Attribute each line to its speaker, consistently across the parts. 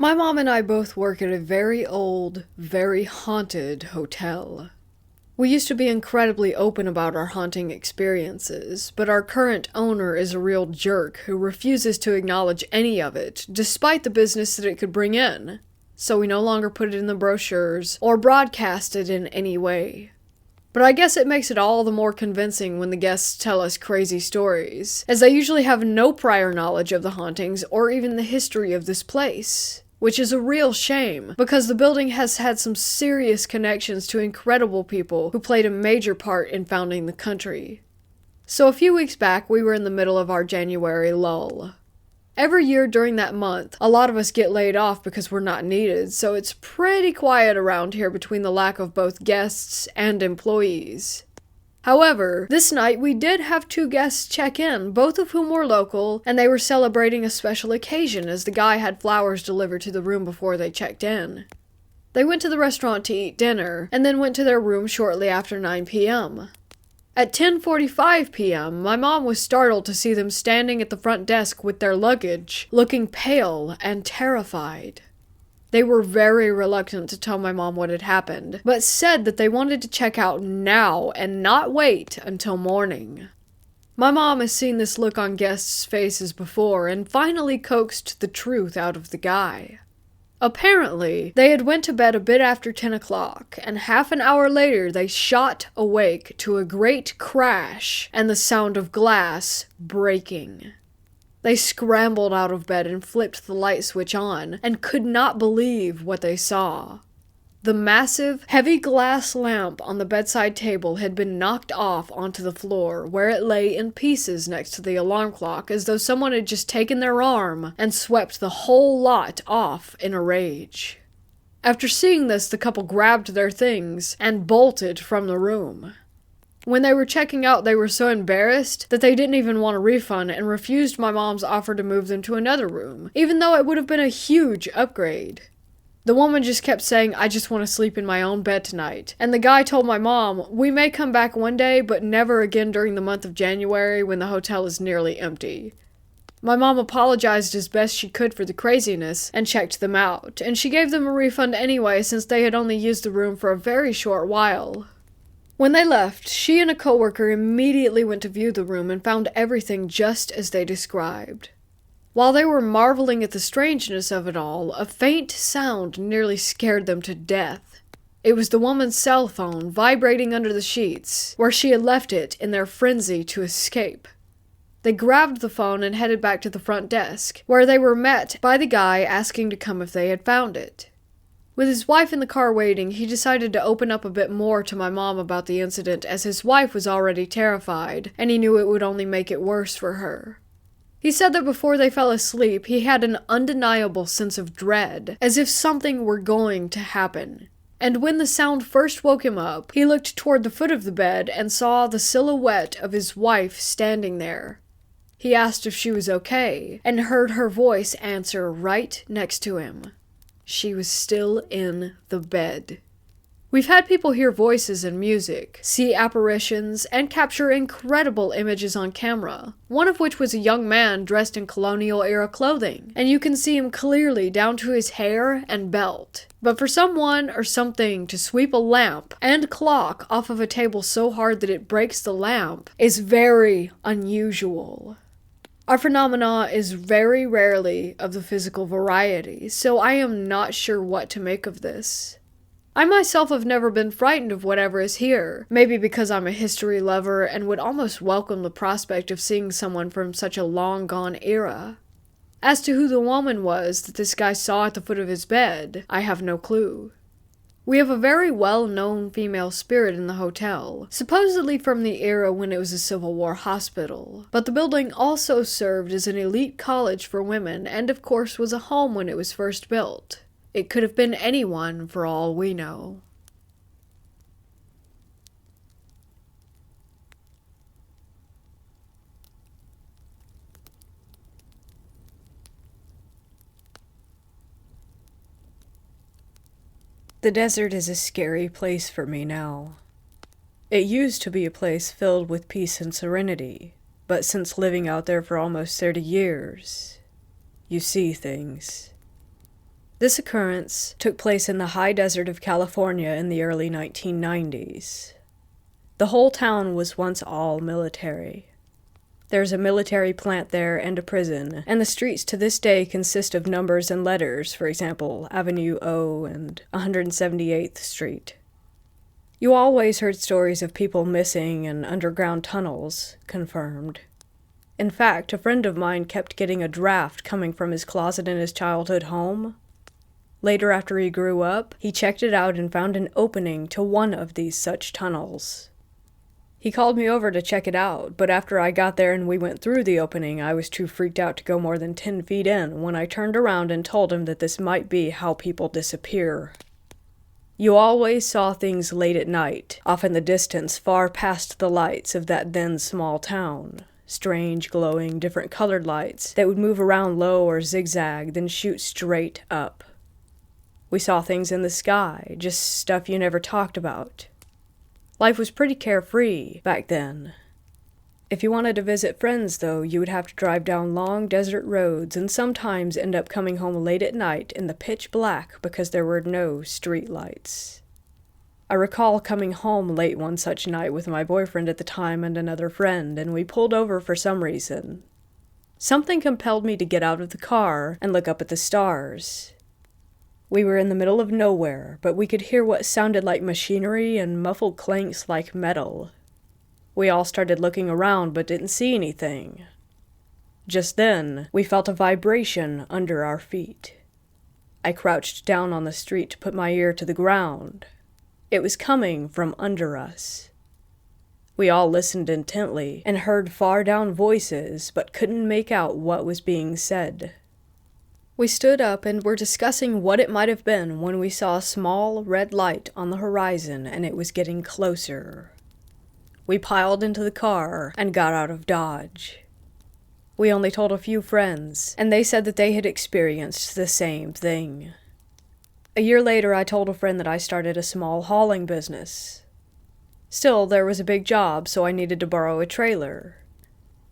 Speaker 1: My mom and I both work at a very old, very haunted hotel. We used to be incredibly open about our haunting experiences, but our current owner is a real jerk who refuses to acknowledge any of it, despite the business that it could bring in. So we no longer put it in the brochures or broadcast it in any way. But I guess it makes it all the more convincing when the guests tell us crazy stories, as they usually have no prior knowledge of the hauntings or even the history of this place. Which is a real shame, because the building has had some serious connections to incredible people who played a major part in founding the country. So a few weeks back, we were in the middle of our January lull. Every year during that month, a lot of us get laid off because we're not needed, so it's pretty quiet around here between the lack of both guests and employees. However, this night we did have 2 guests check in, both of whom were local, and they were celebrating a special occasion as the guy had flowers delivered to the room before they checked in. They went to the restaurant to eat dinner, and then went to their room shortly after 9 p.m. At 10:45 p.m., my mom was startled to see them standing at the front desk with their luggage, looking pale and terrified. They were very reluctant to tell my mom what had happened, but said that they wanted to check out now and not wait until morning. My mom has seen this look on guests' faces before and finally coaxed the truth out of the guy. Apparently, they had went to bed a bit after 10 o'clock, and half an hour later they shot awake to a great crash and the sound of glass breaking. They scrambled out of bed and flipped the light switch on, and could not believe what they saw. The massive, heavy glass lamp on the bedside table had been knocked off onto the floor, where it lay in pieces next to the alarm clock, as though someone had just taken their arm and swept the whole lot off in a rage. After seeing this, the couple grabbed their things and bolted from the room. When they were checking out, they were so embarrassed that they didn't even want a refund and refused my mom's offer to move them to another room, even though it would have been a huge upgrade. The woman just kept saying, "I just want to sleep in my own bed tonight." And the guy told my mom, "We may come back one day, but never again during the month of January when the hotel is nearly empty." My mom apologized as best she could for the craziness and checked them out, and she gave them a refund anyway since they had only used the room for a very short while. When they left, she and a coworker immediately went to view the room and found everything just as they described. While they were marveling at the strangeness of it all, a faint sound nearly scared them to death. It was the woman's cell phone vibrating under the sheets, where she had left it in their frenzy to escape. They grabbed the phone and headed back to the front desk, where they were met by the guy asking to come if they had found it. With his wife in the car waiting, he decided to open up a bit more to my mom about the incident, as his wife was already terrified, and he knew it would only make it worse for her. He said that before they fell asleep, he had an undeniable sense of dread, as if something were going to happen. And when the sound first woke him up, he looked toward the foot of the bed and saw the silhouette of his wife standing there. He asked if she was okay, and heard her voice answer right next to him. She was still in the bed. We've had people hear voices and music, see apparitions, and capture incredible images on camera, one of which was a young man dressed in colonial-era clothing, and you can see him clearly down to his hair and belt. But for someone or something to sweep a lamp and clock off of a table so hard that it breaks the lamp is very unusual. Our phenomena is very rarely of the physical variety, so I am not sure what to make of this. I myself have never been frightened of whatever is here, maybe because I'm a history lover and would almost welcome the prospect of seeing someone from such a long-gone era. As to who the woman was that this guy saw at the foot of his bed, I have no clue. We have a very well-known female spirit in the hotel, supposedly from the era when it was a Civil War hospital, but the building also served as an elite college for women and of course was a home when it was first built. It could have been anyone for all we know. The desert is a scary place for me now. It used to be a place filled with peace and serenity, but since living out there for almost 30 years, you see things. This occurrence took place in the high desert of California in the early 1990s. The whole town was once all military. There's a military plant there and a prison, and the streets to this day consist of numbers and letters, for example, Avenue O and 178th Street. You always heard stories of people missing and underground tunnels, confirmed. In fact, a friend of mine kept getting a draft coming from his closet in his childhood home. Later, after he grew up, he checked it out and found an opening to one of these such tunnels. He called me over to check it out, but after I got there and we went through the opening, I was too freaked out to go more than 10 feet in when I turned around and told him that this might be how people disappear. You always saw things late at night, off in the distance far past the lights of that then small town. Strange, glowing, different colored lights that would move around low or zigzag, then shoot straight up. We saw things in the sky, just stuff you never talked about. Life was pretty carefree back then. If you wanted to visit friends, though, you would have to drive down long desert roads and sometimes end up coming home late at night in the pitch black because there were no street lights. I recall coming home late one such night with my boyfriend at the time and another friend, and we pulled over for some reason. Something compelled me to get out of the car and look up at the stars. We were in the middle of nowhere, but we could hear what sounded like machinery and muffled clanks like metal. We all started looking around but didn't see anything. Just then, we felt a vibration under our feet. I crouched down on the street to put my ear to the ground. It was coming from under us. We all listened intently and heard far down voices but couldn't make out what was being said. We stood up and were discussing what it might have been when we saw a small red light on the horizon and it was getting closer. We piled into the car and got out of Dodge. We only told a few friends, and they said that they had experienced the same thing. A year later, I told a friend that I started a small hauling business. Still, there was a big job, so I needed to borrow a trailer.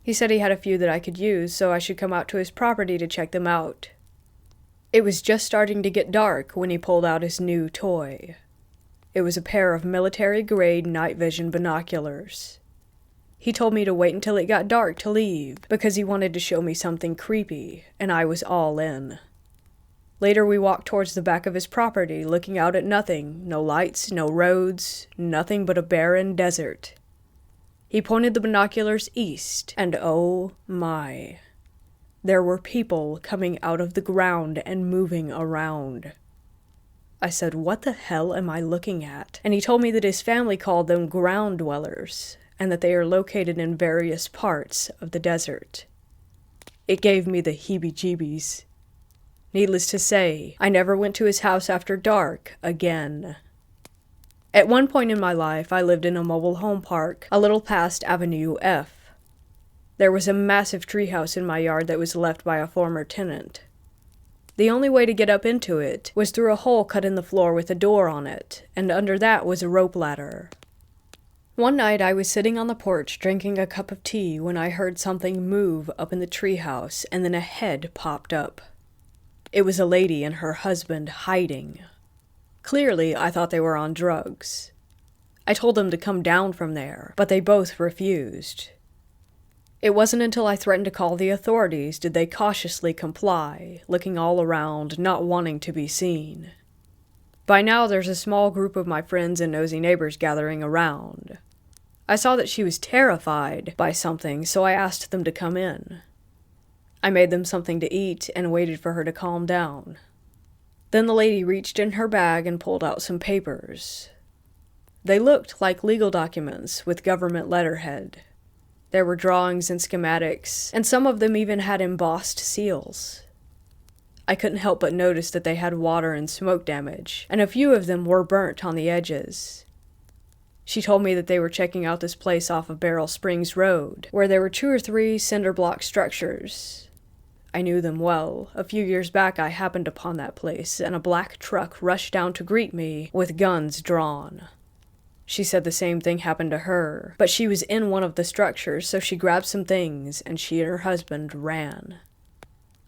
Speaker 1: He said he had a few that I could use, so I should come out to his property to check them out. It was just starting to get dark when he pulled out his new toy. It was a pair of military-grade night vision binoculars. He told me to wait until it got dark to leave, because he wanted to show me something creepy, and I was all in. Later we walked towards the back of his property, looking out at nothing, no lights, no roads, nothing but a barren desert. He pointed the binoculars east, and oh my. There were people coming out of the ground and moving around. I said, "What the hell am I looking at?" And he told me that his family called them ground dwellers, and that they are located in various parts of the desert. It gave me the heebie-jeebies. Needless to say, I never went to his house after dark again. At one point in my life, I lived in a mobile home park, a little past Avenue F. There was a massive treehouse in my yard that was left by a former tenant. The only way to get up into it was through a hole cut in the floor with a door on it, and under that was a rope ladder. One night I was sitting on the porch drinking a cup of tea when I heard something move up in the treehouse, and then a head popped up. It was a lady and her husband hiding. Clearly, I thought they were on drugs. I told them to come down from there, but they both refused. It wasn't until I threatened to call the authorities did they cautiously comply, looking all around, not wanting to be seen. By now there's a small group of my friends and nosy neighbors gathering around. I saw that she was terrified by something, so I asked them to come in. I made them something to eat and waited for her to calm down. Then the lady reached in her bag and pulled out some papers. They looked like legal documents with government letterhead. There were drawings and schematics, and some of them even had embossed seals. I couldn't help but notice that they had water and smoke damage, and a few of them were burnt on the edges. She told me that they were checking out this place off of Barrel Springs Road, where there were 2 or 3 cinder block structures. I knew them well. A few years back I happened upon that place, and a black truck rushed down to greet me with guns drawn. She said the same thing happened to her, but she was in one of the structures, so she grabbed some things, and she and her husband ran.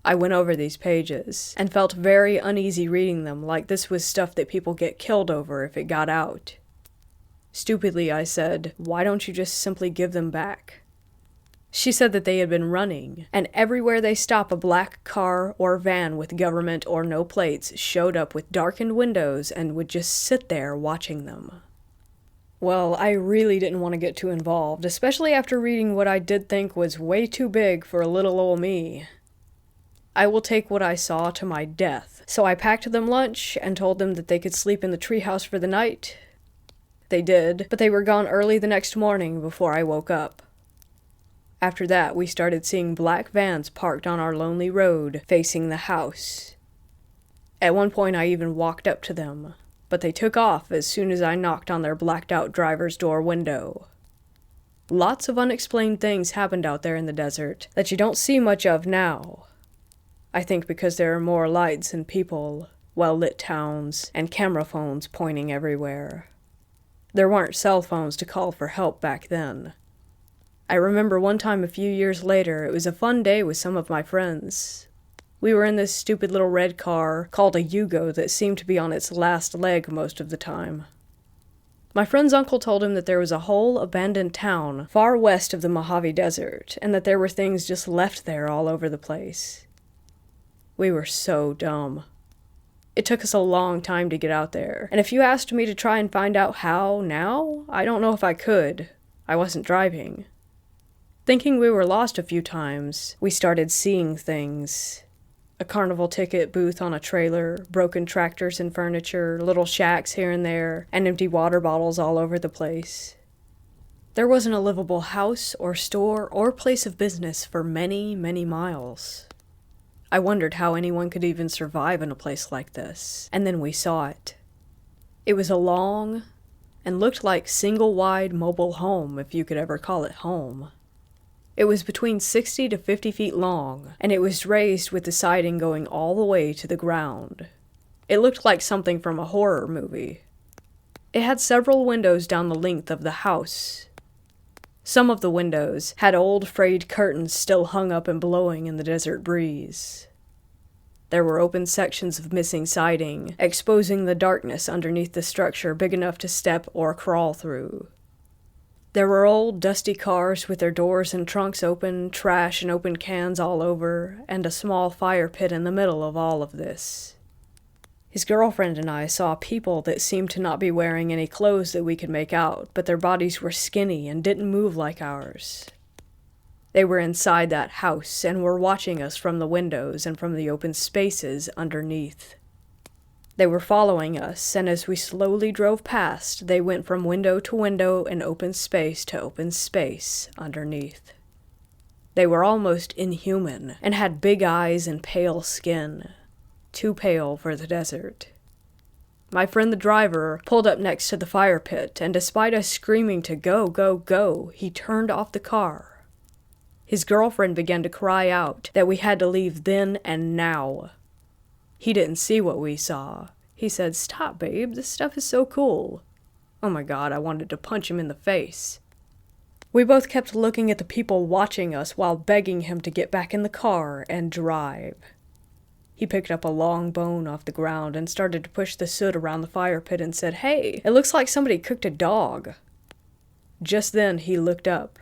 Speaker 1: I went over these pages and felt very uneasy reading them, like this was stuff that people get killed over if it got out. Stupidly, I said, "Why don't you just simply give them back?" She said that they had been running, and everywhere they stop a black car or van with government or no plates showed up with darkened windows and would just sit there watching them. Well, I really didn't want to get too involved, especially after reading what I did think was way too big for little ol' me. I will take what I saw to my death, so I packed them lunch and told them that they could sleep in the treehouse for the night. They did, but they were gone early the next morning before I woke up. After that, we started seeing black vans parked on our lonely road, facing the house. At one point, I even walked up to them, but they took off as soon as I knocked on their blacked-out driver's door window. Lots of unexplained things happened out there in the desert that you don't see much of now. I think because there are more lights and people, well-lit towns, and camera phones pointing everywhere. There weren't cell phones to call for help back then. I remember one time a few years later, it was a fun day with some of my friends. We were in this stupid little red car called a Yugo that seemed to be on its last leg most of the time. My friend's uncle told him that there was a whole abandoned town far west of the Mojave Desert, and that there were things just left there all over the place. We were so dumb. It took us a long time to get out there, and if you asked me to try and find out how now, I don't know if I could. I wasn't driving. Thinking we were lost a few times, we started seeing things. A carnival ticket booth on a trailer, broken tractors and furniture, little shacks here and there, and empty water bottles all over the place. There wasn't a livable house or store or place of business for many, many miles. I wondered how anyone could even survive in a place like this, and then we saw it. It was a long and looked like single-wide mobile home, if you could ever call it home. It was between 60 to 50 feet long, and it was raised with the siding going all the way to the ground. It looked like something from a horror movie. It had several windows down the length of the house. Some of the windows had old frayed curtains still hung up and blowing in the desert breeze. There were open sections of missing siding, exposing the darkness underneath the structure big enough to step or crawl through. There were old, dusty cars with their doors and trunks open, trash and open cans all over, and a small fire pit in the middle of all of this. His girlfriend and I saw people that seemed to not be wearing any clothes that we could make out, but their bodies were skinny and didn't move like ours. They were inside that house and were watching us from the windows and from the open spaces underneath. They were following us, and as we slowly drove past, they went from window to window and open space to open space underneath. They were almost inhuman, and had big eyes and pale skin. Too pale for the desert. My friend the driver pulled up next to the fire pit, and despite us screaming to go, go, go, he turned off the car. His girlfriend began to cry out that we had to leave then and now. He didn't see what we saw. He said, "Stop, babe, this stuff is so cool." Oh my God, I wanted to punch him in the face. We both kept looking at the people watching us while begging him to get back in the car and drive. He picked up a long bone off the ground and started to push the soot around the fire pit and said, "Hey, it looks like somebody cooked a dog." Just then he looked up.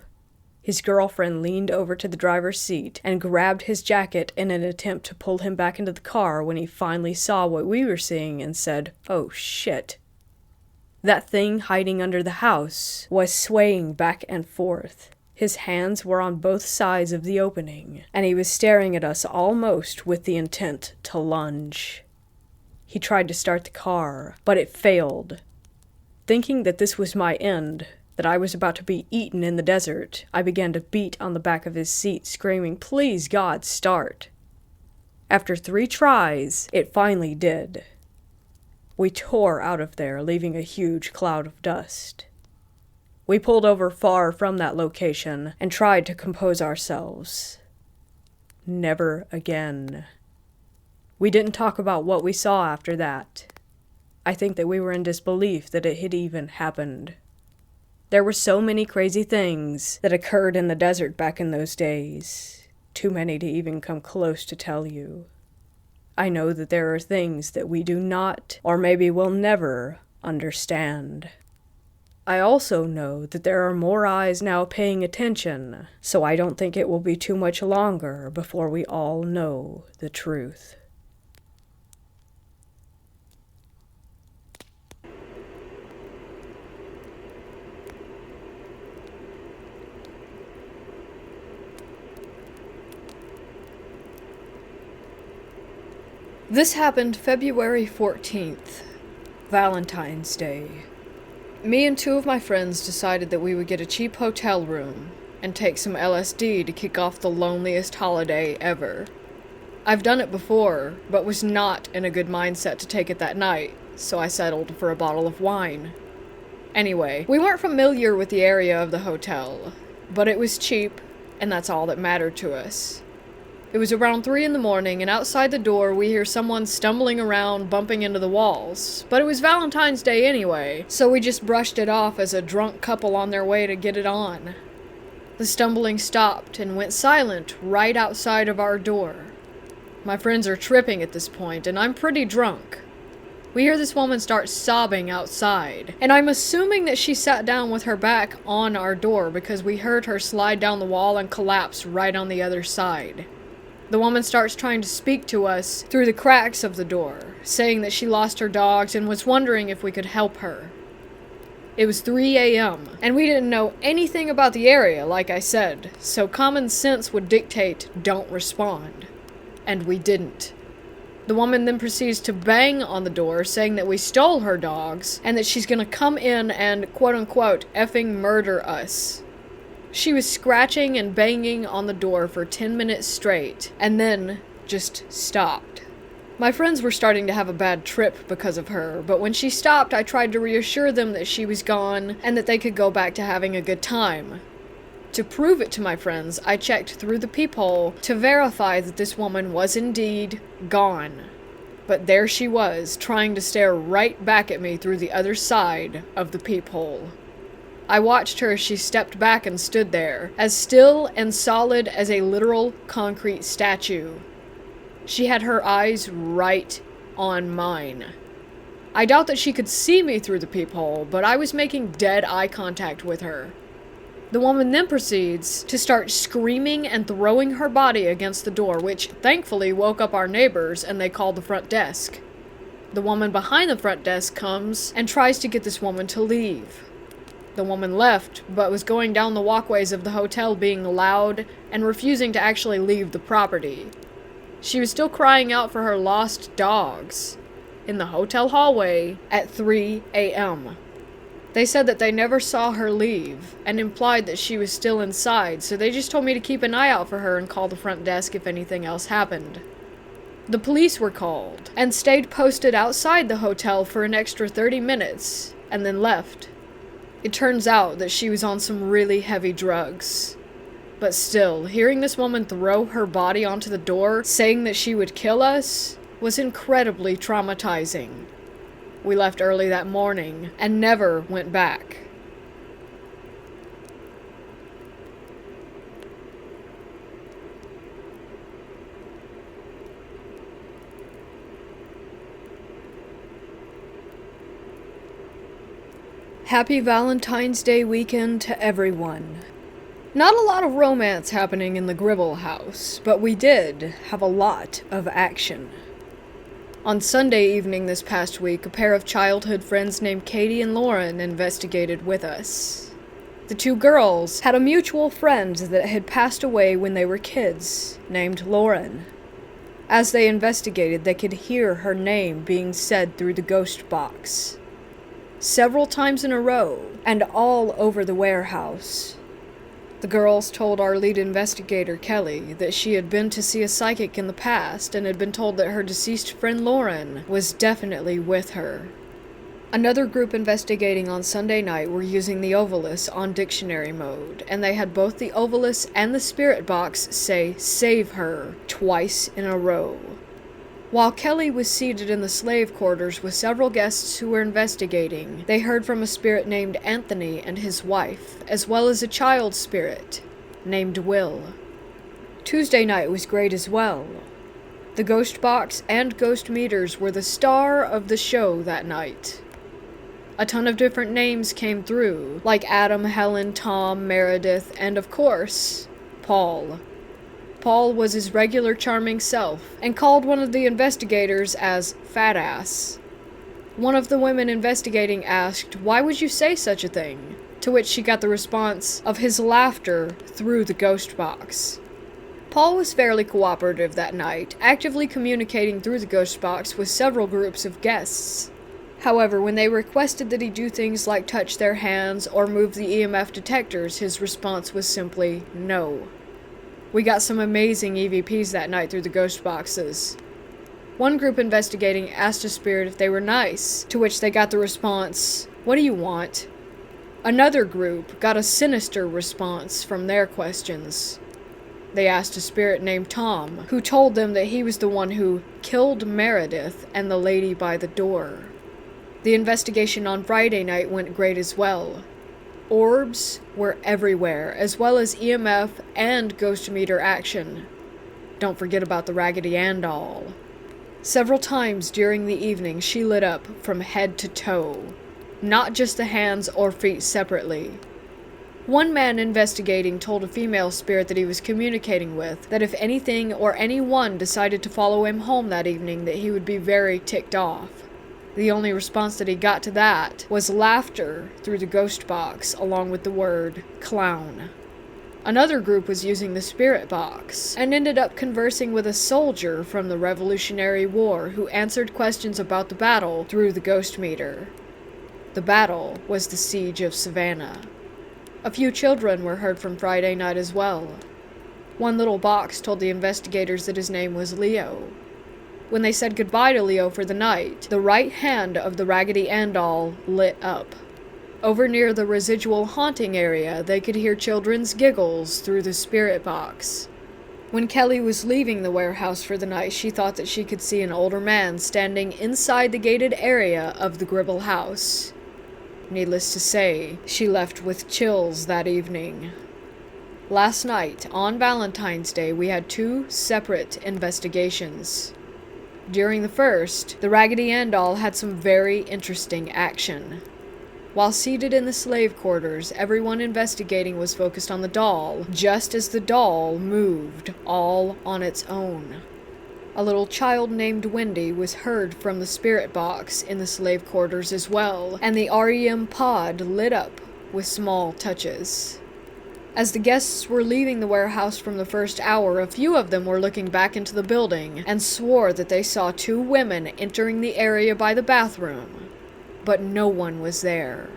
Speaker 1: His girlfriend leaned over to the driver's seat and grabbed his jacket in an attempt to pull him back into the car when he finally saw what we were seeing and said, "Oh shit." That thing hiding under the house was swaying back and forth. His hands were on both sides of the opening, and he was staring at us almost with the intent to lunge. He tried to start the car, but it failed. Thinking that this was my end, that I was about to be eaten in the desert, I began to beat on the back of his seat, screaming, "Please, God, start." After 3 tries, it finally did. We tore out of there, leaving a huge cloud of dust. We pulled over far from that location and tried to compose ourselves. Never again. We didn't talk about what we saw after that. I think that we were in disbelief that it had even happened. There were so many crazy things that occurred in the desert back in those days.
Speaker 2: too many to even come close to tell you. I know that there are things that we do not, or maybe will never, understand. I also know that there are more eyes now paying attention, so I don't think it will be too much longer before we all know the truth.
Speaker 1: This happened February 14th, Valentine's Day. Me and two of my friends decided that we would get a cheap hotel room and take some LSD to kick off the loneliest holiday ever. I've done it before, but was not in a good mindset to take it that night, so I settled for a bottle of wine. Anyway, we weren't familiar with the area of the hotel, but it was cheap, and that's all that mattered to us. It was around 3 in the morning, and outside the door we hear someone stumbling around, bumping into the walls. But it was Valentine's Day anyway, so we just brushed it off as a drunk couple on their way to get it on. The stumbling stopped and went silent right outside of our door. My friends are tripping at this point, and I'm pretty drunk. We hear this woman start sobbing outside, and I'm assuming that she sat down with her back on our door because we heard her slide down the wall and collapse right on the other side. The woman starts trying to speak to us through the cracks of the door, saying that she lost her dogs and was wondering if we could help her. It was 3 a.m., and we didn't know anything about the area, like I said, so common sense would dictate don't respond. And we didn't. The woman then proceeds to bang on the door, saying that we stole her dogs, and that she's gonna come in and quote-unquote effing murder us. She was scratching and banging on the door for 10 minutes straight, and then just stopped. My friends were starting to have a bad trip because of her, but when she stopped, I tried to reassure them that she was gone and that they could go back to having a good time. To prove it to my friends, I checked through the peephole to verify that this woman was indeed gone. But there she was, trying to stare right back at me through the other side of the peephole. I watched her as she stepped back and stood there, as still and solid as a literal concrete statue. She had her eyes right on mine. I doubt that she could see me through the peephole, but I was making dead eye contact with her. The woman then proceeds to start screaming and throwing her body against the door, which thankfully woke up our neighbors and they called the front desk. The woman behind the front desk comes and tries to get this woman to leave. The woman left, but was going down the walkways of the hotel being loud and refusing to actually leave the property. She was still crying out for her lost dogs in the hotel hallway at 3 a.m. They said that they never saw her leave and implied that she was still inside, so they just told me to keep an eye out for her and call the front desk if anything else happened. The police were called and stayed posted outside the hotel for an extra 30 minutes and then left. It turns out that she was on some really heavy drugs. But still, hearing this woman throw her body onto the door, saying that she would kill us, was incredibly traumatizing. We left early that morning and never went back. Happy Valentine's Day weekend to everyone. Not a lot of romance happening in the Gribble house, but we did have a lot of action. On Sunday evening this past week, a pair of childhood friends named Katie and Lauren investigated with us. The two girls had a mutual friend that had passed away when they were kids, named Lauren. As they investigated, they could hear her name being said through the ghost box. Several times in a row, and all over the warehouse. The girls told our lead investigator, Kelly, that she had been to see a psychic in the past and had been told that her deceased friend Lauren was definitely with her. Another group investigating on Sunday night were using the Ovilus on dictionary mode, and they had both the Ovilus and the spirit box say, "Save her," twice in a row. While Kelly was seated in the slave quarters with several guests who were investigating, they heard from a spirit named Anthony and his wife, as well as a child spirit named Will. Tuesday night was great as well. The ghost box and ghost meters were the star of the show that night. A ton of different names came through, like Adam, Helen, Tom, Meredith, and of course, Paul. Paul was his regular charming self, and called one of the investigators as Fat Ass. One of the women investigating asked, "Why would you say such a thing?" To which she got the response of his laughter through the ghost box. Paul was fairly cooperative that night, actively communicating through the ghost box with several groups of guests. However, when they requested that he do things like touch their hands or move the EMF detectors, his response was simply no. We got some amazing EVPs that night through the ghost boxes. One group investigating asked a spirit if they were nice, to which they got the response, "What do you want?" Another group got a sinister response from their questions. They asked a spirit named Tom, who told them that he was the one who killed Meredith and the lady by the door. The investigation on Friday night went great as well. Orbs were everywhere, as well as EMF and ghost meter action. Don't forget about the Raggedy Ann doll. Several times during the evening she lit up from head to toe, not just the hands or feet separately. One man investigating told a female spirit that he was communicating with that if anything or anyone decided to follow him home that evening, that he would be very ticked off. The only response that he got to that was laughter through the ghost box, along with the word clown. Another group was using the spirit box, and ended up conversing with a soldier from the Revolutionary War who answered questions about the battle through the ghost meter. The battle was the Siege of Savannah. A few children were heard from Friday night as well. One little box told the investigators that his name was Leo. When they said goodbye to Leo for the night, the right hand of the Raggedy Ann doll lit up. Over near the residual haunting area, they could hear children's giggles through the spirit box. When Kelly was leaving the warehouse for the night, she thought that she could see an older man standing inside the gated area of the Gribble house. Needless to say, she left with chills that evening. Last night, on Valentine's Day, we had 2 separate investigations. During the first, the Raggedy Ann doll had some very interesting action. While seated in the slave quarters, everyone investigating was focused on the doll, just as the doll moved, all on its own. A little child named Wendy was heard from the spirit box in the slave quarters as well, and the REM pod lit up with small touches. As the guests were leaving the warehouse from the first hour, a few of them were looking back into the building and swore that they saw 2 women entering the area by the bathroom, but no one was there.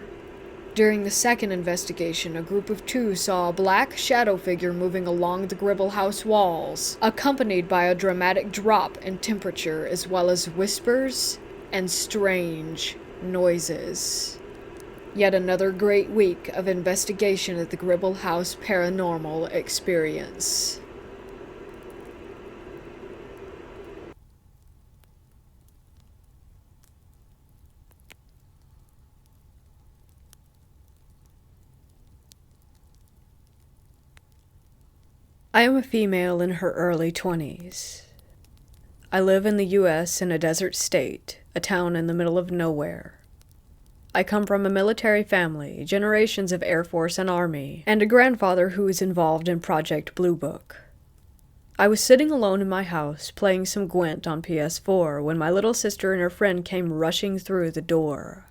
Speaker 1: During the second investigation, a group of 2 saw a black shadow figure moving along the Gribble house walls, accompanied by a dramatic drop in temperature as well as whispers and strange noises. Yet another great week of investigation at the Gribble House Paranormal Experience.
Speaker 2: I am a female in her early 20s. I live in the U.S. in a desert state, a town in the middle of nowhere. I come from a military family, generations of Air Force and Army, and a grandfather who was involved in Project Blue Book. I was sitting alone in my house, playing some Gwent on PS4, when my little sister and her friend came rushing through the door.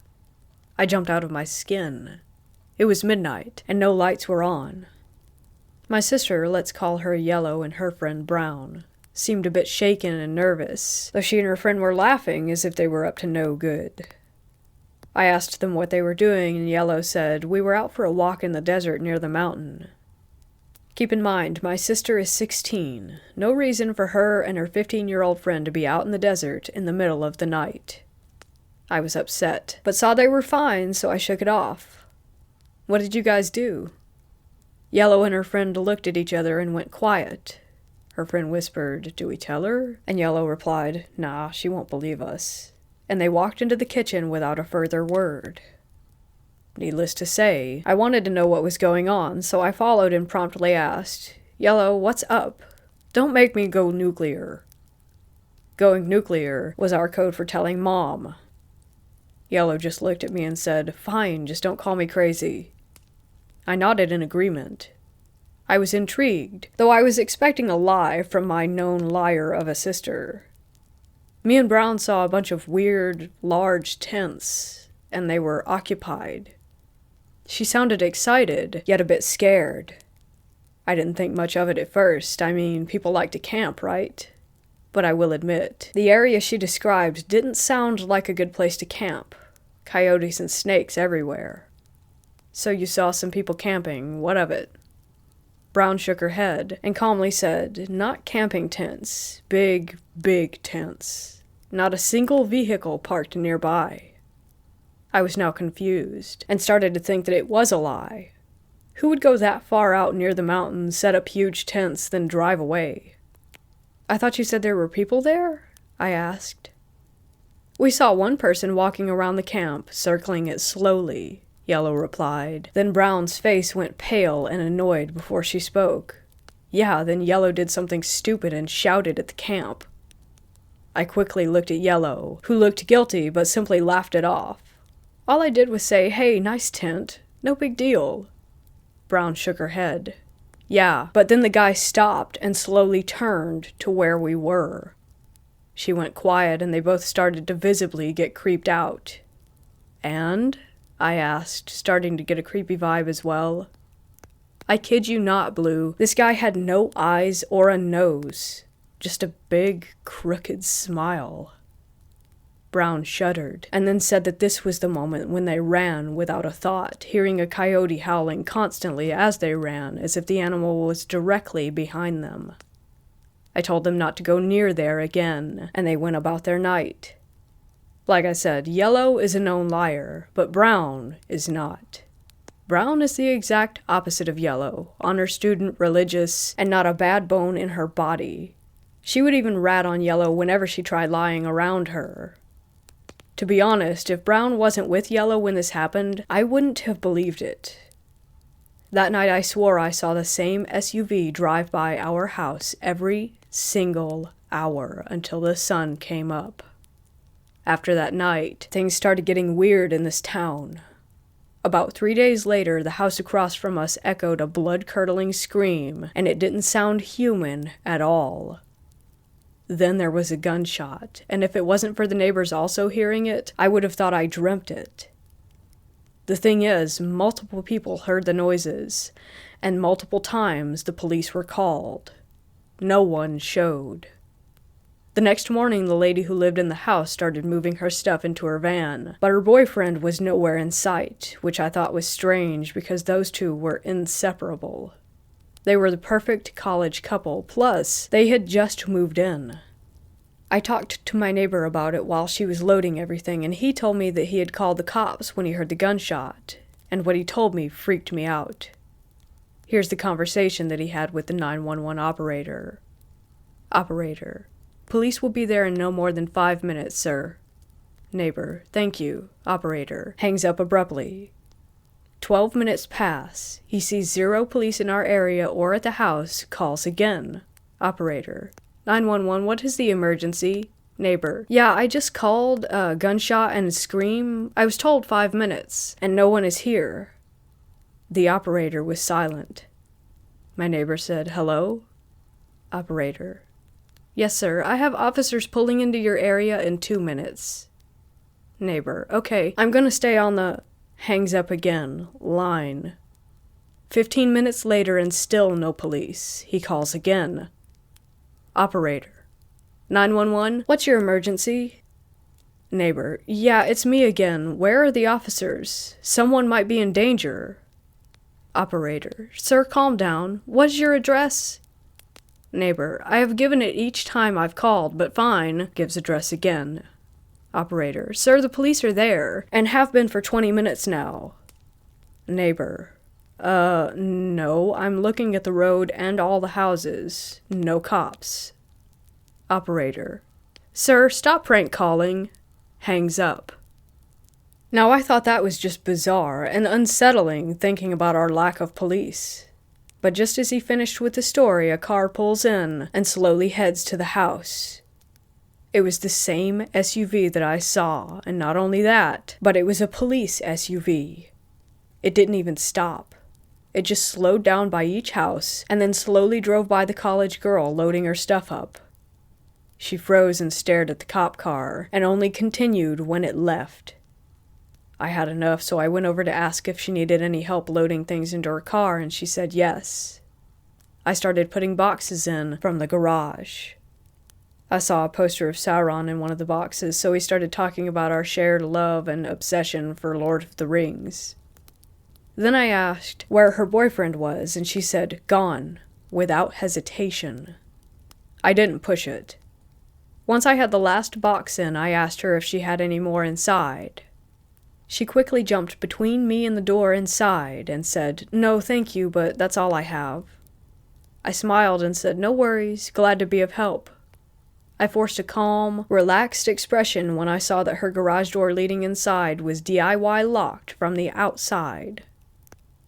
Speaker 2: I jumped out of my skin. It was midnight, and no lights were on. My sister, let's call her Yellow and her friend Brown, seemed a bit shaken and nervous, though she and her friend were laughing as if they were up to no good. I asked them what they were doing, and Yellow said, "We were out for a walk in the desert near the mountain." Keep in mind, my sister is 16. No reason for her and her 15-year-old friend to be out in the desert in the middle of the night. I was upset, but saw they were fine, so I shook it off. "What did you guys do?" Yellow and her friend looked at each other and went quiet. Her friend whispered, "Do we tell her?" And Yellow replied, "Nah, she won't believe us." And they walked into the kitchen without a further word. Needless to say, I wanted to know what was going on, so I followed and promptly asked, "Yellow, what's up?" Don't make me go nuclear. Going nuclear was our code for telling Mom. Yellow just looked at me and said, "Fine, just don't call me crazy." I nodded in agreement. I was intrigued, though I was expecting a lie from my known liar of a sister. Me and Brown saw a bunch of weird, large tents, and they were occupied. She sounded excited, yet a bit scared. I didn't think much of it at first. I mean, people like to camp, right? But I will admit, the area she described didn't sound like a good place to camp. Coyotes and snakes everywhere. "So you saw some people camping. What of it?" Brown shook her head and calmly said, "Not camping tents. Big, big tents. Not a single vehicle parked nearby." I was now confused, and started to think that it was a lie. Who would go that far out near the mountains, set up huge tents, then drive away? "I thought you said there were people there?" I asked. "We saw one person walking around the camp, circling it slowly," Yellow replied. Then Brown's face went pale and annoyed before she spoke. "Yeah, then Yellow did something stupid and shouted at the camp." I quickly looked at Yellow, who looked guilty but simply laughed it off. "All I did was say, 'Hey, nice tent. No big deal.'" Brown shook her head. "Yeah, but then the guy stopped and slowly turned to where we were." She went quiet and they both started to visibly get creeped out. "And?" I asked, starting to get a creepy vibe as well. "I kid you not, Blue. This guy had no eyes or a nose. Just a big, crooked smile." Brown shuddered, and then said that this was the moment when they ran without a thought, hearing a coyote howling constantly as they ran, as if the animal was directly behind them. I told them not to go near there again, and they went about their night. Like I said, Yellow is a known liar, but Brown is not. Brown is the exact opposite of Yellow, honor student, religious, and not a bad bone in her body. She would even rat on Yellow whenever she tried lying around her. To be honest, if Brown wasn't with Yellow when this happened, I wouldn't have believed it. That night I swore I saw the same SUV drive by our house every single hour until the sun came up. After that night, things started getting weird in this town. About 3 days later, the house across from us echoed a blood-curdling scream, and it didn't sound human at all. Then there was a gunshot, and if it wasn't for the neighbors also hearing it, I would have thought I dreamt it. The thing is, multiple people heard the noises, and multiple times the police were called. No one showed. The next morning, the lady who lived in the house started moving her stuff into her van, but her boyfriend was nowhere in sight, which I thought was strange because those two were inseparable. They were the perfect college couple, plus they had just moved in. I talked to my neighbor about it while she was loading everything, and he told me that he had called the cops when he heard the gunshot, and what he told me freaked me out. Here's the conversation that he had with the 911 operator. Operator: "Police will be there in no more than 5 minutes, sir." Neighbor: "Thank you." Operator hangs up abruptly. 12 minutes pass. He sees 0 police in our area or at the house, calls again. Operator: "911, what is the emergency?" Neighbor: "Yeah, I just called, gunshot and a scream. I was told 5 minutes, and no one is here." The operator was silent. My neighbor said, "Hello?" Operator: "Yes, sir. I have officers pulling into your area in 2 minutes. Neighbor: "Okay, I'm gonna stay on the..." Hangs up again. Line. 15 minutes later and still no police. He calls again. Operator: "911, what's your emergency?" Neighbor: "Yeah, it's me again. Where are the officers? Someone might be in danger." Operator: "Sir, calm down. What's your address?" Neighbor: "I have given it each time I've called, but fine." Gives address again. Operator: "Sir, the police are there, and have been for 20 minutes now." Neighbor: No, I'm looking at the road and all the houses. No cops." Operator: "Sir, stop prank calling." Hangs up. Now I thought that was just bizarre and unsettling thinking about our lack of police. But just as he finished with the story, a car pulls in and slowly heads to the house. It was the same SUV that I saw, and not only that, but it was a police SUV. It didn't even stop. It just slowed down by each house, and then slowly drove by the college girl loading her stuff up. She froze and stared at the cop car, and only continued when it left. I had enough, so I went over to ask if she needed any help loading things into her car, and she said yes. I started putting boxes in from the garage. I saw a poster of Sauron in one of the boxes, so we started talking about our shared love and obsession for Lord of the Rings. Then I asked where her boyfriend was, and she said, gone, without hesitation. I didn't push it. Once I had the last box in, I asked her if she had any more inside. She quickly jumped between me and the door inside and said, no, thank you, but that's all I have. I smiled and said, no worries, glad to be of help. I forced a calm, relaxed expression when I saw that her garage door leading inside was DIY locked from the outside.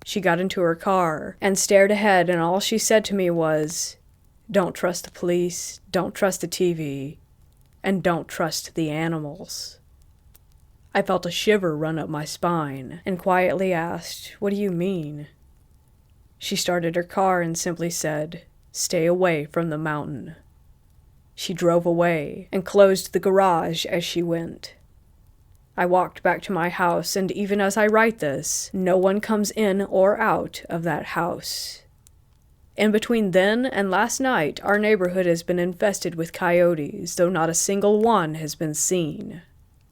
Speaker 2: She got into her car and stared ahead, and all she said to me was, don't trust the police, don't trust the TV, and don't trust the animals. I felt a shiver run up my spine and quietly asked, what do you mean? She started her car and simply said, stay away from the mountain. She drove away and closed the garage as she went. I walked back to my house, and even as I write this, no one comes in or out of that house. In between then and last night, our neighborhood has been infested with coyotes, though not a single one has been seen.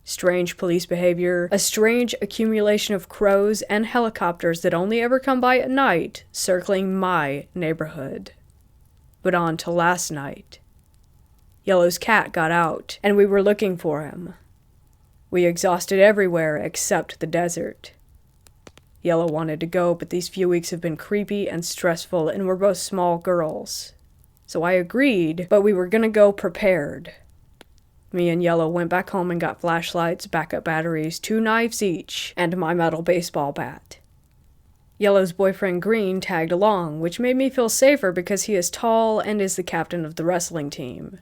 Speaker 2: Strange police behavior, a strange accumulation of crows and helicopters that only ever come by at night, circling my neighborhood. But on to last night. Yellow's cat got out, and we were looking for him. We exhausted everywhere except the desert. Yellow wanted to go, but these few weeks have been creepy and stressful, and we're both small girls. So I agreed, but we were gonna go prepared. Me and Yellow went back home and got flashlights, backup batteries, 2 knives each, and my metal baseball bat. Yellow's boyfriend Green tagged along, which made me feel safer because he is tall and is the captain of the wrestling team.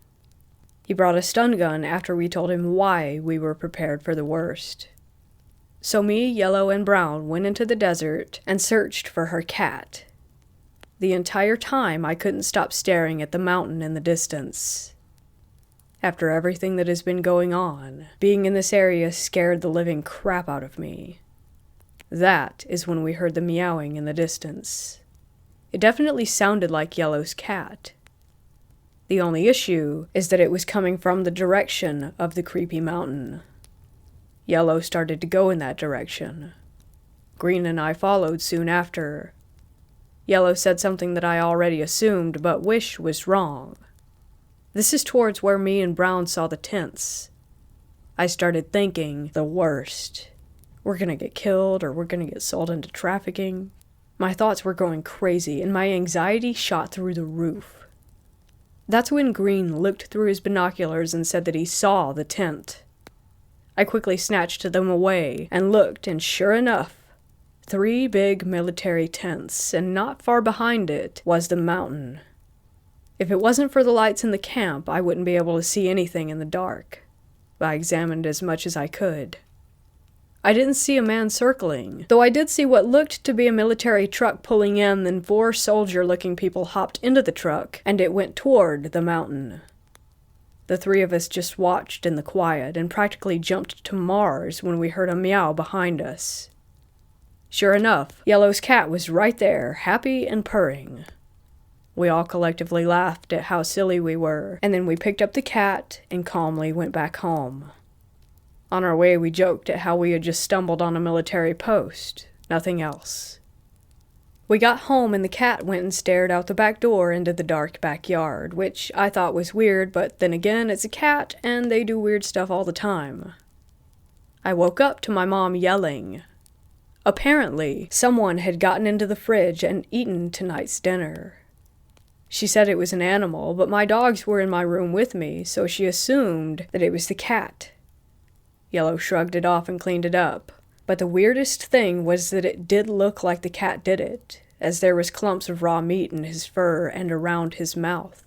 Speaker 2: He brought a stun gun after we told him why we were prepared for the worst. So me, Yellow, and Brown went into the desert and searched for her cat. The entire time I couldn't stop staring at the mountain in the distance. After everything that has been going on, being in this area scared the living crap out of me. That is when we heard the meowing in the distance. It definitely sounded like Yellow's cat. The only issue is that it was coming from the direction of the creepy mountain. Yellow started to go in that direction. Green and I followed soon after. Yellow said something that I already assumed, but wish was wrong. This is towards where me and Brown saw the tents. I started thinking the worst. We're gonna get killed, or we're gonna get sold into trafficking. My thoughts were going crazy, and my anxiety shot through the roof. That's when Green looked through his binoculars and said that he saw the tent. I quickly snatched them away and looked, and sure enough, 3 big military tents, and not far behind it was the mountain. If it wasn't for the lights in the camp, I wouldn't be able to see anything in the dark. I examined as much as I could. I didn't see a man circling, though I did see what looked to be a military truck pulling in, then 4 soldier-looking people hopped into the truck, and it went toward the mountain. The 3 of us just watched in the quiet and practically jumped to Mars when we heard a meow behind us. Sure enough, Yellow's cat was right there, happy and purring. We all collectively laughed at how silly we were, and then we picked up the cat and calmly went back home. On our way, we joked at how we had just stumbled on a military post, nothing else. We got home and the cat went and stared out the back door into the dark backyard, which I thought was weird, but then again, it's a cat and they do weird stuff all the time. I woke up to my mom yelling. Apparently, someone had gotten into the fridge and eaten tonight's dinner. She said it was an animal, but my dogs were in my room with me, so she assumed that it was the cat. Yellow shrugged it off and cleaned it up, but the weirdest thing was that it did look like the cat did it. as there was clumps of raw meat in his fur and around his mouth.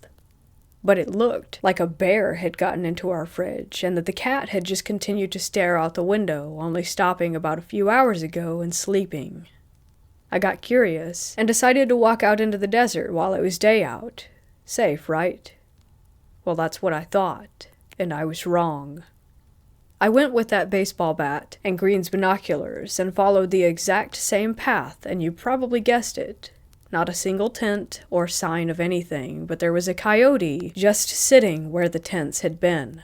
Speaker 2: But it looked like a bear had gotten into our fridge, and that the cat had just continued to stare out the window, only stopping about a few hours ago and sleeping. I got curious, and decided to walk out into the desert while it was day out. Safe, right? Well, that's what I thought, and I was wrong. I went with that baseball bat and Green's binoculars and followed the exact same path, and you probably guessed it. Not a single tent or sign of anything, but there was a coyote just sitting where the tents had been.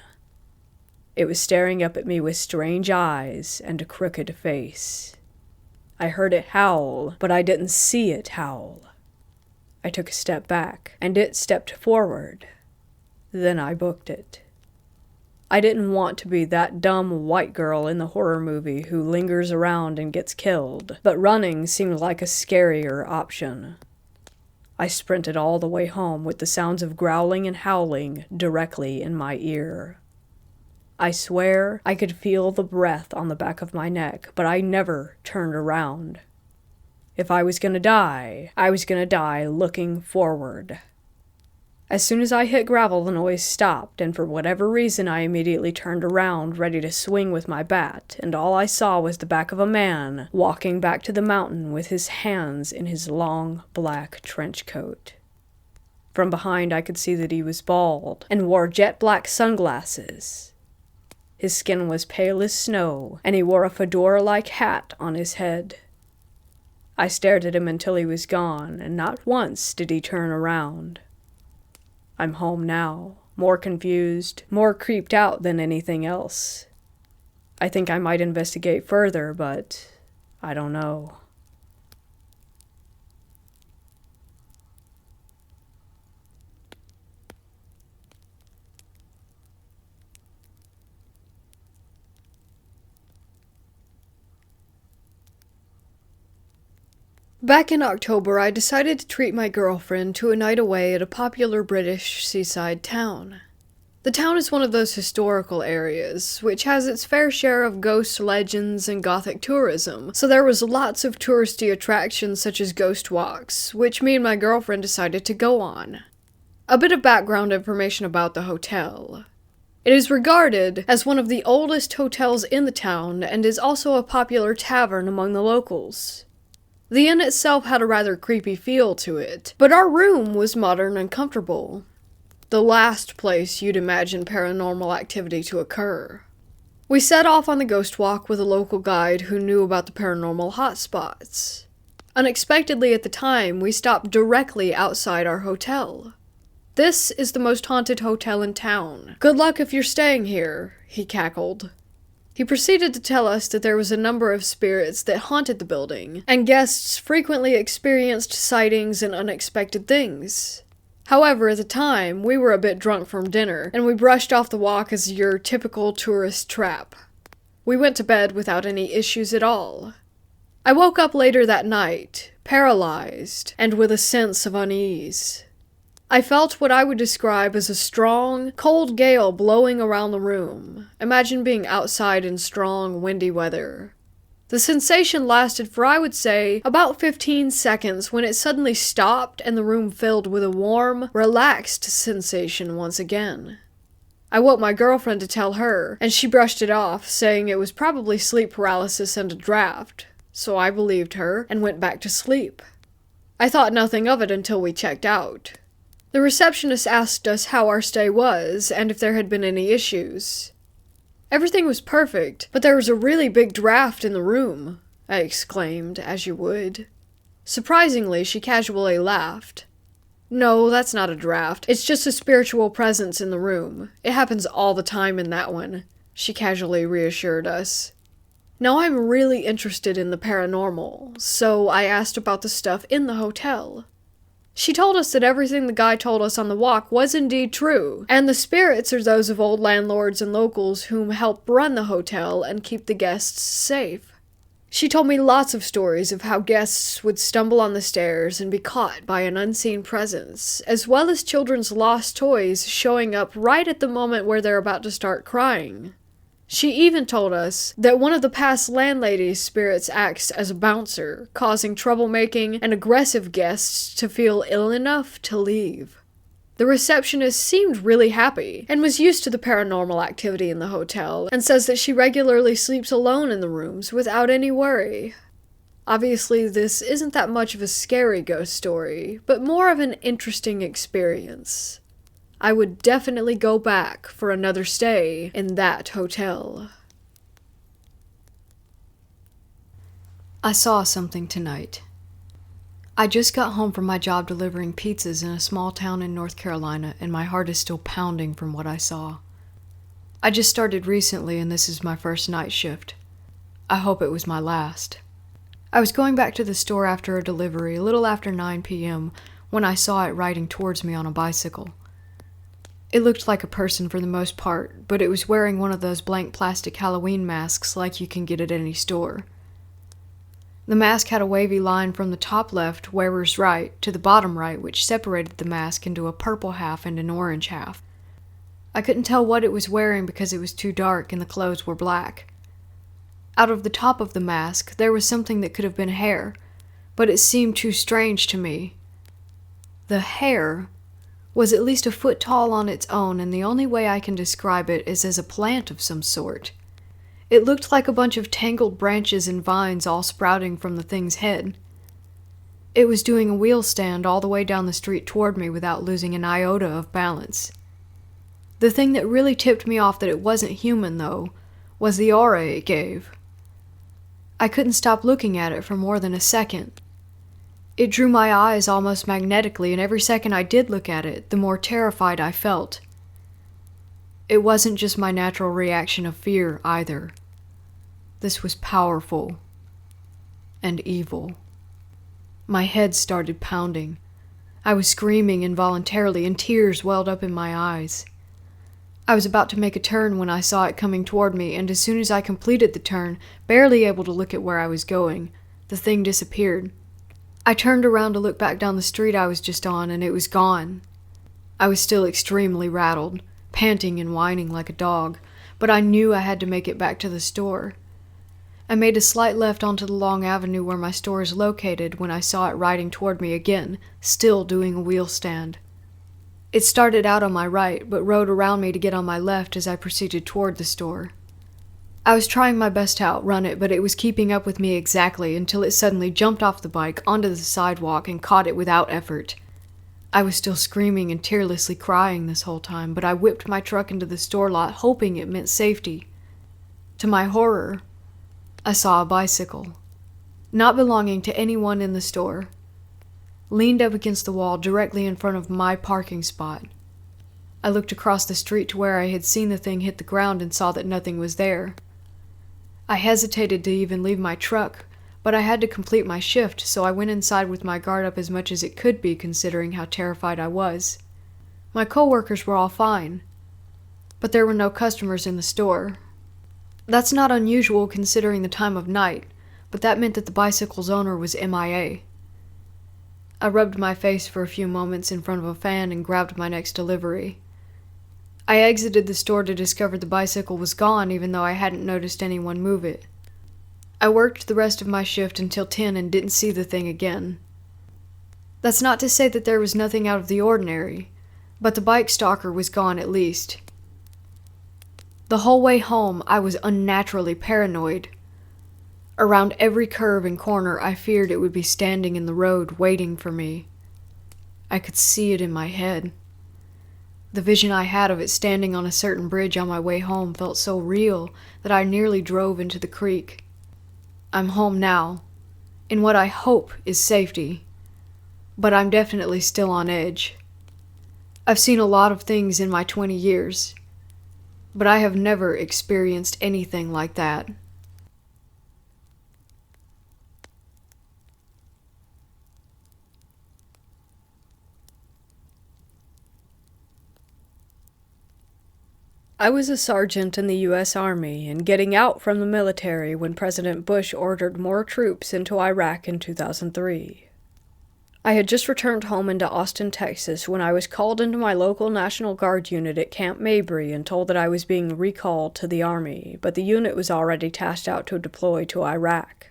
Speaker 2: It was staring up at me with strange eyes and a crooked face. I heard it howl, but I didn't see it howl. I took a step back, and it stepped forward. Then I booked it. I didn't want to be that dumb white girl in the horror movie who lingers around and gets killed, but running seemed like a scarier option. I sprinted all the way home with the sounds of growling and howling directly in my ear. I swear I could feel the breath on the back of my neck, but I never turned around. If I was gonna die, I was gonna die looking forward. As soon as I hit gravel, the noise stopped, and for whatever reason I immediately turned around, ready to swing with my bat, and all I saw was the back of a man walking back to the mountain with his hands in his long black trench coat. From behind I could see that he was bald, and wore jet black sunglasses. His skin was pale as snow, and he wore a fedora-like hat on his head. I stared at him until he was gone, and not once did he turn around. I'm home now, more confused, more creeped out than anything else. I think I might investigate further, but I don't know.
Speaker 1: Back in October, I decided to treat my girlfriend to a night away at a popular British seaside town. The town is one of those historical areas, which has its fair share of ghost legends and gothic tourism, so there was lots of touristy attractions such as ghost walks, which me and my girlfriend decided to go on. A bit of background information about the hotel. It is regarded as one of the oldest hotels in the town, and is also a popular tavern among the locals. The inn itself had a rather creepy feel to it, but our room was modern and comfortable. The last place you'd imagine paranormal activity to occur. We set off on the ghost walk with a local guide who knew about the paranormal hotspots. Unexpectedly at the time, we stopped directly outside our hotel. "This is the most haunted hotel in town. Good luck if you're staying here," he cackled. He proceeded to tell us that there was a number of spirits that haunted the building, and guests frequently experienced sightings and unexpected things. However, at the time, we were a bit drunk from dinner, and we brushed off the walk as your typical tourist trap. We went to bed without any issues at all. I woke up later that night, paralyzed, and with a sense of unease. I felt what I would describe as a strong, cold gale blowing around the room. Imagine being outside in strong, windy weather. The sensation lasted for, I would say, about 15 seconds when it suddenly stopped and the room filled with a warm, relaxed sensation once again. I woke my girlfriend to tell her, and she brushed it off, saying it was probably sleep paralysis and a draft. So I believed her and went back to sleep. I thought nothing of it until we checked out. The receptionist asked us how our stay was, and if there had been any issues. "Everything was perfect, but there was a really big draft in the room," I exclaimed, as you would. Surprisingly, she casually laughed. "No, that's not a draft. It's just a spiritual presence in the room. It happens all the time in that one," she casually reassured us. Now I'm really interested in the paranormal, so I asked about the stuff in the hotel. She told us that everything the guy told us on the walk was indeed true, and the spirits are those of old landlords and locals whom help run the hotel and keep the guests safe. She told me lots of stories of how guests would stumble on the stairs and be caught by an unseen presence, as well as children's lost toys showing up right at the moment where they're about to start crying. She even told us that one of the past landlady's spirits acts as a bouncer, causing troublemaking and aggressive guests to feel ill enough to leave. The receptionist seemed really happy and was used to the paranormal activity in the hotel and says that she regularly sleeps alone in the rooms without any worry. Obviously, this isn't that much of a scary ghost story, but more of an interesting experience. I would definitely go back for another stay in that hotel. I saw something tonight. I just got home from my job delivering pizzas in a small town in North Carolina, and my heart is still pounding from what I saw. I just started recently, and this is my first night shift. I hope it was my last. I was going back to the store after a delivery, a little after 9 p.m., when I saw it riding towards me on a bicycle. It looked like a person for the most part, but it was wearing one of those blank plastic Halloween masks like you can get at any store. The mask had a wavy line from the top left, wearer's right, to the bottom right, which separated the mask into a purple half and an orange half. I couldn't tell what it was wearing because it was too dark and the clothes were black. Out of the top of the mask, there was something that could have been hair, but it seemed too strange to me. The hair was at least a foot tall on its own, and the only way I can describe it is as a plant of some sort. It looked like a bunch of tangled branches and vines all sprouting from the thing's head. It was doing a wheel stand all the way down the street toward me without losing an iota of balance. The thing that really tipped me off that it wasn't human, though, was the aura it gave. I couldn't stop looking at it for more than a second. It drew my eyes almost magnetically, and every second I did look at it, the more terrified I felt. It wasn't just my natural reaction of fear, either. This was powerful and evil. My head started pounding. I was screaming involuntarily, and tears welled up in my eyes. I was about to make a turn when I saw it coming toward me, and as soon as I completed the turn, barely able to look at where I was going, the thing disappeared. I turned around to look back down the street I was just on, and it was gone. I was still extremely rattled, panting and whining like a dog, but I knew I had to make it back to the store. I made a slight left onto the long avenue where my store is located when I saw it riding toward me again, still doing a wheel stand. It started out on my right, but rode around me to get on my left as I proceeded toward the store. I was trying my best to outrun it, but it was keeping up with me exactly until it suddenly jumped off the bike onto the sidewalk and caught it without effort. I was still screaming and tearlessly crying this whole time, but I whipped my truck into the store lot, hoping it meant safety. To my horror, I saw a bicycle, not belonging to anyone in the store, leaned up against the wall directly in front of my parking spot. I looked across the street to where I had seen the thing hit the ground and saw that nothing was there. I hesitated to even leave my truck, but I had to complete my shift, so I went inside with my guard up as much as it could be considering how terrified I was. My coworkers were all fine, but there were no customers in the store. That's not unusual considering the time of night, but that meant that the bicycle's owner was MIA. I rubbed my face for a few moments in front of a fan and grabbed my next delivery. I exited the store to discover the bicycle was gone, even though I hadn't noticed anyone move it. I worked the rest of my shift until 10 and didn't see the thing again. That's not to say that there was nothing out of the ordinary, but the bike stalker was gone at least. The whole way home, I was unnaturally paranoid. Around every curve and corner, I feared it would be standing in the road waiting for me. I could see it in my head. The vision I had of it standing on a certain bridge on my way home felt so real that I nearly drove into the creek. I'm home now, in what I hope is safety, but I'm definitely still on edge. I've seen a lot of things in my 20 years, but I have never experienced anything like that.
Speaker 2: I was a sergeant in the U.S. Army and getting out from the military when President Bush ordered more troops into Iraq in 2003. I had just returned home into Austin, Texas, when I was called into my local National Guard unit at Camp Mabry and told that I was being recalled to the Army, but the unit was already tasked out to deploy to Iraq.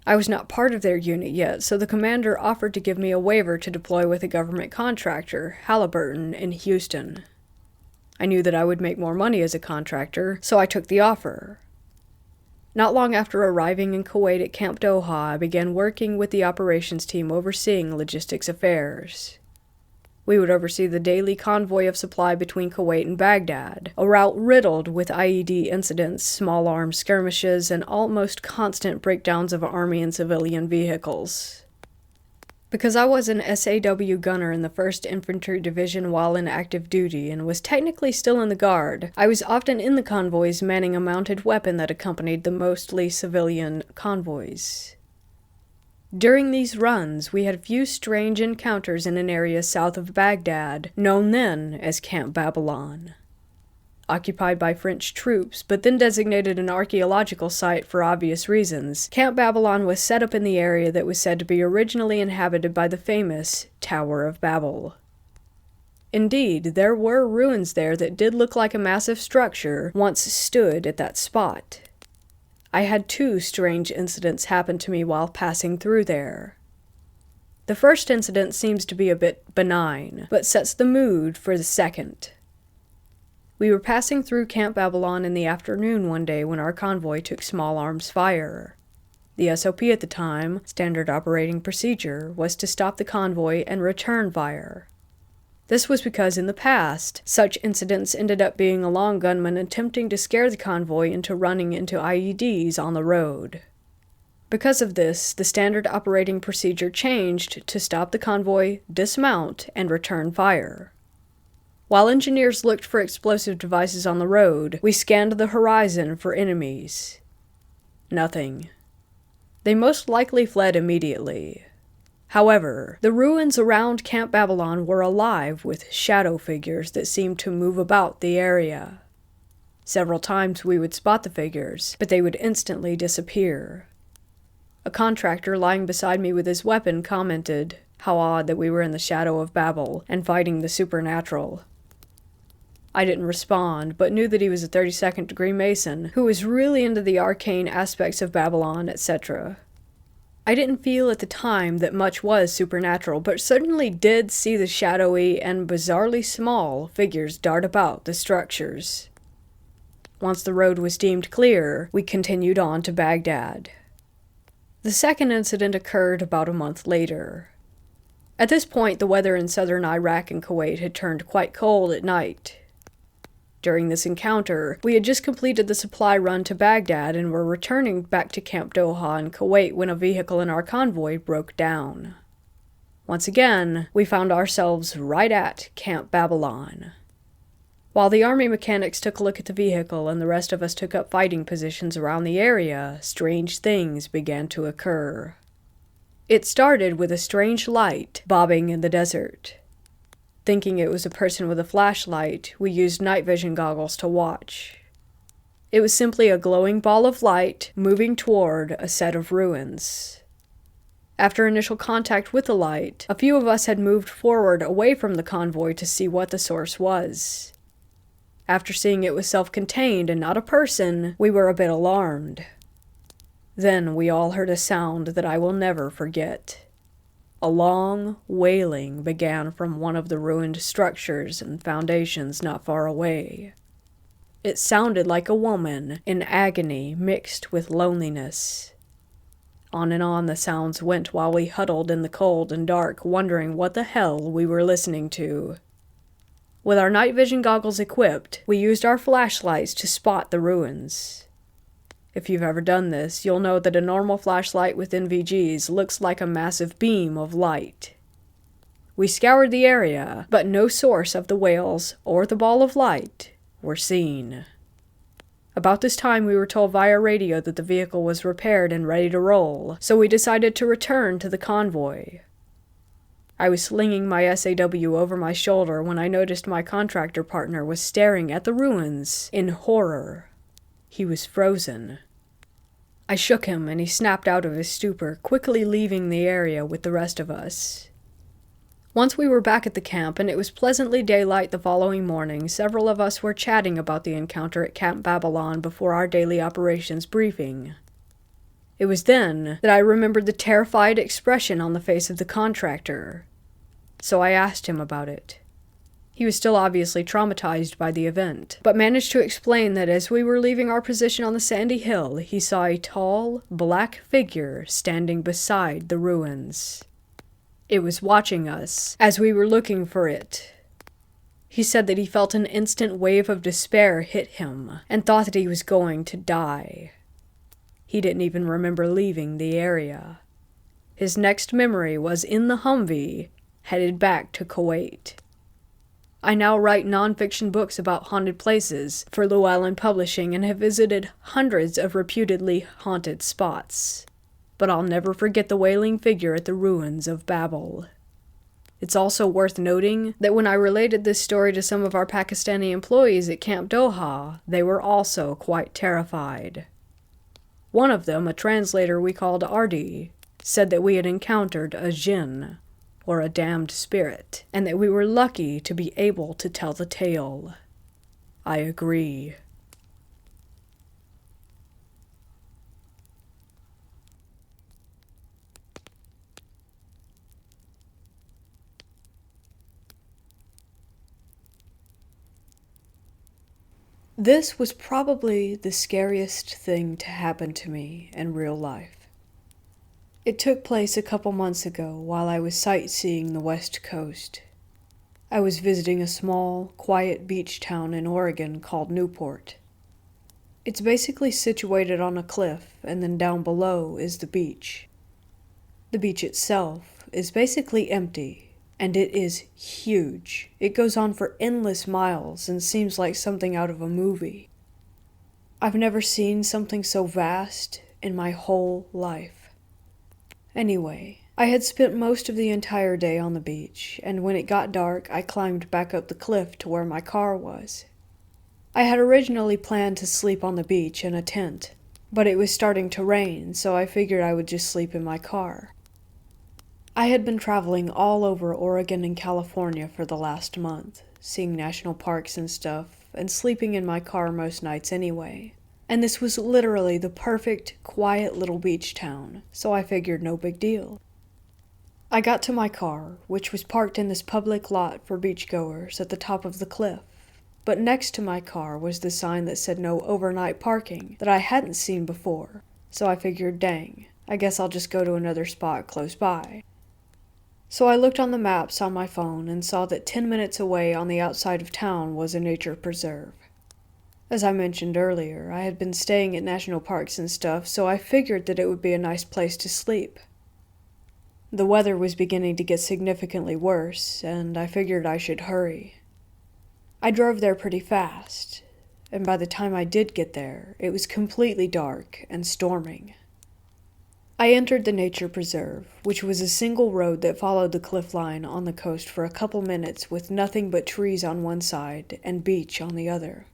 Speaker 2: I was not part of their unit yet, so the commander offered to give me a waiver to deploy with a government contractor, Halliburton, in Houston. I knew that I would make more money as a contractor, so I took the offer. Not long after arriving in Kuwait at Camp Doha, I began working with the operations team overseeing logistics affairs. We would oversee the daily convoy of supply between Kuwait and Baghdad, a route riddled with IED incidents, small arms skirmishes, and almost constant breakdowns of Army and civilian vehicles. Because I was an SAW gunner in the 1st Infantry Division while in active duty and was technically still in the Guard, I was often in the convoys manning a mounted weapon that accompanied the mostly civilian convoys. During these runs, we had a few strange encounters in an area south of Baghdad, known then as Camp Babylon. Occupied by French troops, but then designated an archaeological site for obvious reasons, Camp Babylon was set up in the area that was said to be originally inhabited by the famous Tower of Babel. Indeed, there were ruins there that did look like a massive structure once stood at that spot. I had 2 strange incidents happen to me while passing through there. The first incident seems to be a bit benign, but sets the mood for the second. We were passing through Camp Babylon in the afternoon one day when our convoy took small arms fire. The SOP at the time, standard operating procedure, was to stop the convoy and return fire. This was because in the past, such incidents ended up being a long gunman attempting to scare the convoy into running into IEDs on the road. Because of this, the standard operating procedure changed to stop the convoy, dismount, and return fire. While engineers looked for explosive devices on the road, we scanned the horizon for enemies. Nothing. They most likely fled immediately. However, the ruins around Camp Babylon were alive with shadow figures that seemed to move about the area. Several times we would spot the figures, but they would instantly disappear. A contractor lying beside me with his weapon commented, "How odd that we were in the shadow of Babel and fighting the supernatural." I didn't respond, but knew that he was a 32nd degree Mason who was really into the arcane aspects of Babylon, etc. I didn't feel at the time that much was supernatural, but certainly did see the shadowy and bizarrely small figures dart about the structures. Once the road was deemed clear, we continued on to Baghdad. The second incident occurred about a month later. At this point, the weather in southern Iraq and Kuwait had turned quite cold at night. During this encounter, we had just completed the supply run to Baghdad and were returning back to Camp Doha in Kuwait when a vehicle in our convoy broke down. Once again, we found ourselves right at Camp Babylon. While the Army mechanics took a look at the vehicle and the rest of us took up fighting positions around the area, strange things began to occur. It started with a strange light bobbing in the desert. Thinking it was a person with a flashlight, we used night vision goggles to watch. It was simply a glowing ball of light moving toward a set of ruins. After initial contact with the light, a few of us had moved forward away from the convoy to see what the source was. After seeing it was self-contained and not a person, we were a bit alarmed. Then we all heard a sound that I will never forget. A long wailing began from one of the ruined structures and foundations not far away. It sounded like a woman in agony mixed with loneliness. On and on the sounds went while we huddled in the cold and dark, wondering what the hell we were listening to. With our night vision goggles equipped, we used our flashlights to spot the ruins. If you've ever done this, you'll know that a normal flashlight with NVGs looks like a massive beam of light. We scoured the area, but no source of the wails or the ball of light were seen. About this time, we were told via radio that the vehicle was repaired and ready to roll, so we decided to return to the convoy. I was slinging my SAW over my shoulder when I noticed my contractor partner was staring at the ruins in horror. He was frozen. I shook him and he snapped out of his stupor, quickly leaving the area with the rest of us. Once we were back at the camp and it was pleasantly daylight the following morning, several of us were chatting about the encounter at Camp Babylon before our daily operations briefing. It was then that I remembered the terrified expression on the face of the contractor, so I asked him about it. He was still obviously traumatized by the event, but managed to explain that as we were leaving our position on the sandy hill, he saw a tall, black figure standing beside the ruins. It was watching us as we were looking for it. He said that he felt an instant wave of despair hit him and thought that he was going to die. He didn't even remember leaving the area. His next memory was in the Humvee, headed back to Kuwait. I now write nonfiction books about haunted places for Llewellyn Publishing and have visited hundreds of reputedly haunted spots. But I'll never forget the wailing figure at the ruins of Babel. It's also worth noting that when I related this story to some of our Pakistani employees at Camp Doha, they were also quite terrified. One of them, a translator we called Ardi, said that we had encountered a jinn, or a damned spirit, and that we were lucky to be able to tell the tale. I agree. This was probably the scariest thing to happen to me in real life. It took place a couple months ago while I was sightseeing the West Coast. I was visiting a small, quiet beach town in Oregon called Newport. It's basically situated on a cliff, and then down below is the beach. The beach itself is basically empty, and it is huge. It goes on for endless miles and seems like something out of a movie. I've never seen something so vast in my whole life. Anyway, I had spent most of the entire day on the beach, and when it got dark, I climbed back up the cliff to where my car was. I had originally planned to sleep on the beach in a tent, but it was starting to rain, so I figured I would just sleep in my car. I had been traveling all over Oregon and California for the last month, seeing national parks and stuff, and sleeping in my car most nights anyway. And this was literally the perfect, quiet little beach town, so I figured no big deal. I got to my car, which was parked in this public lot for beachgoers at the top of the cliff, but next to my car was the sign that said no overnight parking that I hadn't seen before, so I figured, dang, I guess I'll just go to another spot close by. So I looked on the maps on my phone and saw that 10 minutes away on the outside of town was a nature preserve. As I mentioned earlier, I had been staying at national parks and stuff, so I figured that it would be a nice place to sleep. The weather was beginning to get significantly worse, and I figured I should hurry. I drove there pretty fast, and by the time I did get there, it was completely dark and storming. I entered the nature preserve, which was a single road that followed the cliff line on the coast for a couple minutes with nothing but trees on one side and beach on the other.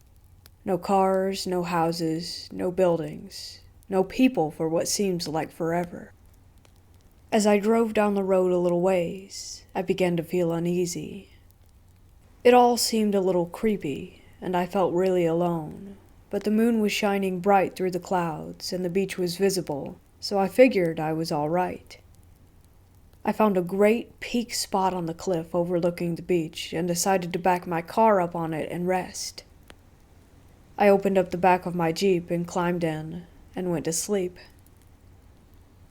Speaker 2: No cars, no houses, no buildings, no people for what seems like forever. As I drove down the road a little ways, I began to feel uneasy. It all seemed a little creepy, and I felt really alone, but the moon was shining bright through the clouds, and the beach was visible, so I figured I was all right. I found a great peak spot on the cliff overlooking the beach, and decided to back my car up on it and rest. I opened up the back of my Jeep and climbed in, and went to sleep.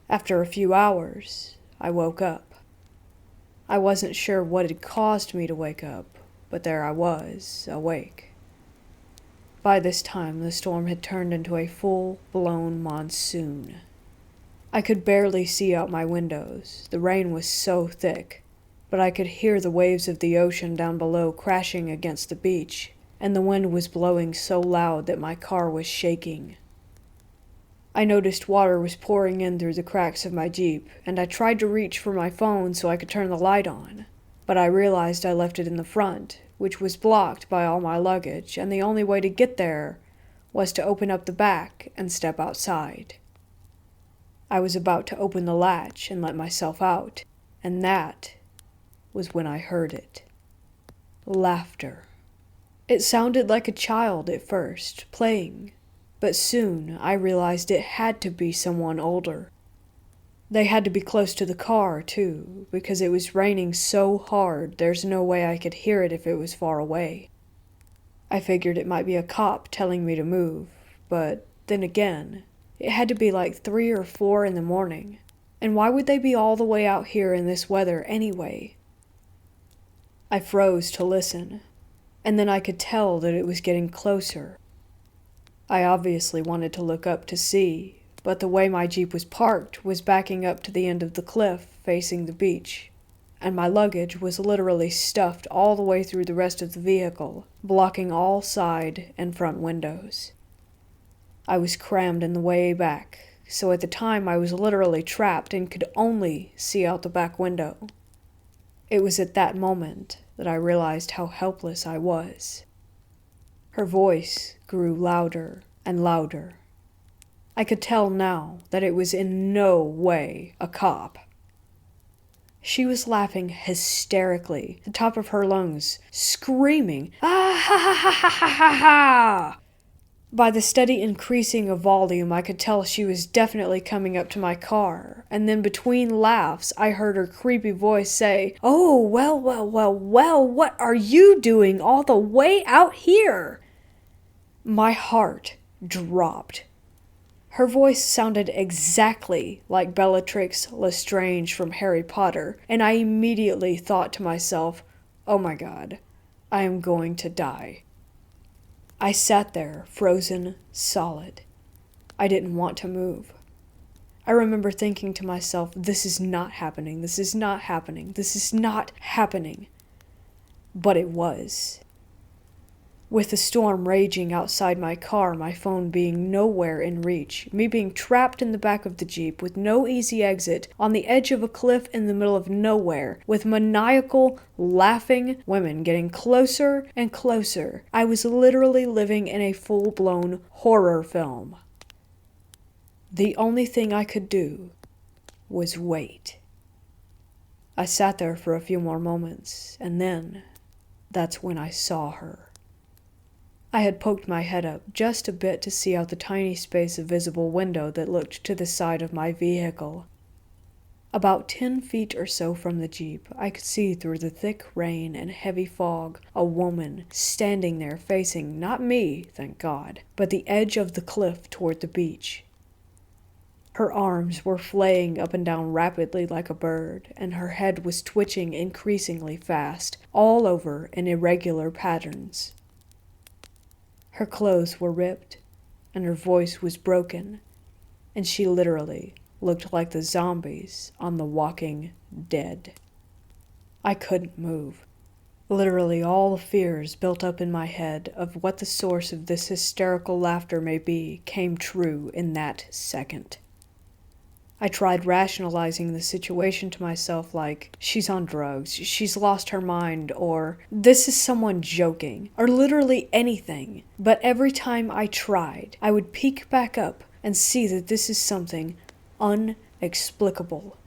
Speaker 2: After a few hours, I woke up. I wasn't sure what had caused me to wake up, but there I was, awake. By this time, the storm had turned into a full-blown monsoon. I could barely see out my windows. The rain was so thick, but I could hear the waves of the ocean down below crashing against the beach, and the wind was blowing so loud that my car was shaking. I noticed water was pouring in through the cracks of my Jeep, and I tried to reach for my phone so I could turn the light on, but I realized I left it in the front, which was blocked by all my luggage, and the only way to get there was to open up the back and step outside. I was about to open the latch and let myself out, and that was when I heard it. Laughter. It sounded like a child at first, playing, but soon I realized it had to be someone older. They had to be close to the car, too, because it was raining so hard there's no way I could hear it if it was far away. I figured it might be a cop telling me to move, but then again, it had to be like 3 or 4 in the morning, and why would they be all the way out here in this weather anyway? I froze to listen, and then I could tell that it was getting closer. I obviously wanted to look up to see, but the way my Jeep was parked was backing up to the end of the cliff facing the beach, and my luggage was literally stuffed all the way through the rest of the vehicle, blocking all side and front windows. I was crammed in the way back, so at the time I was literally trapped and could only see out the back window. It was at that moment that I realized how helpless I was. Her voice grew louder and louder. I could tell now that it was in no way a cop. She was laughing hysterically, the top of her lungs, screaming, "Ah ha ha ha ha ha ha ha!" By the steady increasing of volume, I could tell she was definitely coming up to my car, and then between laughs, I heard her creepy voice say, "Oh, well, what are you doing all the way out here?" My heart dropped. Her voice sounded exactly like Bellatrix Lestrange from Harry Potter, and I immediately thought to myself, "Oh my God, I am going to die." I sat there, frozen solid. I didn't want to move. I remember thinking to myself, this is not happening, this is not happening, this is not happening. But it was. With the storm raging outside my car, my phone being nowhere in reach, me being trapped in the back of the Jeep with no easy exit, on the edge of a cliff in the middle of nowhere, with maniacal, laughing women getting closer and closer, I was literally living in a full-blown horror film. The only thing I could do was wait. I sat there for a few more moments, and then that's when I saw her. I had poked my head up just a bit to see out the tiny space of visible window that looked to the side of my vehicle. About 10 feet or so from the Jeep, I could see through the thick rain and heavy fog a woman standing there facing not me, thank God, but the edge of the cliff toward the beach. Her arms were flaying up and down rapidly like a bird, and her head was twitching increasingly fast, all over in irregular patterns. Her clothes were ripped, and her voice was broken, and she literally looked like the zombies on The Walking Dead. I couldn't move. Literally all the fears built up in my head of what the source of this hysterical laughter may be came true in that second. I tried rationalizing the situation to myself like, she's on drugs, she's lost her mind, or this is someone joking, or literally anything. But every time I tried, I would peek back up and see that this is something unexplicable.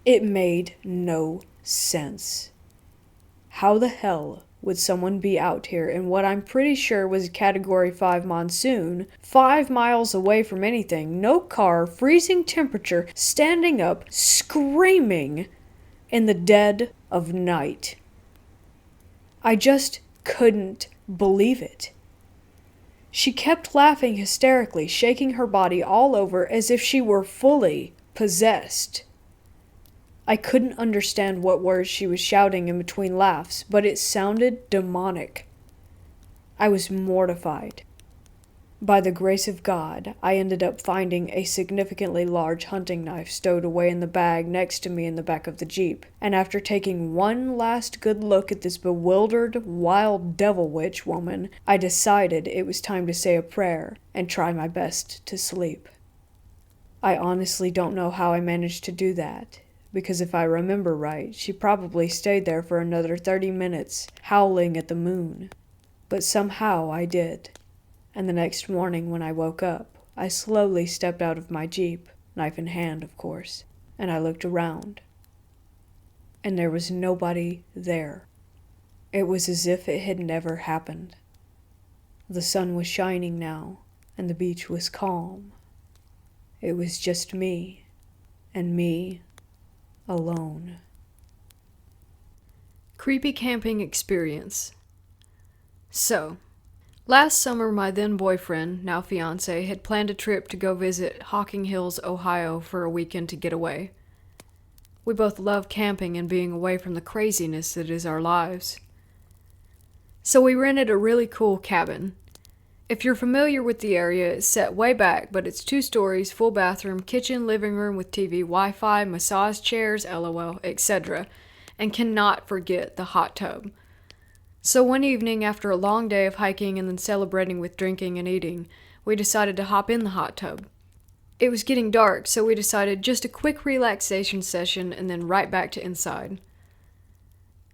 Speaker 2: It made no sense. How the hell would someone be out here in what I'm pretty sure was a Category 5 monsoon, 5 miles away from anything, no car, freezing temperature, standing up, screaming in the dead of night? I just couldn't believe it. She kept laughing hysterically, shaking her body all over as if she were fully possessed. I couldn't understand what words she was shouting in between laughs, but it sounded demonic. I was mortified. By the grace of God, I ended up finding a significantly large hunting knife stowed away in the bag next to me in the back of the Jeep, and after taking one last good look at this bewildered, wild devil witch woman, I decided it was time to say a prayer and try my best to sleep. I honestly don't know how I managed to do that, because if I remember right, she probably stayed there for another 30 minutes, howling at the moon. But somehow I did, and the next morning when I woke up, I slowly stepped out of my Jeep, knife in hand, of course, and I looked around. And there was nobody there. It was as if it had never happened. The sun was shining now, and the beach was calm. It was just me, and me alone.
Speaker 1: Creepy camping experience. So, last summer my then boyfriend, now fiancé, had planned a trip to go visit Hocking Hills, Ohio for a weekend to get away. We both love camping and being away from the craziness that is our lives. So we rented a really cool cabin. If you're familiar with the area, it's set way back, but it's 2 stories, full bathroom, kitchen, living room with TV, Wi-Fi, massage chairs, LOL, etc. And cannot forget the hot tub. So one evening, after a long day of hiking and then celebrating with drinking and eating, we decided to hop in the hot tub. It was getting dark, so we decided just a quick relaxation session and then right back to inside.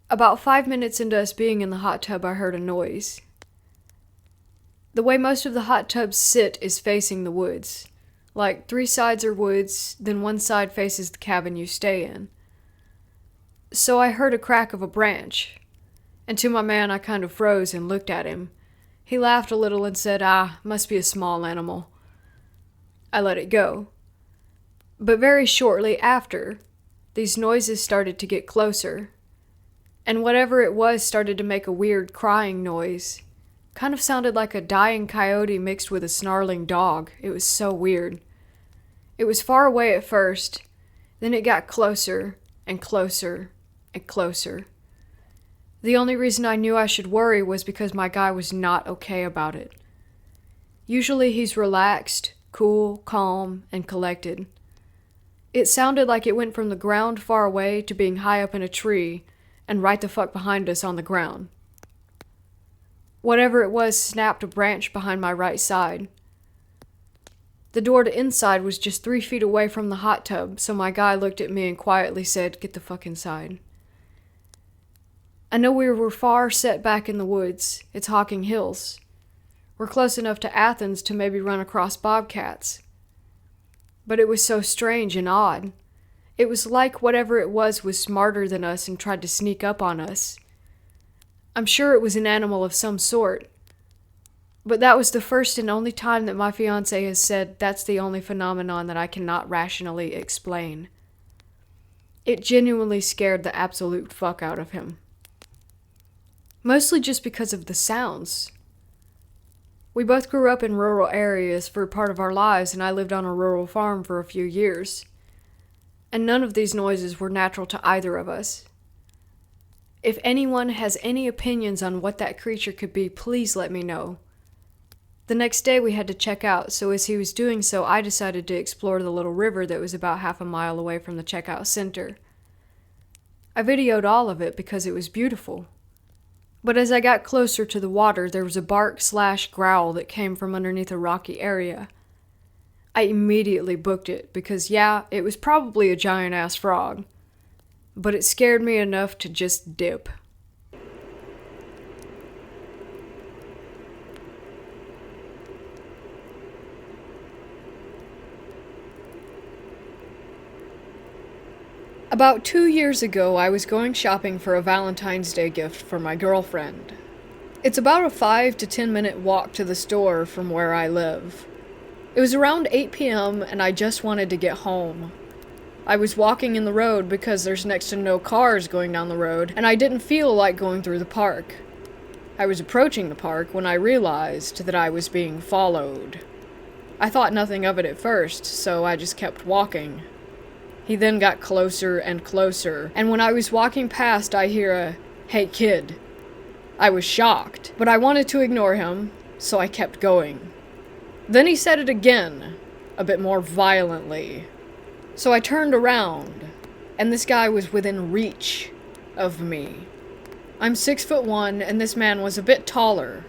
Speaker 1: About 5 minutes into us being in the hot tub, I heard a noise. The way most of the hot tubs sit is facing the woods. Like 3 sides are woods, then one side faces the cabin you stay in. So I heard a crack of a branch, and to my man I kind of froze and looked at him. He laughed a little and said, must be a small animal. I let it go. But very shortly after, these noises started to get closer, and whatever it was started to make a weird crying noise. Kind of sounded like a dying coyote mixed with a snarling dog. It was so weird. It was far away at first, then it got closer and closer and closer. The only reason I knew I should worry was because my guy was not okay about it. Usually he's relaxed, cool, calm, and collected. It sounded like it went from the ground far away to being high up in a tree and right the fuck behind us on the ground. Whatever it was snapped a branch behind my right side. The door to inside was just 3 feet away from the hot tub, so my guy looked at me and quietly said, "Get the fuck inside." I know we were far set back in the woods. It's Hocking Hills. We're close enough to Athens to maybe run across bobcats. But it was so strange and odd. It was like whatever it was smarter than us and tried to sneak up on us. I'm sure it was an animal of some sort. But that was the first and only time that my fiancé has said that's the only phenomenon that I cannot rationally explain. It genuinely scared the absolute fuck out of him. Mostly just because of the sounds. We both grew up in rural areas for part of our lives, and I lived on a rural farm for a few years. And none of these noises were natural to either of us. If anyone has any opinions on what that creature could be, please let me know. The next day we had to check out, so as he was doing so, I decided to explore the little river that was about half a mile away from the checkout center. I videoed all of it because it was beautiful. But as I got closer to the water, there was a bark/growl that came from underneath a rocky area. I immediately booked it because, it was probably a giant-ass frog. But it scared me enough to just dip. About 2 years ago, I was going shopping for a Valentine's Day gift for my girlfriend. It's about a 5 to 10 minute walk to the store from where I live. It was around 8 p.m. and I just wanted to get home. I was walking in the road because there's next to no cars going down the road, and I didn't feel like going through the park. I was approaching the park when I realized that I was being followed. I thought nothing of it at first, so I just kept walking. He then got closer and closer, and when I was walking past, I hear a, "Hey kid." I was shocked, but I wanted to ignore him, so I kept going. Then he said it again, a bit more violently. So I turned around, and this guy was within reach of me. I'm 6'1", and this man was a bit taller.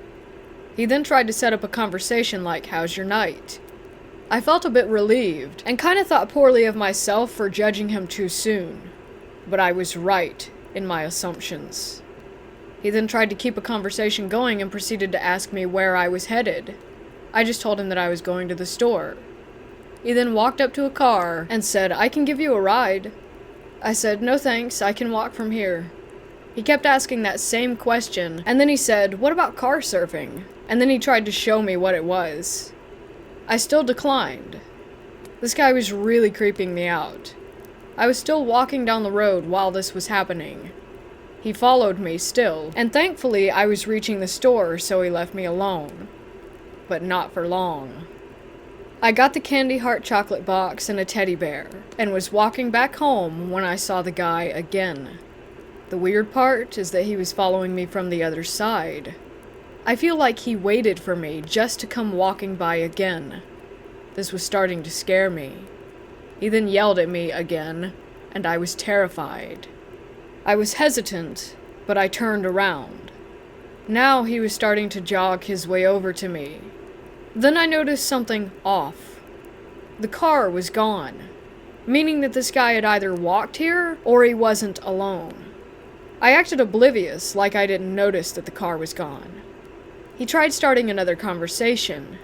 Speaker 1: He then tried to set up a conversation like, "How's your night?" I felt a bit relieved, and kind of thought poorly of myself for judging him too soon. But I was right in my assumptions. He then tried to keep a conversation going and proceeded to ask me where I was headed. I just told him that I was going to the store. He then walked up to a car and said, "I can give you a ride." I said, "No thanks, I can walk from here." He kept asking that same question, and then he said, "What about car surfing?" And then he tried to show me what it was. I still declined. This guy was really creeping me out. I was still walking down the road while this was happening. He followed me still, and thankfully I was reaching the store, so he left me alone. But not for long. I got the candy heart chocolate box and a teddy bear, and was walking back home when I saw the guy again. The weird part is that he was following me from the other side. I feel like he waited for me just to come walking by again. This was starting to scare me. He then yelled at me again, and I was terrified. I was hesitant, but I turned around. Now he was starting to jog his way over to me. Then I noticed something off. The car was gone, meaning that this guy had either walked here or he wasn't alone. I acted oblivious, like I didn't notice that the car was gone. He tried starting another conversation.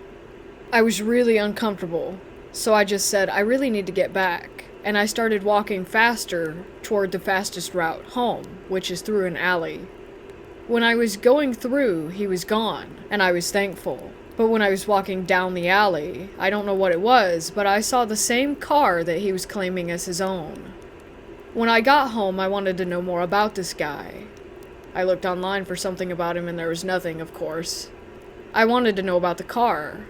Speaker 1: I was really uncomfortable, so I just said, "I really need to get back," and I started walking faster toward the fastest route home, which is through an alley. When I was going through, he was gone, and I was thankful. But when I was walking down the alley, I don't know what it was, but I saw the same car that he was claiming as his own. When I got home, I wanted to know more about this guy. I looked online for something about him and there was nothing, of course. I wanted to know about the car.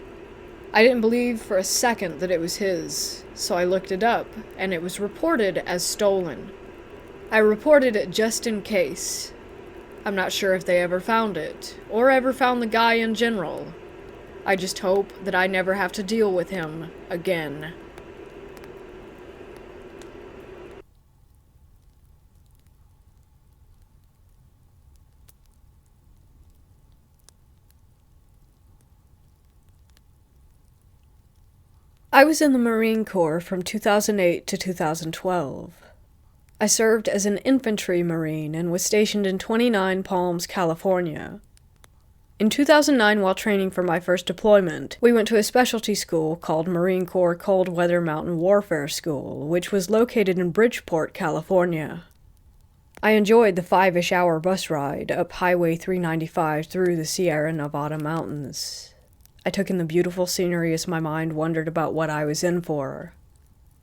Speaker 1: I didn't believe for a second that it was his, so I looked it up, and it was reported as stolen. I reported it just in case. I'm not sure if they ever found it, or ever found the guy in general. I just hope that I never have to deal with him again.
Speaker 2: I was in the Marine Corps from 2008 to 2012. I served as an infantry Marine and was stationed in 29 Palms, California. In 2009, while training for my first deployment, we went to a specialty school called Marine Corps Cold Weather Mountain Warfare School, which was located in Bridgeport, California. I enjoyed the 5-ish hour bus ride up Highway 395 through the Sierra Nevada mountains. I took in the beautiful scenery as my mind wondered about what I was in for,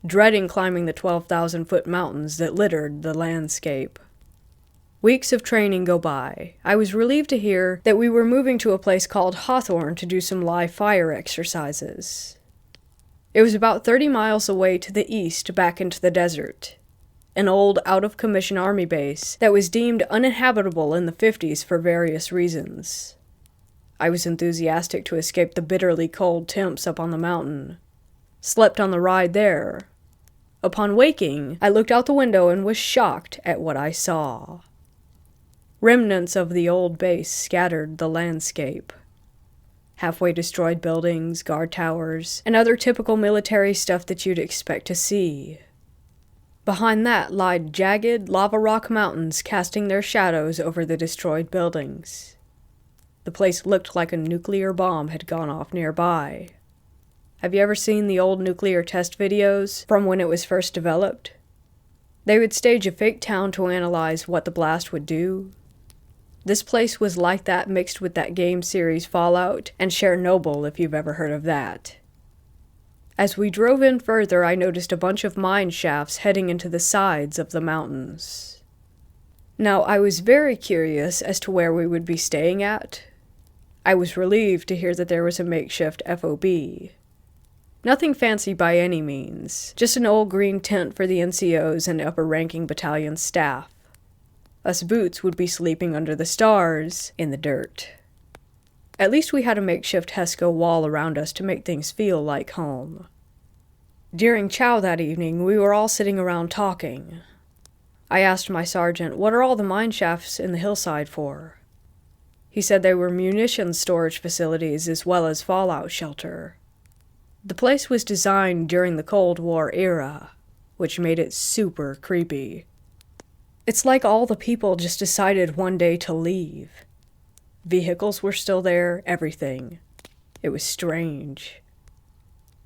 Speaker 2: dreading climbing the 12,000-foot mountains that littered the landscape. Weeks of training go by. I was relieved to hear that we were moving to a place called Hawthorne to do some live fire exercises. It was about 30 miles away to the east back into the desert, an old out-of-commission army base that was deemed uninhabitable in the 50s for various reasons. I was enthusiastic to escape the bitterly cold temps up on the mountain. Slept on the ride there. Upon waking, I looked out the window and was shocked at what I saw. Remnants of the old base scattered the landscape. Halfway destroyed buildings, guard towers, and other typical military stuff that you'd expect to see. Behind that lied jagged lava rock mountains casting their shadows over the destroyed buildings. The place looked like a nuclear bomb had gone off nearby. Have you ever seen the old nuclear test videos from when it was first developed? They would stage a fake town to analyze what the blast would do. This place was like that, mixed with that game series Fallout and Chernobyl, if you've ever heard of that. As we drove in further, I noticed a bunch of mine shafts heading into the sides of the mountains. Now, I was very curious as to where we would be staying at. I was relieved to hear that there was a makeshift FOB. Nothing fancy by any means, just an old green tent for the NCOs and upper-ranking battalion staff. Us boots would be sleeping under the stars in the dirt. At least we had a makeshift Hesco wall around us to make things feel like home. During chow that evening, we were all sitting around talking. I asked my sergeant, "What are all the mine shafts in the hillside for?" He said they were munitions storage facilities as well as fallout shelter. The place was designed during the Cold War era, which made it super creepy. It's like all the people just decided one day to leave. Vehicles were still there, everything. It was strange.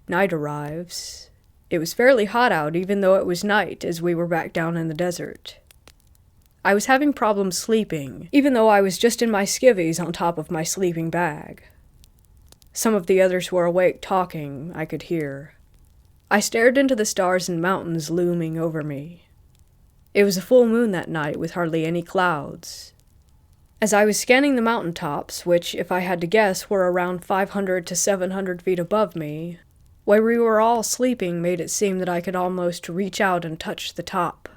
Speaker 2: Night arrives. It was fairly hot out even though it was night as we were back down in the desert. I was having problems sleeping, even though I was just in my skivvies on top of my sleeping bag. Some of the others were awake talking, I could hear. I stared into the stars and mountains looming over me. It was a full moon that night with hardly any clouds. As I was scanning the mountaintops, which, if I had to guess, were around 500 to 700 feet above me, where we were all sleeping made it seem that I could almost reach out and touch the top.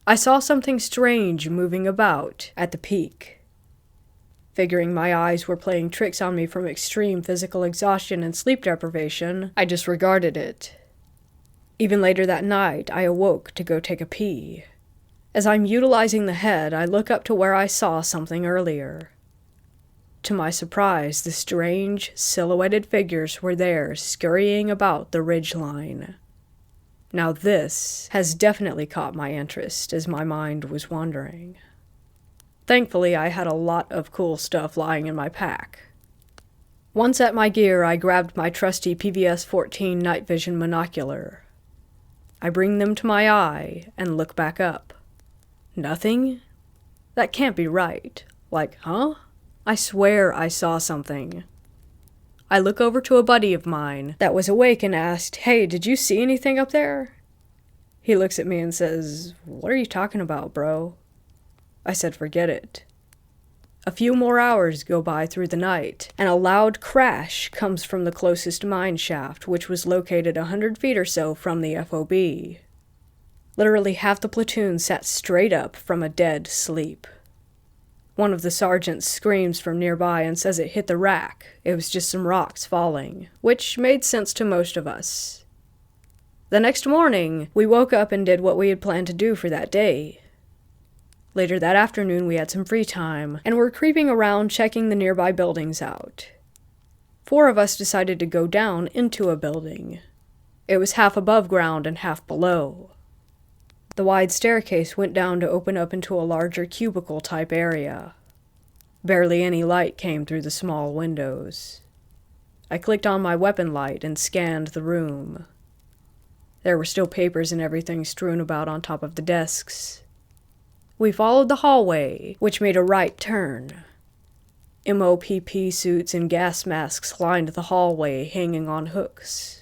Speaker 2: I saw something strange moving about at the peak. Figuring my eyes were playing tricks on me from extreme physical exhaustion and sleep deprivation, I disregarded it. Even later that night, I awoke to go take a pee. As I'm utilizing the head, I look up to where I saw something earlier. To my surprise, the strange, silhouetted figures were there, scurrying about the ridgeline. Now this has definitely caught my interest as my mind was wandering. Thankfully, I had a lot of cool stuff lying in my pack. Once at my gear, I grabbed my trusty PVS-14 night vision monocular. I bring them to my eye and look back up. Nothing? That can't be right. Like, huh? I swear I saw something. I look over to a buddy of mine that was awake and asked, "Hey, did you see anything up there?" He looks at me and says, "What are you talking about, bro?" I said, "Forget it." A few more hours go by through the night, and a loud crash comes from the closest mine shaft, which was located 100 feet or so from the FOB. Literally half the platoon sat straight up from a dead sleep. One of the sergeants screams from nearby and says it hit the rack. It was just some rocks falling, which made sense to most of us. The next morning, we woke up and did what we had planned to do for that day. Later that afternoon, we had some free time, and were creeping around checking the nearby buildings out. 4 of us decided to go down into a building. It was half above ground and half below. The wide staircase went down to open up into a larger cubicle-type area. Barely any light came through the small windows. I clicked on my weapon light and scanned the room. There were still papers and everything strewn about on top of the desks. We followed the hallway, which made a right turn. MOPP suits and gas masks lined the hallway, hanging on hooks.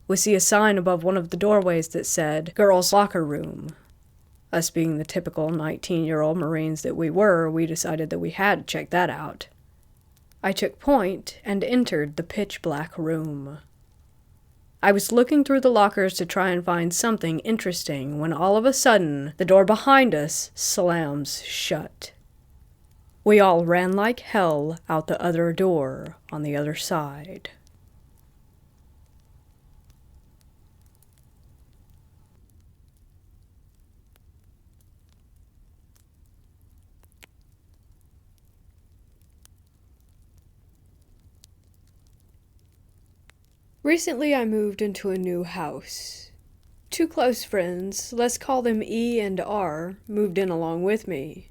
Speaker 2: We see a sign above one of the doorways that said, "Girls' Locker Room." Us being the typical 19-year-old Marines that we were, we decided that we had to check that out. I took point and entered the pitch-black room. I was looking through the lockers to try and find something interesting when all of a sudden, the door behind us slams shut. We all ran like hell out the other door on the other side.
Speaker 1: Recently I moved into a new house. 2 close friends, let's call them E and R, moved in along with me.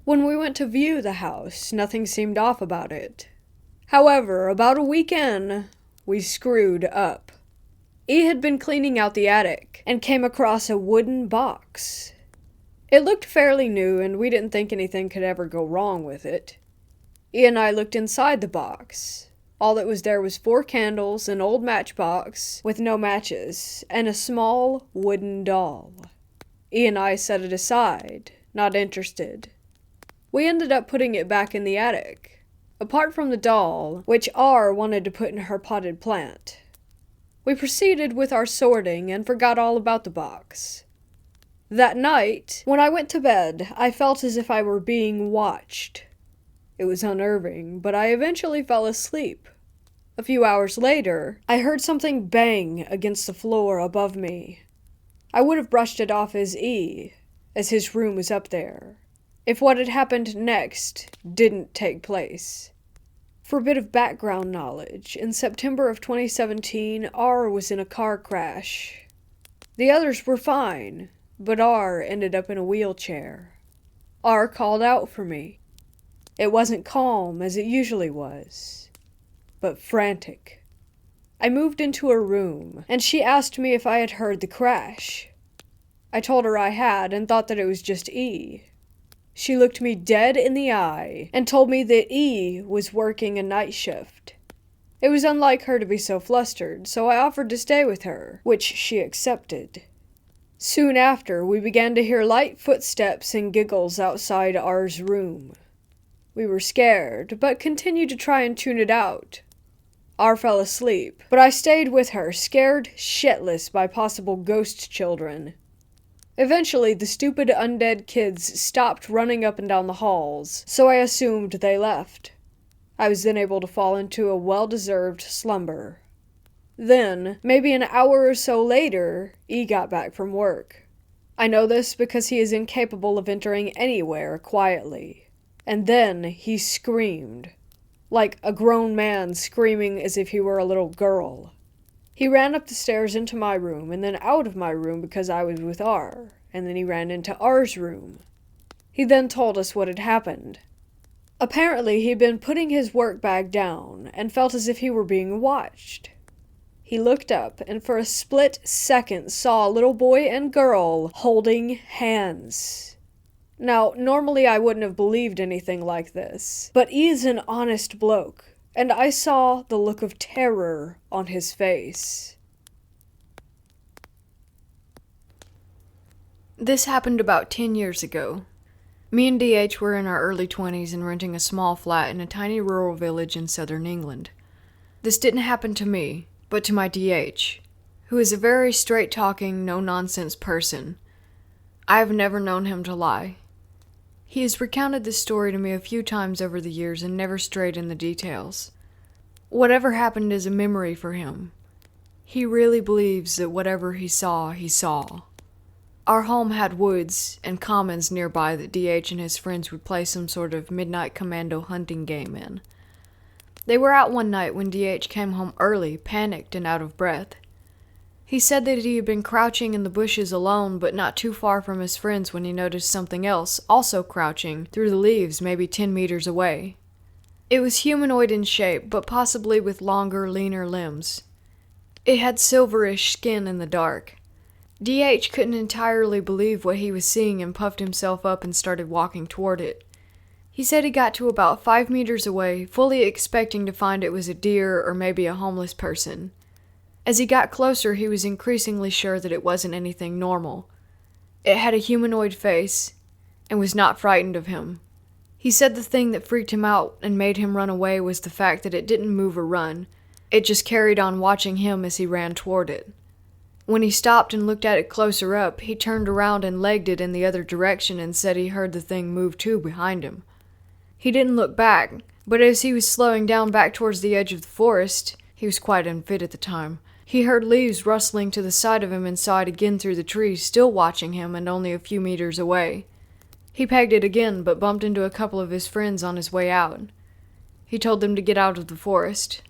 Speaker 1: When we went to view the house, nothing seemed off about it. However, about a week in, we screwed up. E had been cleaning out the attic and came across a wooden box. It looked fairly new and we didn't think anything could ever go wrong with it. E and I looked inside the box. All that was there was 4 candles, an old matchbox with no matches, and a small wooden doll. E and I set it aside, not interested. We ended up putting it back in the attic, apart from the doll, which R wanted to put in her potted plant. We proceeded with our sorting and forgot all about the box. That night, when I went to bed, I felt as if I were being watched. It was unnerving, but I eventually fell asleep. A few hours later, I heard something bang against the floor above me. I would have brushed it off as E, as his room was up there, if what had happened next didn't take place. For a bit of background knowledge, in September of 2017, R was in a car crash. The others were fine, but R ended up in a wheelchair. R called out for me. It wasn't calm as it usually was, but frantic.
Speaker 2: I moved into her room, and she asked me if I had heard the crash. I told her I had and thought that it was just E. She looked me dead in the eye and told me that E was working a night shift. It was unlike her to be so flustered, so I offered to stay with her, which she accepted. Soon after, we began to hear light footsteps and giggles outside R's room. We were scared, but continued to try and tune it out. R fell asleep, but I stayed with her, scared shitless by possible ghost children. Eventually, the stupid undead kids stopped running up and down the halls, so I assumed they left. I was then able to fall into a well-deserved slumber. Then, maybe an hour or so later, E got back from work. I know this because he is incapable of entering anywhere quietly. And then he screamed. Like a grown man screaming as if he were a little girl. He ran up the stairs into my room and then out of my room because I was with R, and then he ran into R's room. He then told us what had happened. Apparently, he'd been putting his work bag down and felt as if he were being watched. He looked up and for a split second saw a little boy and girl holding hands. Now, normally I wouldn't have believed anything like this, but E is an honest bloke, and I saw the look of terror on his face.
Speaker 1: This happened about 10 years ago. Me and DH were in our early 20s and renting a small flat in a tiny rural village in southern England. This didn't happen to me, but to my DH, who is a very straight-talking, no-nonsense person. I have never known him to lie. He has recounted this story to me a few times over the years and never strayed in the details. Whatever happened is a memory for him. He really believes that whatever he saw, he saw. Our home had woods and commons nearby that DH and his friends would play some sort of midnight commando hunting game in. They were out one night when DH came home early, panicked and out of breath. He said that he had been crouching in the bushes alone, but not too far from his friends when he noticed something else, also crouching, through the leaves maybe 10 meters away. It was humanoid in shape, but possibly with longer, leaner limbs. It had silverish skin in the dark. DH couldn't entirely believe what he was seeing and puffed himself up and started walking toward it. He said he got to about 5 meters away, fully expecting to find it was a deer or maybe a homeless person. As he got closer, he was increasingly sure that it wasn't anything normal. It had a humanoid face and was not frightened of him. He said the thing that freaked him out and made him run away was the fact that it didn't move or run. It just carried on watching him as he ran toward it. When he stopped and looked at it closer up, he turned around and legged it in the other direction and said he heard the thing move too behind him. He didn't look back, but as he was slowing down back towards the edge of the forest, he was quite unfit at the time, he heard leaves rustling to the side of him and saw it again through the trees, still watching him and only a few meters away. He pegged it again, but bumped into a couple of his friends on his way out. He told them to get out of the forest.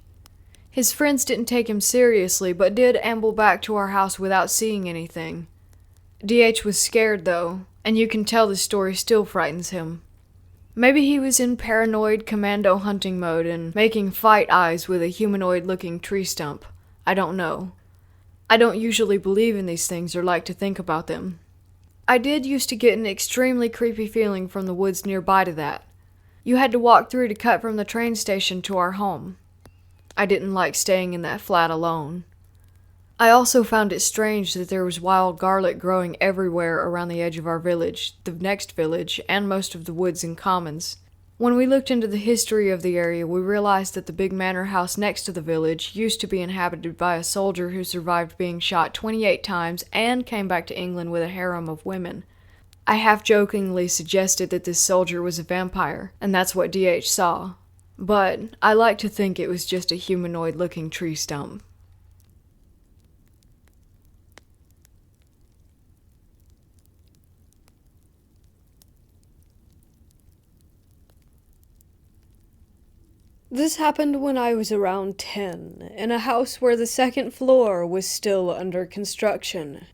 Speaker 1: His friends didn't take him seriously, but did amble back to our house without seeing anything. DH was scared, though, and you can tell the story still frightens him. Maybe he was in paranoid commando hunting mode and making fight eyes with a humanoid-looking tree stump. I don't know. I don't usually believe in these things or like to think about them. I did used to get an extremely creepy feeling from the woods nearby to that. You had to walk through to cut from the train station to our home. I didn't like staying in that flat alone. I also found it strange that there was wild garlic growing everywhere around the edge of our village, the next village, and most of the woods and commons. When we looked into the history of the area, we realized that the big manor house next to the village used to be inhabited by a soldier who survived being shot 28 times and came back to England with a harem of women. I half-jokingly suggested that this soldier was a vampire, and that's what DH saw. But I like to think it was just a humanoid-looking tree stump.
Speaker 2: This happened when I was around 10, in a house where the second floor was still under construction.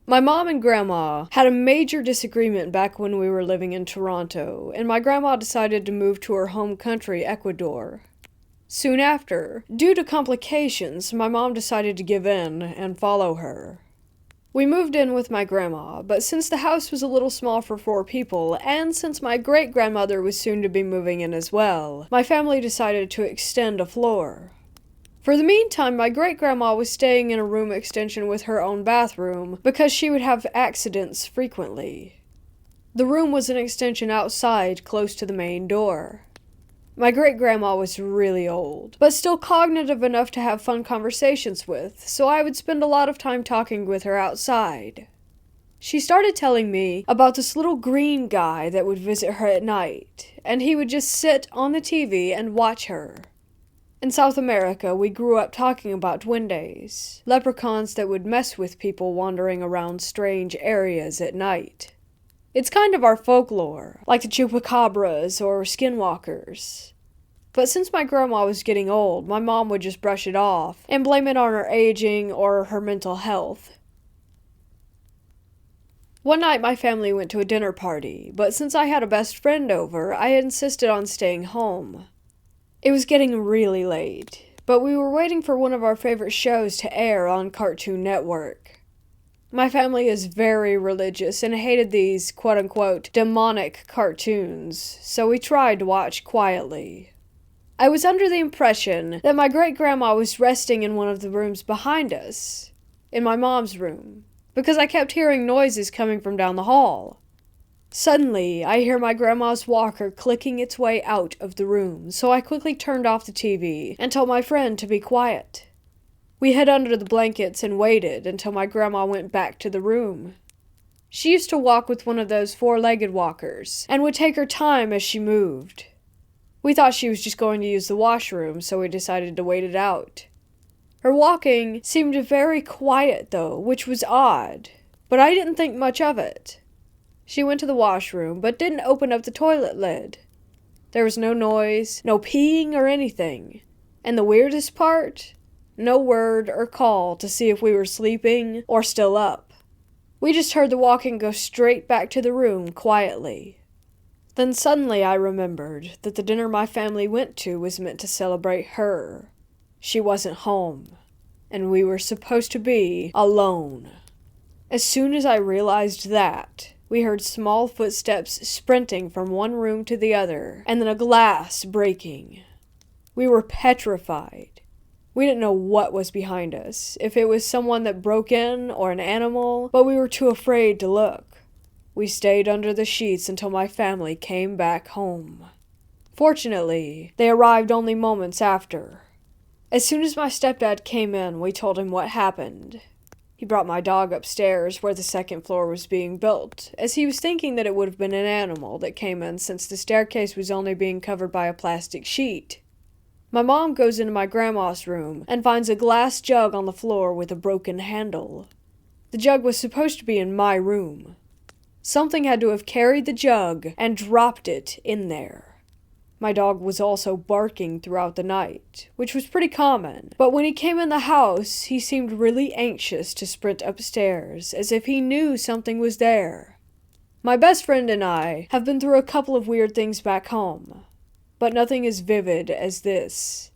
Speaker 2: My mom and grandma had a major disagreement back when we were living in Toronto, and my grandma decided to move to her home country, Ecuador.
Speaker 1: Soon after, due to complications, my mom decided to give in and follow her. We moved in with my grandma, but since the house was a little small for 4 people, and since my great-grandmother was soon to be moving in as well, my family decided to extend a floor. For the meantime, my great-grandma was staying in a room extension with her own bathroom because she would have accidents frequently. The room was an extension outside, close to the main door. My great-grandma was really old, but still cognitive enough to have fun conversations with, so I would spend a lot of time talking with her outside. She started telling me about this little green guy that would visit her at night, and he would just sit on the TV and watch her. In South America, we grew up talking about duendes, leprechauns that would mess with people wandering around strange areas at night. It's kind of our folklore, like the chupacabras or skinwalkers. But since my grandma was getting old, my mom would just brush it off and blame it on her aging or her mental health. One night my family went to a dinner party, but since I had a best friend over, I had insisted on staying home. It was getting really late, but we were waiting for one of our favorite shows to air on Cartoon Network. My family is very religious and hated these quote-unquote demonic cartoons, so we tried to watch quietly. I was under the impression that my great-grandma was resting in one of the rooms behind us, in my mom's room, because I kept hearing noises coming from down the hall. Suddenly, I hear my grandma's walker clicking its way out of the room, so I quickly turned off the TV and told my friend to be quiet. We hid under the blankets and waited until my grandma went back to the room. She used to walk with one of those 4-legged walkers, and would take her time as she moved. We thought she was just going to use the washroom, so we decided to wait it out. Her walking seemed very quiet, though, which was odd, but I didn't think much of it. She went to the washroom, but didn't open up the toilet lid. There was no noise, no peeing or anything, and the weirdest part? No word or call to see if we were sleeping or still up. We just heard the walking go straight back to the room quietly. Then suddenly I remembered that the dinner my family went to was meant to celebrate her. She wasn't home, and we were supposed to be alone. As soon as I realized that, we heard small footsteps sprinting from one room to the other, and then a glass breaking. We were petrified. We didn't know what was behind us, if it was someone that broke in or an animal, but we were too afraid to look. We stayed under the sheets until my family came back home. Fortunately, they arrived only moments after. As soon as my stepdad came in, we told him what happened. He brought my dog upstairs where the second floor was being built, as he was thinking that it would have been an animal that came in since the staircase was only being covered by a plastic sheet. My mom goes into my grandma's room and finds a glass jug on the floor with a broken handle. The jug was supposed to be in my room. Something had to have carried the jug and dropped it in there. My dog was also barking throughout the night, which was pretty common, but when he came in the house, he seemed really anxious to sprint upstairs, as if he knew something was there. My best friend and I have been through a couple of weird things back home, but nothing as vivid as this.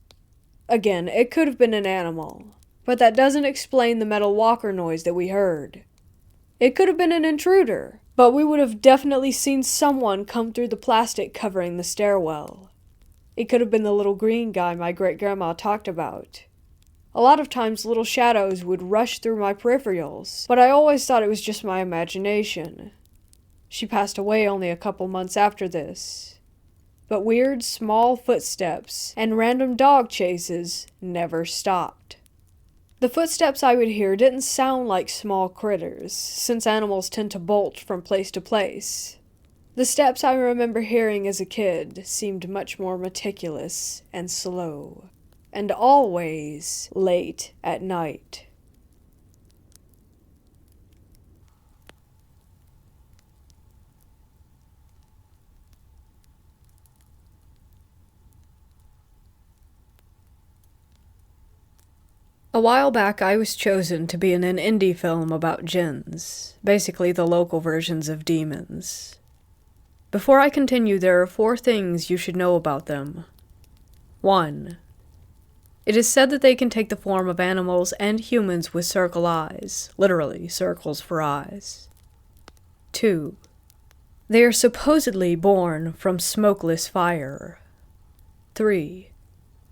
Speaker 1: Again, it could have been an animal, but that doesn't explain the metal walker noise that we heard. It could have been an intruder, but we would have definitely seen someone come through the plastic covering the stairwell. It could have been the little green guy my great-grandma talked about. A lot of times little shadows would rush through my peripherals, but I always thought it was just my imagination. She passed away only a couple months after this. But weird small footsteps and random dog chases never stopped. The footsteps I would hear didn't sound like small critters, since animals tend to bolt from place to place. The steps I remember hearing as a kid seemed much more meticulous and slow, and always late at night. A while back, I was chosen to be in an indie film about jinns, basically the local versions of demons. Before I continue, there are 4 things you should know about them. 1.
Speaker 2: It is said that they can take the form of animals and humans with circle eyes, literally circles for eyes. 2. They are supposedly born from smokeless fire. 3.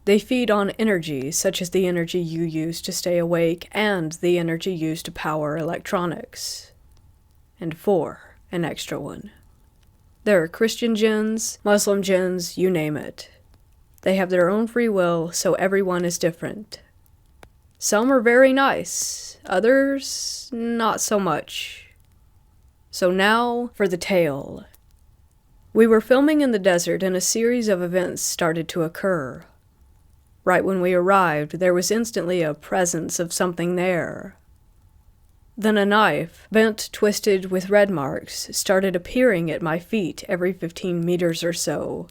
Speaker 2: They feed on energy, such as the energy you use to stay awake and the energy used to power electronics. And 4, an extra one. There are Christian jinns, Muslim jinns, you name it. They have their own free will, so everyone is different. Some are very nice, others not so much. So now for the tale. We were filming in the desert and a series of events started to occur. Right when we arrived, there was instantly a presence of something there. Then a knife, bent, twisted, with red marks, started appearing at my feet every 15 meters or so.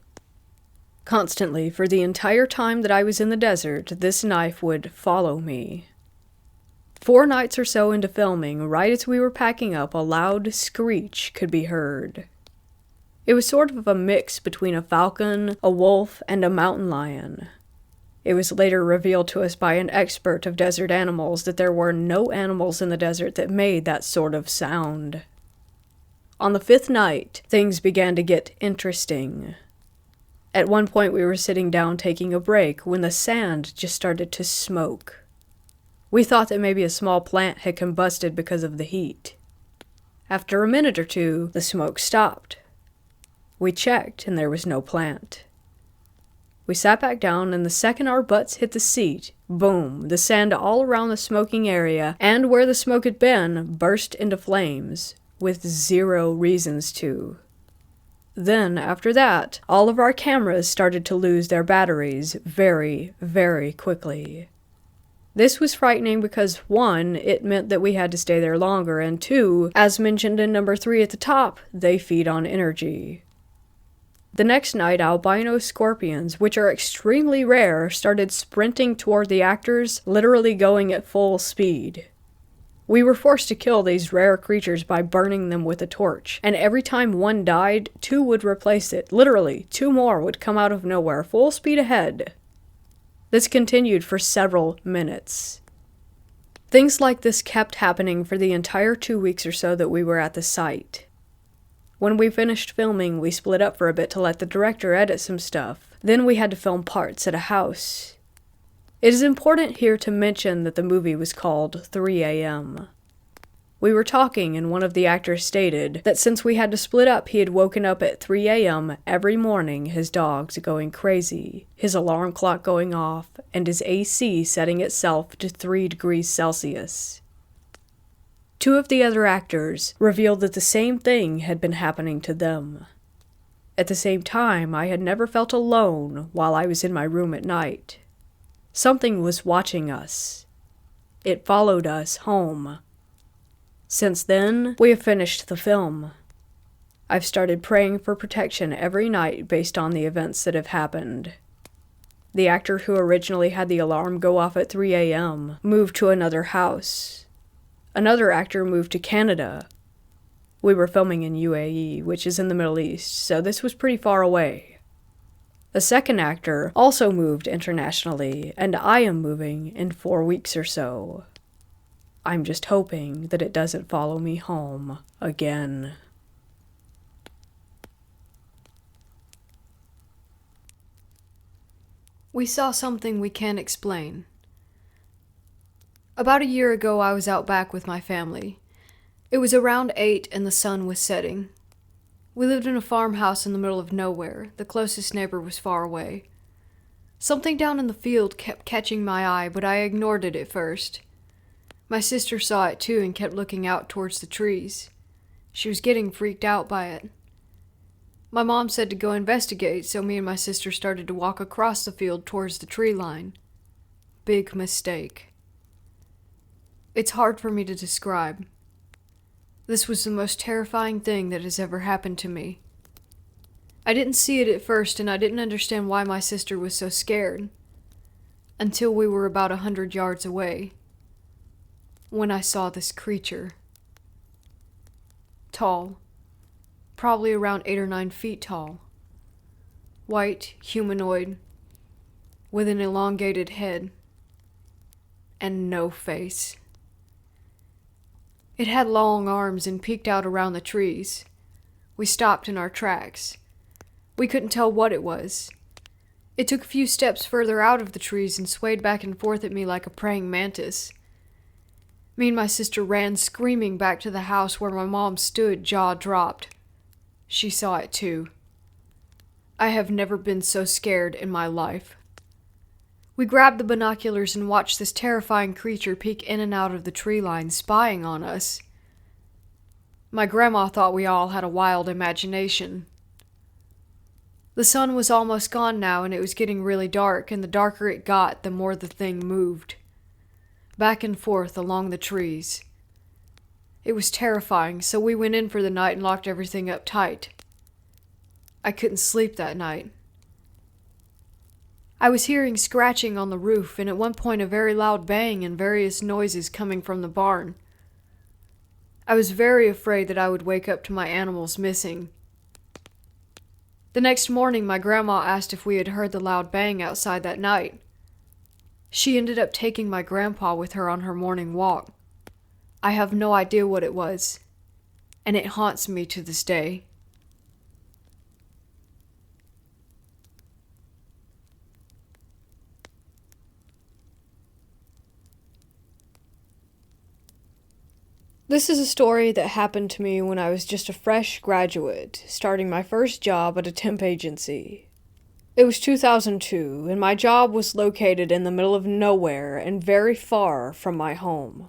Speaker 2: Constantly, for the entire time that I was in the desert, this knife would follow me. 4 nights or so into filming, right as we were packing up, a loud screech could be heard. It was sort of a mix between a falcon, a wolf, and a mountain lion. It was later revealed to us by an expert of desert animals that there were no animals in the desert that made that sort of sound. On the 5th night, things began to get interesting. At one point we were sitting down taking a break when the sand just started to smoke. We thought that maybe a small plant had combusted because of the heat. After a minute or two, the smoke stopped. We checked and there was no plant. We sat back down and the second our butts hit the seat, boom, the sand all around the smoking area and where the smoke had been burst into flames, with 0 reasons to. Then, after that, all of our cameras started to lose their batteries very, very quickly. This was frightening because 1, it meant that we had to stay there longer, and 2, as mentioned in number 3 at the top, they feed on energy. The next night, albino scorpions, which are extremely rare, started sprinting toward the actors, literally going at full speed. We were forced to kill these rare creatures by burning them with a torch, and every time one died, 2 would replace it. Literally, 2 more would come out of nowhere, full speed ahead. This continued for several minutes. Things like this kept happening for the entire 2 weeks or so that we were at the site. When we finished filming, we split up for a bit to let the director edit some stuff. Then we had to film parts at a house. It is important here to mention that the movie was called 3 a.m. We were talking and one of the actors stated that since we had to split up, he had woken up at 3 a.m. every morning, his dogs going crazy, his alarm clock going off, and his AC setting itself to 3 degrees Celsius. 2 of the other actors revealed that the same thing had been happening to them. At the same time, I had never felt alone while I was in my room at night. Something was watching us. It followed us home. Since then, we have finished the film. I've started praying for protection every night based on the events that have happened. The actor who originally had the alarm go off at 3 a.m. moved to another house. Another actor moved to Canada. We were filming in UAE, which is in the Middle East, so this was pretty far away. A second actor also moved internationally, and I am moving in 4 weeks or so. I'm just hoping that it doesn't follow me home again.
Speaker 1: We saw something we can't explain. About a year ago, I was out back with my family. It was around 8 and the sun was setting. We lived in a farmhouse in the middle of nowhere. The closest neighbor was far away. Something down in the field kept catching my eye, but I ignored it at first. My sister saw it too and kept looking out towards the trees. She was getting freaked out by it. My mom said to go investigate, so me and my sister started to walk across the field towards the tree line. Big mistake. It's hard for me to describe. This was the most terrifying thing that has ever happened to me. I didn't see it at first, and I didn't understand why my sister was so scared. Until we were about 100 yards away. When I saw this creature. Tall. Probably around 8 or 9 feet tall. White, humanoid. with an elongated head and no face. It had long arms and peeked out around the trees. We stopped in our tracks. We couldn't tell what it was. It took a few steps further out of the trees and swayed back and forth at me like a praying mantis. Me and my sister ran screaming back to the house where my mom stood, jaw dropped. She saw it too. I have never been so scared in my life. We grabbed the binoculars and watched this terrifying creature peek in and out of the tree line, spying on us. My grandma thought we all had a wild imagination. The sun was almost gone now, and it was getting really dark, and the darker it got, the more the thing moved. Back and forth along the trees. It was terrifying, so we went in for the night and locked everything up tight. I couldn't sleep that night. I was hearing scratching on the roof, and at one point a very loud bang and various noises coming from the barn. I was very afraid that I would wake up to my animals missing. The next morning, my grandma asked if we had heard the loud bang outside that night. She ended up taking my grandpa with her on her morning walk. I have no idea what it was, and it haunts me to this day. This is a story that happened to me when I was just a fresh graduate, starting my first job at a temp agency. It was 2002, and my job was located in the middle of nowhere and very far from my home.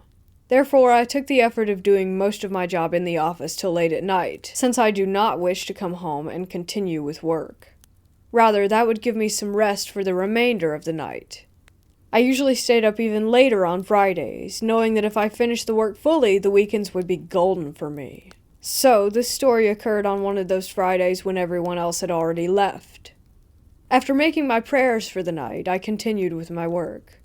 Speaker 1: Therefore, I took the effort of doing most of my job in the office till late at night, since I do not wish to come home and continue with work. Rather, that would give me some rest for the remainder of the night. I usually stayed up even later on Fridays, knowing that if I finished the work fully, the weekends would be golden for me. So, this story occurred on one of those Fridays when everyone else had already left. After making my prayers for the night, I continued with my work.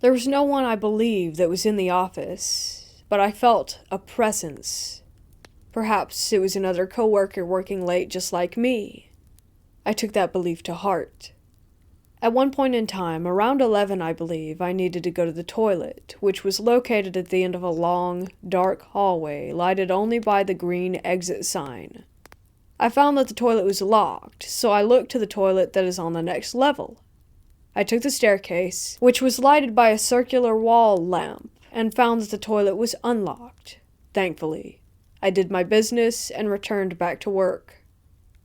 Speaker 1: There was no one, I believe, that was in the office, but I felt a presence. Perhaps it was another coworker working late just like me. I took that belief to heart. At one point in time, around 11 I believe, I needed to go to the toilet, which was located at the end of a long, dark hallway lighted only by the green exit sign. I found that the toilet was locked, so I looked to the toilet that is on the next level. I took the staircase, which was lighted by a circular wall lamp, and found that the toilet was unlocked. Thankfully, I did my business and returned back to work.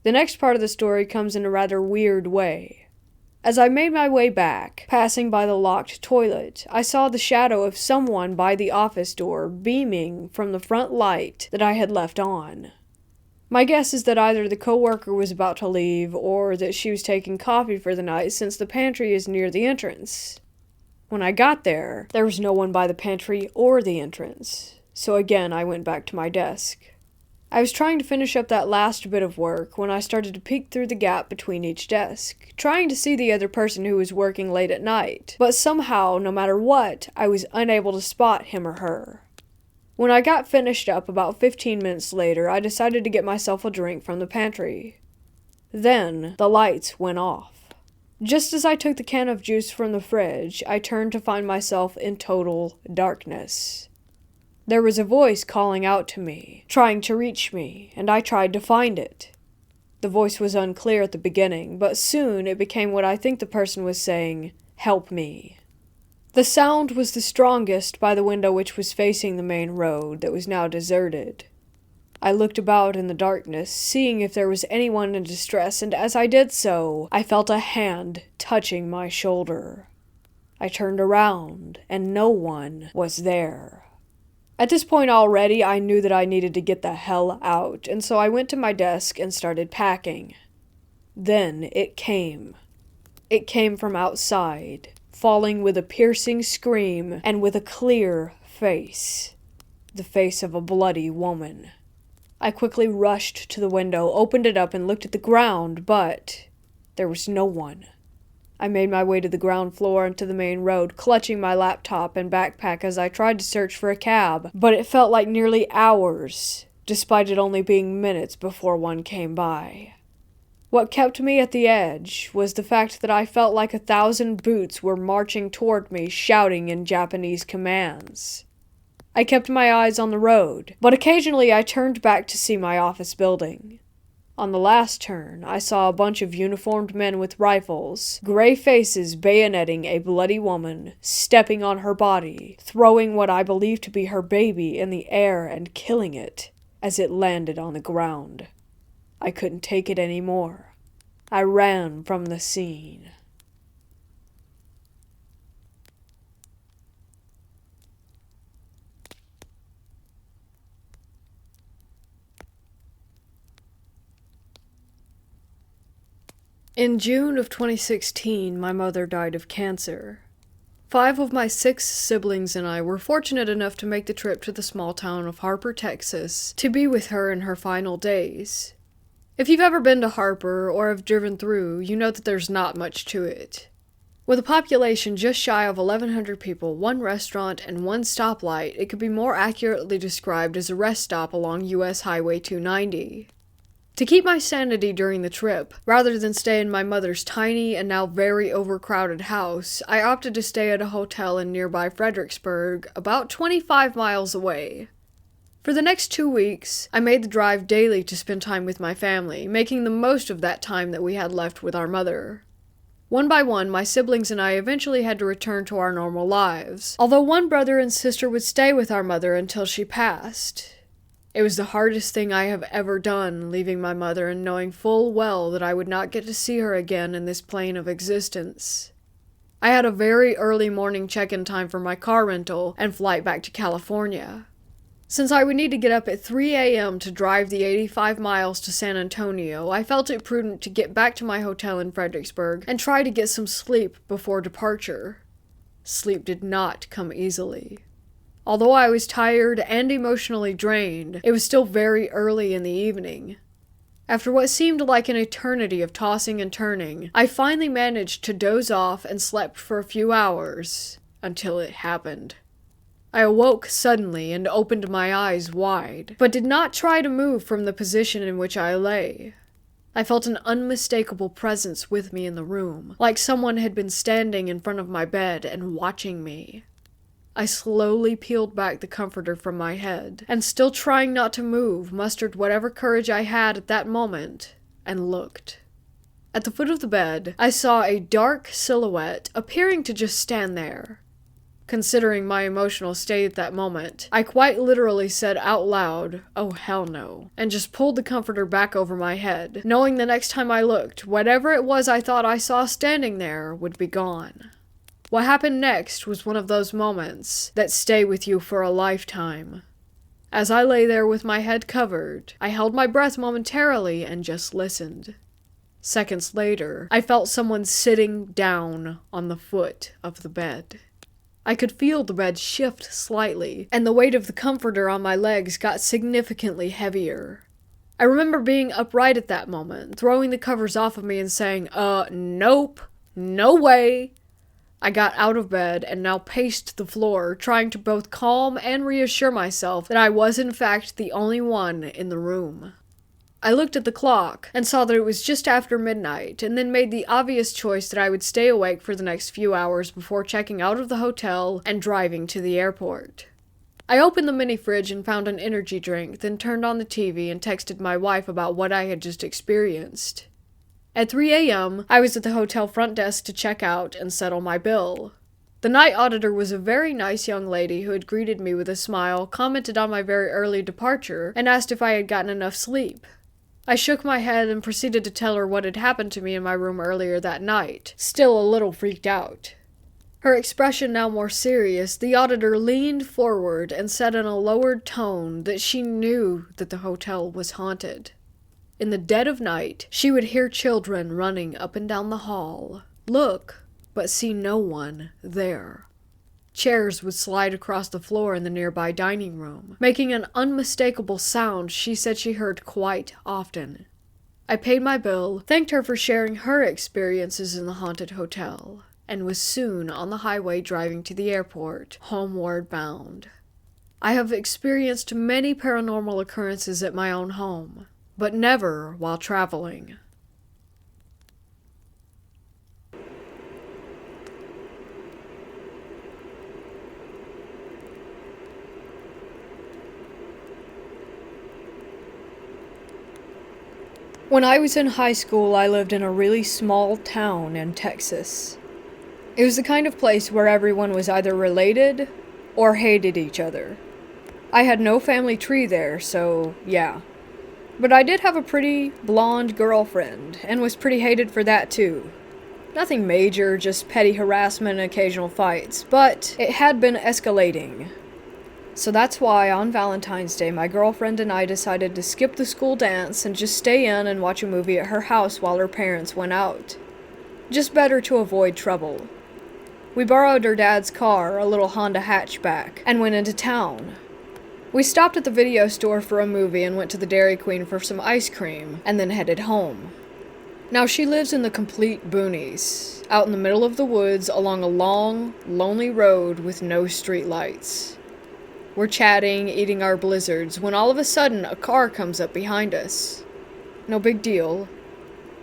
Speaker 1: The next part of the story comes in a rather weird way. As I made my way back, passing by the locked toilet, I saw the shadow of someone by the office door beaming from the front light that I had left on. My guess is that either the coworker was about to leave or that she was taking coffee for the night since the pantry is near the entrance. When I got there, there was no one by the pantry or the entrance, so again I went back to my desk. I was trying to finish up that last bit of work when I started to peek through the gap between each desk, trying to see the other person who was working late at night, but somehow, no matter what, I was unable to spot him or her. When I got finished up about 15 minutes later, I decided to get myself a drink from the pantry. Then, the lights went off. Just as I took the can of juice from the fridge, I turned to find myself in total darkness. There was a voice calling out to me, trying to reach me, and I tried to find it. The voice was unclear at the beginning, but soon it became what I think the person was saying, "Help me." The sound was the strongest by the window which was facing the main road that was now deserted. I looked about in the darkness, seeing if there was anyone in distress, and as I did so, I felt a hand touching my shoulder. I turned around, and no one was there. At this point already, I knew that I needed to get the hell out, and so I went to my desk and started packing. Then it came. It came from outside, falling with a piercing scream and with a clear face. The face of a bloody woman. I quickly rushed to the window, opened it up, and looked at the ground, but there was no one. I made my way to the ground floor and to the main road, clutching my laptop and backpack as I tried to search for a cab, but it felt like nearly hours, despite it only being minutes before one came by.
Speaker 2: What kept me at the edge was the fact that I felt like 1,000 boots were marching toward me, shouting in Japanese commands. I kept my eyes on the road, but occasionally I turned back to see my office building. On the last turn, I saw a bunch of uniformed men with rifles, gray faces bayoneting a bloody woman, stepping on her body, throwing what I believed to be her baby in the air and killing it as it landed on the ground. I couldn't take it anymore. I ran from the scene.
Speaker 1: In June of 2016, my mother died of cancer. 5 of my 6 siblings and I were fortunate enough to make the trip to the small town of Harper, Texas, to be with her in her final days. If you've ever been to Harper or have driven through, you know that there's not much to it. With a population just shy of 1,100 people, 1 restaurant, and 1 stoplight, it could be more accurately described as a rest stop along US Highway 290. To keep my sanity during the trip, rather than stay in my mother's tiny and now very overcrowded house, I opted to stay at a hotel in nearby Fredericksburg, about 25 miles away. For the next 2 weeks, I made the drive daily to spend time with my family, making the most of that time that we had left with our mother. One by one, my siblings and I eventually had to return to our normal lives, although 1 brother and sister would stay with our mother until she passed. It was the hardest thing I have ever done, leaving my mother and knowing full well that I would not get to see her again in this plane of existence. I had a very early morning check-in time for my car rental and flight back to California. Since I would need to get up at 3 a.m. to drive the 85 miles to San Antonio, I felt it prudent to get back to my hotel in Fredericksburg and try to get some sleep before departure. Sleep did not come easily. Although I was tired and emotionally drained, it was still very early in the evening. After what seemed like an eternity of tossing and turning, I finally managed to doze off and slept for a few hours, until it happened. I awoke suddenly and opened my eyes wide, but did not try to move from the position in which I lay. I felt an unmistakable presence with me in the room, like someone had been standing in front of my bed and watching me. I slowly peeled back the comforter from my head, and still trying not to move, mustered whatever courage I had at that moment, and looked. At the foot of the bed, I saw a dark silhouette appearing to just stand there. Considering my emotional state at that moment, I quite literally said out loud, "Oh hell no," and just pulled the comforter back over my head, knowing the next time I looked, whatever it was I thought I saw standing there would be gone. What happened next was one of those moments that stay with you for a lifetime. As I lay there with my head covered, I held my breath momentarily and just listened. Seconds later, I felt someone sitting down on the foot of the bed. I could feel the bed shift slightly, and the weight of the comforter on my legs got significantly heavier. I remember being upright at that moment, throwing the covers off of me and saying, nope, no way." I got out of bed and now paced the floor, trying to both calm and reassure myself that I was in fact the only one in the room. I looked at the clock and saw that it was just after midnight, and then made the obvious choice that I would stay awake for the next few hours before checking out of the hotel and driving to the airport. I opened the mini fridge and found an energy drink, then turned on the TV and texted my wife about what I had just experienced. At 3 a.m., I was at the hotel front desk to check out and settle my bill. The night auditor was a very nice young lady who had greeted me with a smile, commented on my very early departure, and asked if I had gotten enough sleep. I shook my head and proceeded to tell her what had happened to me in my room earlier that night, still a little freaked out. Her expression now more serious, the auditor leaned forward and said in a lowered tone that she knew that the hotel was haunted. In the dead of night, she would hear children running up and down the hall, look, but see no one there. Chairs would slide across the floor in the nearby dining room, making an unmistakable sound she said she heard quite often. I paid my bill, thanked her for sharing her experiences in the haunted hotel, and was soon on the highway driving to the airport, homeward bound. I have experienced many paranormal occurrences at my own home, but never while traveling.
Speaker 2: When I was in high school, I lived in a really small town in Texas. It was the kind of place where everyone was either related or hated each other. I had no family tree there, so yeah. But I did have a pretty blonde girlfriend, and was pretty hated for that too. Nothing major, just petty harassment and occasional fights, but it had been escalating. So that's why on Valentine's Day, my girlfriend and I decided to skip the school dance and just stay in and watch a movie at her house while her parents went out. Just better to avoid trouble. We borrowed her dad's car, a little Honda Hatchback, and went into town. We stopped at the video store for a movie and went to the Dairy Queen for some ice cream, and then headed home. Now she lives in the complete boonies, out in the middle of the woods along a long, lonely road with no streetlights. We're chatting, eating our blizzards, when all of a sudden a car comes up behind us. No big deal.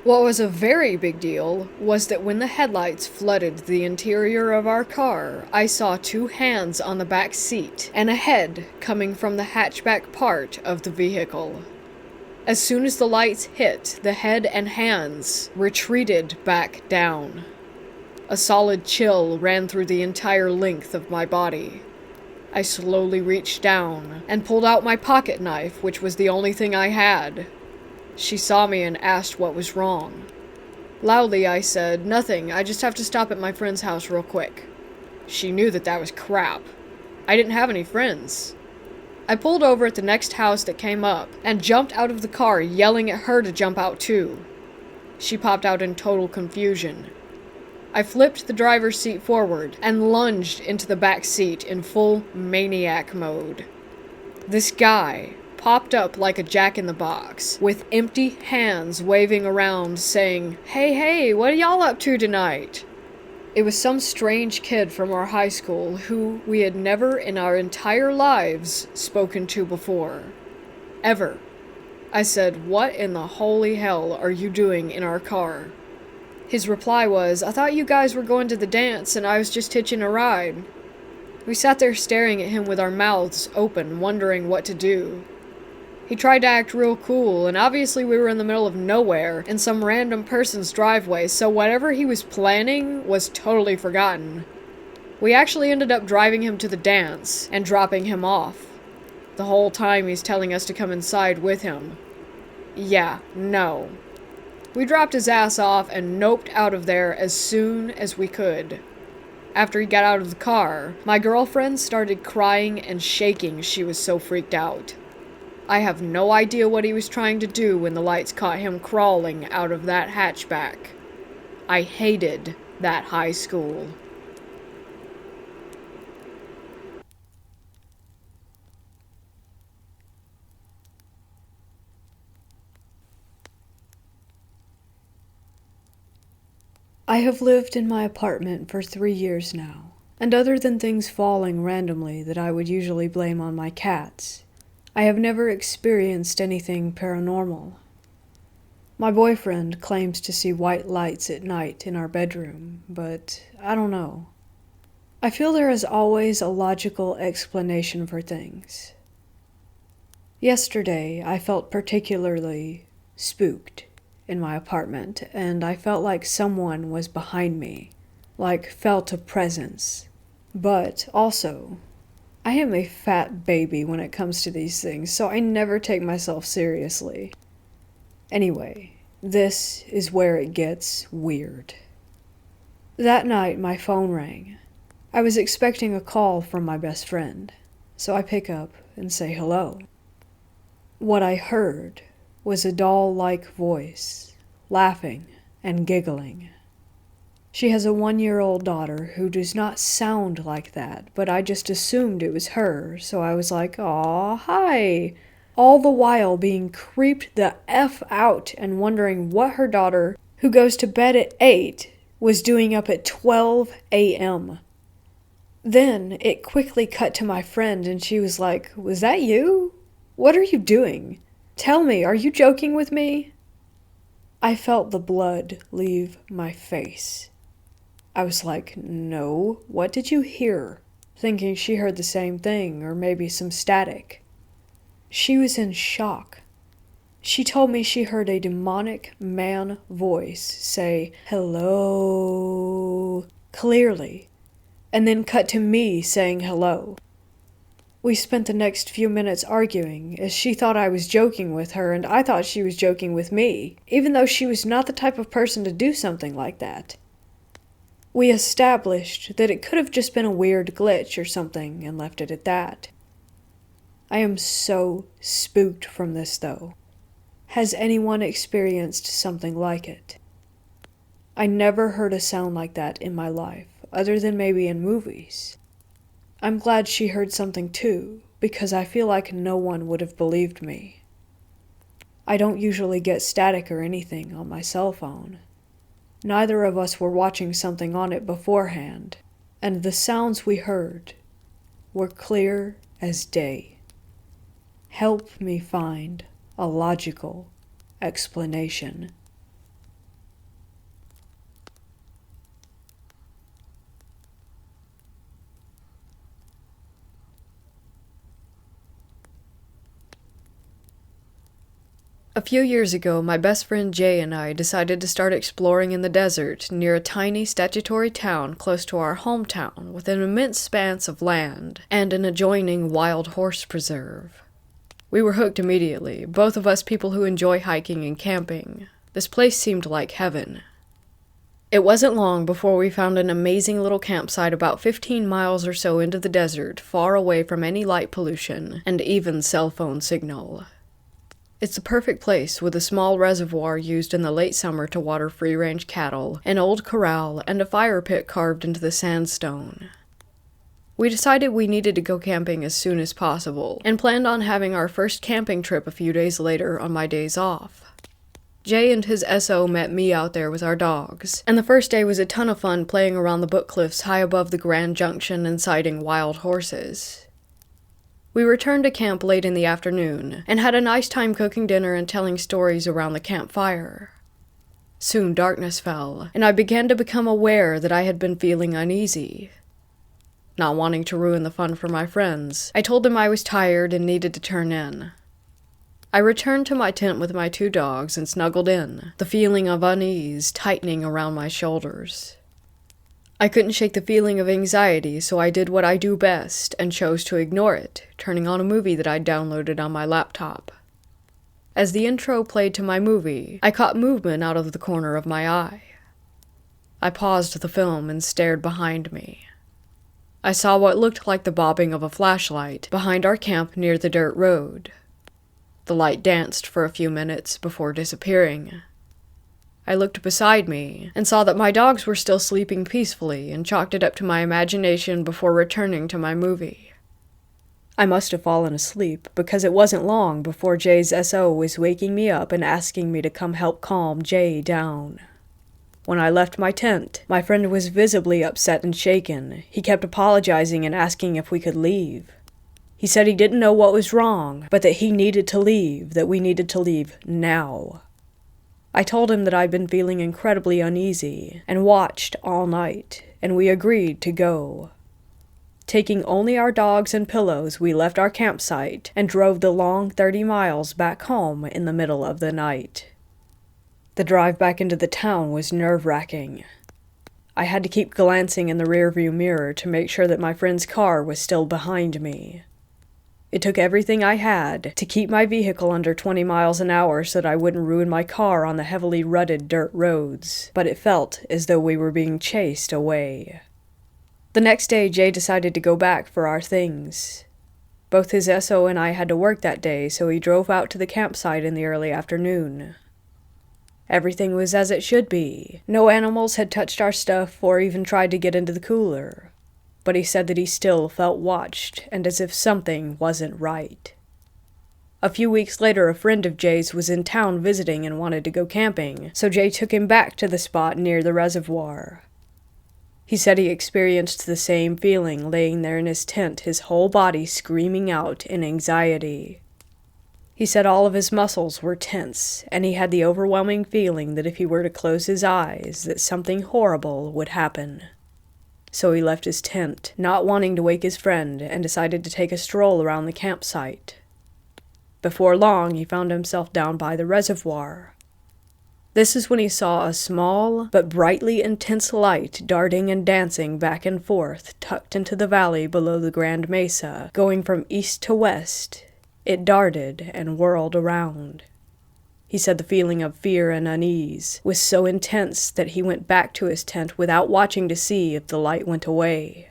Speaker 2: What was a very big deal was that when the headlights flooded the interior of our car, I saw two hands on the back seat and a head coming from the hatchback part of the vehicle. As soon as the lights hit, the head and hands retreated back down. A solid chill ran through the entire length of my body. I slowly reached down and pulled out my pocket knife, which was the only thing I had. She saw me and asked what was wrong. Loudly, I said, "Nothing, I just have to stop at my friend's house real quick." She knew that was crap. I didn't have any friends. I pulled over at the next house that came up and jumped out of the car, yelling at her to jump out too. She popped out in total confusion. I flipped the driver's seat forward and lunged into the back seat in full maniac mode. This guy popped up like a jack-in-the-box, with empty hands waving around saying, Hey, what are y'all up to tonight?" It was some strange kid from our high school who we had never in our entire lives spoken to before. Ever. I said, "What in the holy hell are you doing in our car?" His reply was, "I thought you guys were going to the dance and I was just hitching a ride." We sat there staring at him with our mouths open, wondering what to do. He tried to act real cool, and obviously we were in the middle of nowhere, in some random person's driveway, so whatever he was planning was totally forgotten. We actually ended up driving him to the dance, and dropping him off. The whole time he's telling us to come inside with him. Yeah, no. We dropped his ass off and noped out of there as soon as we could. After he got out of the car, my girlfriend started crying and shaking, she was so freaked out. I have no idea what he was trying to do when the lights caught him crawling out of that hatchback. I hated that high school. I have lived in my apartment for 3 years now, and other than things falling randomly that I would usually blame on my cats, I have never experienced anything paranormal. My boyfriend claims to see white lights at night in our bedroom, but I don't know. I feel there is always a logical explanation for things. Yesterday, I felt particularly spooked in my apartment, and I felt like someone was behind me, like felt a presence. But also, I am a fat baby when it comes to these things, so I never take myself seriously. Anyway, this is where it gets weird. That night, my phone rang. I was expecting a call from my best friend, so I pick up and say hello. What I heard was a doll-like voice, laughing and giggling. She has a 1-year-old daughter who does not sound like that, but I just assumed it was her, so I was like, "Aw, hi!" All the while being creeped the F out and wondering what her daughter, who goes to bed at 8, was doing up at 12 a.m. Then it quickly cut to my friend and she was like, "Was that you? What are you doing? Tell me, are you joking with me?" I felt the blood leave my face. I was like, "No, what did you hear?" Thinking she heard the same thing, or maybe some static. She was in shock.
Speaker 1: She told me she heard a demonic man voice say, "Hello," clearly, and then cut to me saying hello. We spent the next few minutes arguing, as she thought I was joking with her and I thought she was joking with me, even though she was not the type of person to do something like that. We established that it could have just been a weird glitch or something and left it at that. I am so spooked from this, though. Has anyone experienced something like it? I never heard a sound like that in my life, other than maybe in movies. I'm glad she heard something too, because I feel like no one would have believed me. I don't usually get static or anything on my cell phone. Neither of us were watching something on it beforehand, and the sounds we heard were clear as day. Help me find a logical explanation. A few years ago, my best friend Jay and I decided to start exploring in the desert near a tiny statutory town close to our hometown with an immense expanse of land and an adjoining wild horse preserve. We were hooked immediately, both of us people who enjoy hiking and camping. This place seemed like heaven. It wasn't long before we found an amazing little campsite about 15 miles or so into the desert, far away from any light pollution and even cell phone signal. It's the perfect place with a small reservoir used in the late summer to water free-range cattle, an old corral, and a fire pit carved into the sandstone. We decided we needed to go camping as soon as possible, and planned on having our first camping trip a few days later on my days off. Jay and his SO met me out there with our dogs, and the first day was a ton of fun playing around the book cliffs high above the Grand Junction and sighting wild horses. We returned to camp late in the afternoon, and had a nice time cooking dinner and telling stories around the campfire. Soon darkness fell, and I began to become aware that I had been feeling uneasy. Not wanting to ruin the fun for my friends, I told them I was tired and needed to turn in. I returned to my tent with my 2 dogs and snuggled in, the feeling of unease tightening around my shoulders. I couldn't shake the feeling of anxiety, so I did what I do best and chose to ignore it, turning on a movie that I'd downloaded on my laptop. As the intro played to my movie, I caught movement out of the corner of my eye. I paused the film and stared behind me. I saw what looked like the bobbing of a flashlight behind our camp near the dirt road. The light danced for a few minutes before disappearing. I looked beside me and saw that my dogs were still sleeping peacefully and chalked it up to my imagination before returning to my movie. I must have fallen asleep because it wasn't long before Jay's SO was waking me up and asking me to come help calm Jay down. When I left my tent, my friend was visibly upset and shaken. He kept apologizing and asking if we could leave. He said he didn't know what was wrong, but that he needed to leave, that we needed to leave now. I told him that I'd been feeling incredibly uneasy, and watched all night, and we agreed to go. Taking only our dogs and pillows, we left our campsite, and drove the long 30 miles back home in the middle of the night. The drive back into the town was nerve-wracking. I had to keep glancing in the rearview mirror to make sure that my friend's car was still behind me. It took everything I had to keep my vehicle under 20 miles an hour so that I wouldn't ruin my car on the heavily rutted dirt roads, but it felt as though we were being chased away. The next day, Jay decided to go back for our things. Both his SO and I had to work that day, so he drove out to the campsite in the early afternoon. Everything was as it should be. No animals had touched our stuff or even tried to get into the cooler. But he said that he still felt watched and as if something wasn't right. A few weeks later, a friend of Jay's was in town visiting and wanted to go camping, so Jay took him back to the spot near the reservoir. He said he experienced the same feeling laying there in his tent, his whole body screaming out in anxiety. He said all of his muscles were tense, and he had the overwhelming feeling that if he were to close his eyes, that something horrible would happen. So he left his tent, not wanting to wake his friend, and decided to take a stroll around the campsite.
Speaker 2: Before long, he found himself down by the reservoir. This is when he saw a small but brightly intense light darting and dancing back and forth, tucked into the valley below the Grand Mesa, going from east to west. It darted and whirled around. He said the feeling of fear and unease was so intense that he went back to his tent without watching to see if the light went away.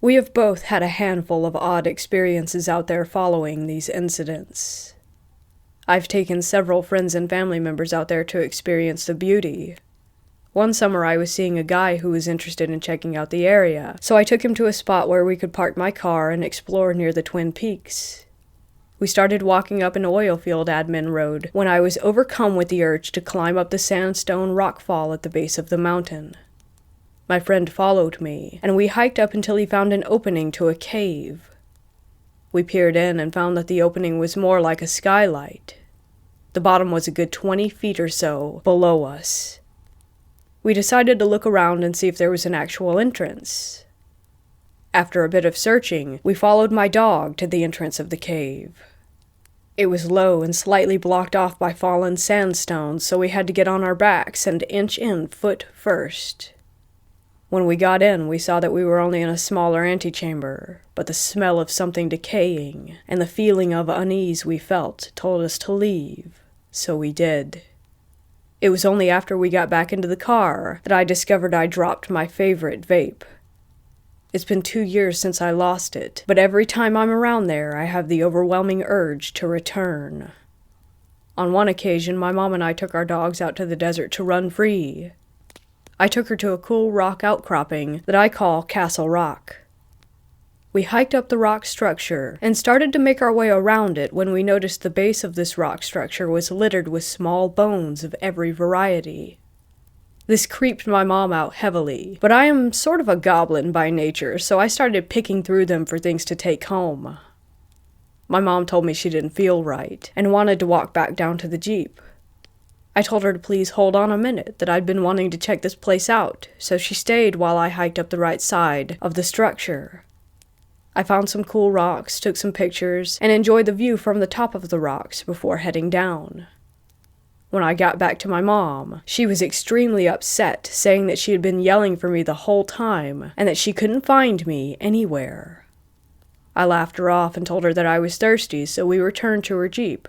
Speaker 2: We have both had a handful of odd experiences out there following these incidents. I've taken several friends and family members out there to experience the beauty. One summer I was seeing a guy who was interested in checking out the area, so I took him to a spot where we could park my car and explore near the Twin Peaks. We started walking up an oil field admin road when I was overcome with the urge to climb up the sandstone rockfall at the base of the mountain. My friend followed me, and we hiked up until he found an opening to a cave. We peered in and found that the opening was more like a skylight. The bottom was a good 20 feet or so below us. We decided to look around and see if there was an actual entrance. After a bit of searching, we followed my dog to the entrance of the cave. It was low and slightly blocked off by fallen sandstones, so we had to get on our backs and inch in foot first. When we got in, we saw that we were only in a smaller antechamber, but the smell of something decaying and the feeling of unease we felt told us to leave, so we did. It was only after we got back into the car that I discovered I dropped my favorite vape. It's been 2 years since I lost it, but every time I'm around there, I have the overwhelming urge to return. On one occasion, my mom and I took our dogs out to the desert to run free. I took her to a cool rock outcropping that I call Castle Rock. We hiked up the rock structure and started to make our way around it when we noticed the base of this rock structure was littered with small bones of every variety. This creeped my mom out heavily, but I am sort of a goblin by nature, so I started picking through them for things to take home. My mom told me she didn't feel right and wanted to walk back down to the Jeep. I told her to please hold on a minute, that I'd been wanting to check this place out, so she stayed while I hiked up the right side of the structure. I found some cool rocks, took some pictures, and enjoyed the view from the top of the rocks before heading down. When I got back to my mom, she was extremely upset, saying that she had been yelling for me the whole time, and that she couldn't find me anywhere. I laughed her off and told her that I was thirsty, so we returned to her Jeep.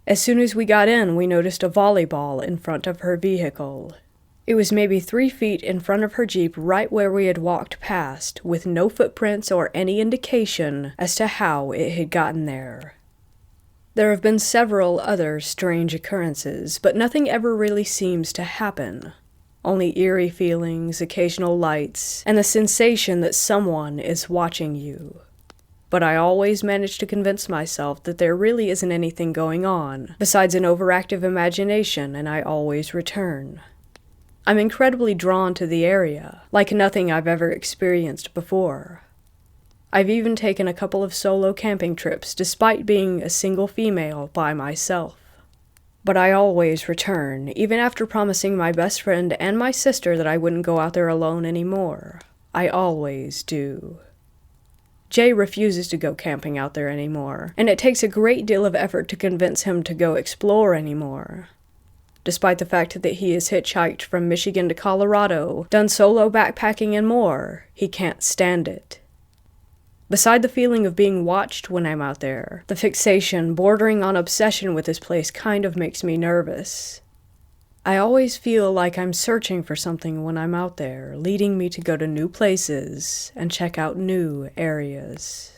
Speaker 2: As soon as we got in, we noticed a volleyball in front of her vehicle. It was maybe 3 feet in front of her Jeep right where we had walked past, with no footprints or any indication as to how it had gotten there. There have been several other strange occurrences, but nothing ever really seems to happen. Only eerie feelings, occasional lights, and the sensation that someone is watching you. But I always manage to convince myself that there really isn't anything going on, besides an overactive imagination, and I always return. I'm incredibly drawn to the area, like nothing I've ever experienced before. I've even taken a couple of solo camping trips, despite being a single female by myself. But I always return, even after promising my best friend and my sister that I wouldn't go out there alone anymore. I always do. Jay refuses to go camping out there anymore, and it takes a great deal of effort to convince him to go explore anymore. Despite the fact that he has hitchhiked from Michigan to Colorado, done solo backpacking and more, he can't stand it. Beside the feeling of being watched when I'm out there, the fixation bordering on obsession with this place kind of makes me nervous. I always feel like I'm searching for something when I'm out there, leading me to go to new places and check out new areas.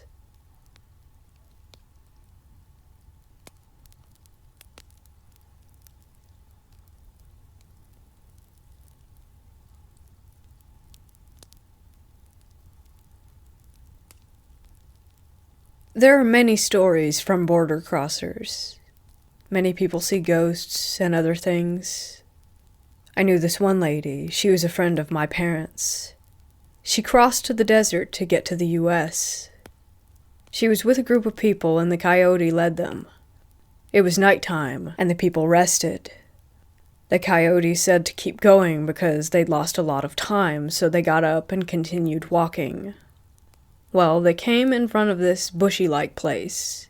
Speaker 2: There are many stories from border crossers. Many people see ghosts and other things. I knew this one lady. She was a friend of my parents. She crossed to the desert to get to the U.S. She was with a group of people and the coyote led them. It was nighttime and the people rested. The coyote said to keep going because they'd lost a lot of time, so they got up and continued walking. Well, they came in front of this bushy-like place.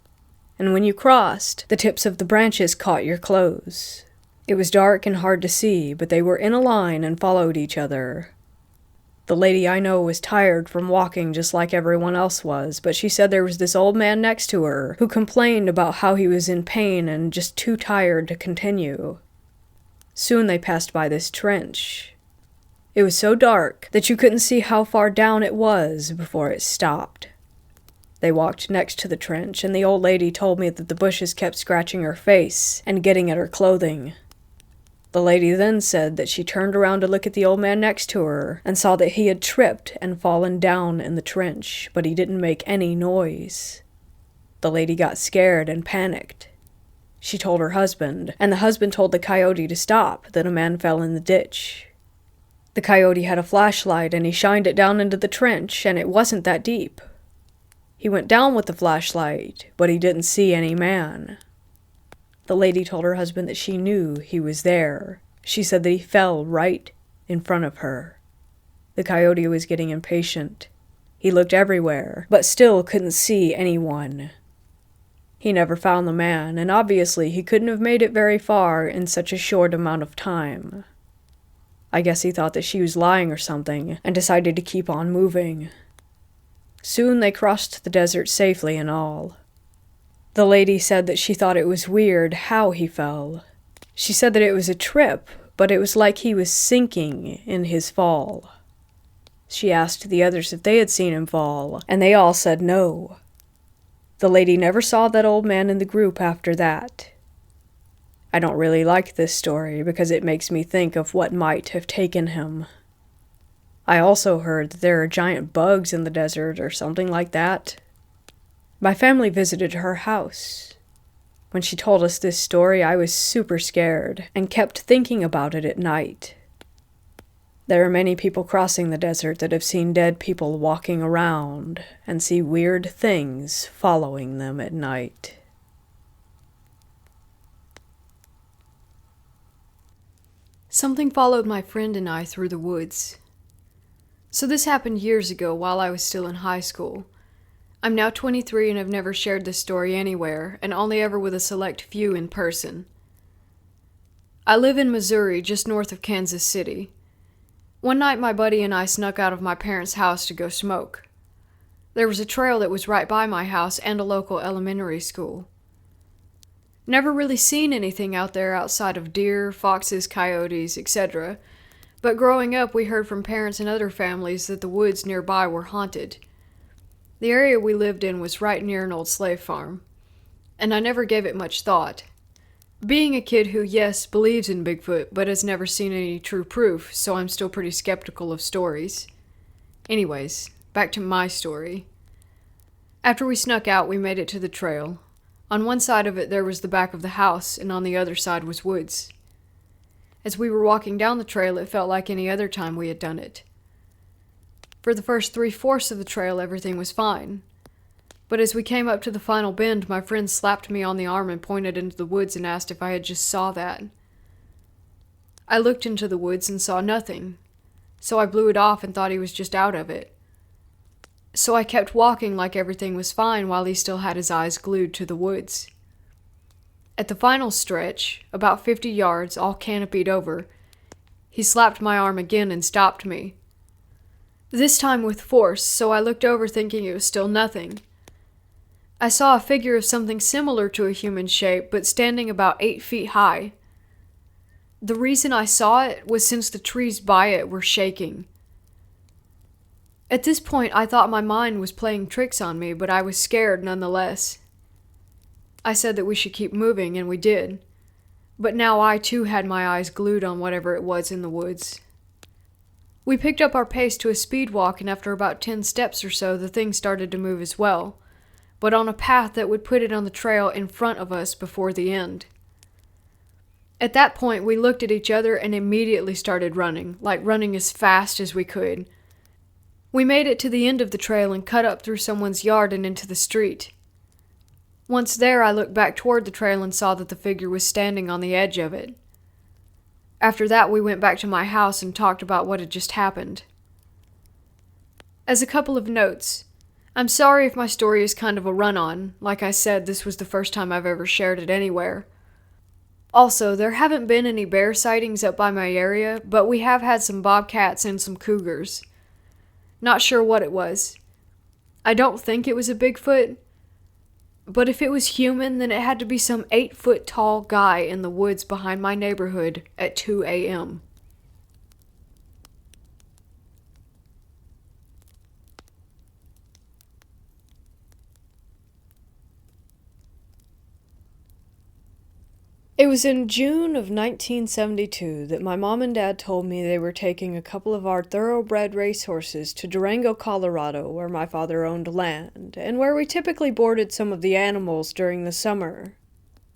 Speaker 2: and when you crossed, the tips of the branches caught your clothes. It was dark and hard to see, but they were in a line and followed each other. The lady I know was tired from walking just like everyone else was, but she said there was this old man next to her who complained about how he was in pain and just too tired to continue. Soon they passed by this trench. It was so dark that you couldn't see how far down it was before it stopped. They walked next to the trench, and the old lady told me that the bushes kept scratching her face and getting at her clothing. The lady then said that she turned around to look at the old man next to her and saw that he had tripped and fallen down in the trench, but he didn't make any noise. The lady got scared and panicked. She told her husband, and the husband told the coyote to stop, then a man fell in the ditch. The coyote had a flashlight and he shined it down into the trench, and it wasn't that deep. He went down with the flashlight, but he didn't see any man. The lady told her husband that she knew he was there. She said that he fell right in front of her. The coyote was getting impatient. He looked everywhere, but still couldn't see anyone. He never found the man, and obviously he couldn't have made it very far in such a short amount of time. I guess he thought that she was lying or something, and decided to keep on moving. Soon they crossed the desert safely and all. The lady said that she thought it was weird how he fell. She said that it was a trip, but it was like he was sinking in his fall. She asked the others if they had seen him fall, and they all said no. The lady never saw that old man in the group after that. I don't really like this story because it makes me think of what might have taken him. I also heard that there are giant bugs in the desert or something like that. My family visited her house. When she told us this story, I was super scared and kept thinking about it at night. There are many people crossing the desert that have seen dead people walking around and see weird things following them at night.
Speaker 1: Something followed my friend and I through the woods. So this happened years ago while I was still in high school. I'm now 23 and have never shared this story anywhere, and only ever with a select few in person. I live in Missouri, just north of Kansas City. One night my buddy and I snuck out of my parents' house to go smoke. There was a trail that was right by my house and a local elementary school. Never really seen anything out there outside of deer, foxes, coyotes, etc., but growing up we heard from parents and other families that the woods nearby were haunted. The area we lived in was right near an old slave farm, and I never gave it much thought. Being a kid who, yes, believes in Bigfoot, but has never seen any true proof, so I'm still pretty skeptical of stories. Anyways, back to my story. After we snuck out, we made it to the trail. On one side of it there was the back of the house, and on the other side was woods. As we were walking down the trail, it felt like any other time we had done it. For the first 3/4 of the trail, everything was fine. But as we came up to the final bend, my friend slapped me on the arm and pointed into the woods and asked if I had just saw that. I looked into the woods and saw nothing, so I blew it off and thought he was just out of it. So I kept walking like everything was fine while he still had his eyes glued to the woods. At the final stretch, about 50 yards, all canopied over, he slapped my arm again and stopped me. This time with force, so I looked over thinking it was still nothing. I saw a figure of something similar to a human shape, but standing about 8 feet high. The reason I saw it was since the trees by it were shaking. At this point, I thought my mind was playing tricks on me, but I was scared nonetheless. I said that we should keep moving, and we did. But now I too had my eyes glued on whatever it was in the woods. We picked up our pace to a speed walk, and after about 10 steps or so, the thing started to move as well, but on a path that would put it on the trail in front of us before the end. At that point, we looked at each other and immediately started running, like running as fast as we could. We made it to the end of the trail and cut up through someone's yard and into the street. Once there, I looked back toward the trail and saw that the figure was standing on the edge of it. After that, we went back to my house and talked about what had just happened. As a couple of notes, I'm sorry if my story is kind of a run-on. Like I said, this was the first time I've ever shared it anywhere. Also, there haven't been any bear sightings up by my area, but we have had some bobcats and some cougars. Not sure what it was. I don't think it was a Bigfoot, but if it was human, then it had to be some 8-foot tall guy in the woods behind my neighborhood at 2 a.m. It was in June of 1972 that my mom and dad told me they were taking a couple of our thoroughbred racehorses to Durango, Colorado, where my father owned land, and where we typically boarded some of the animals during the summer.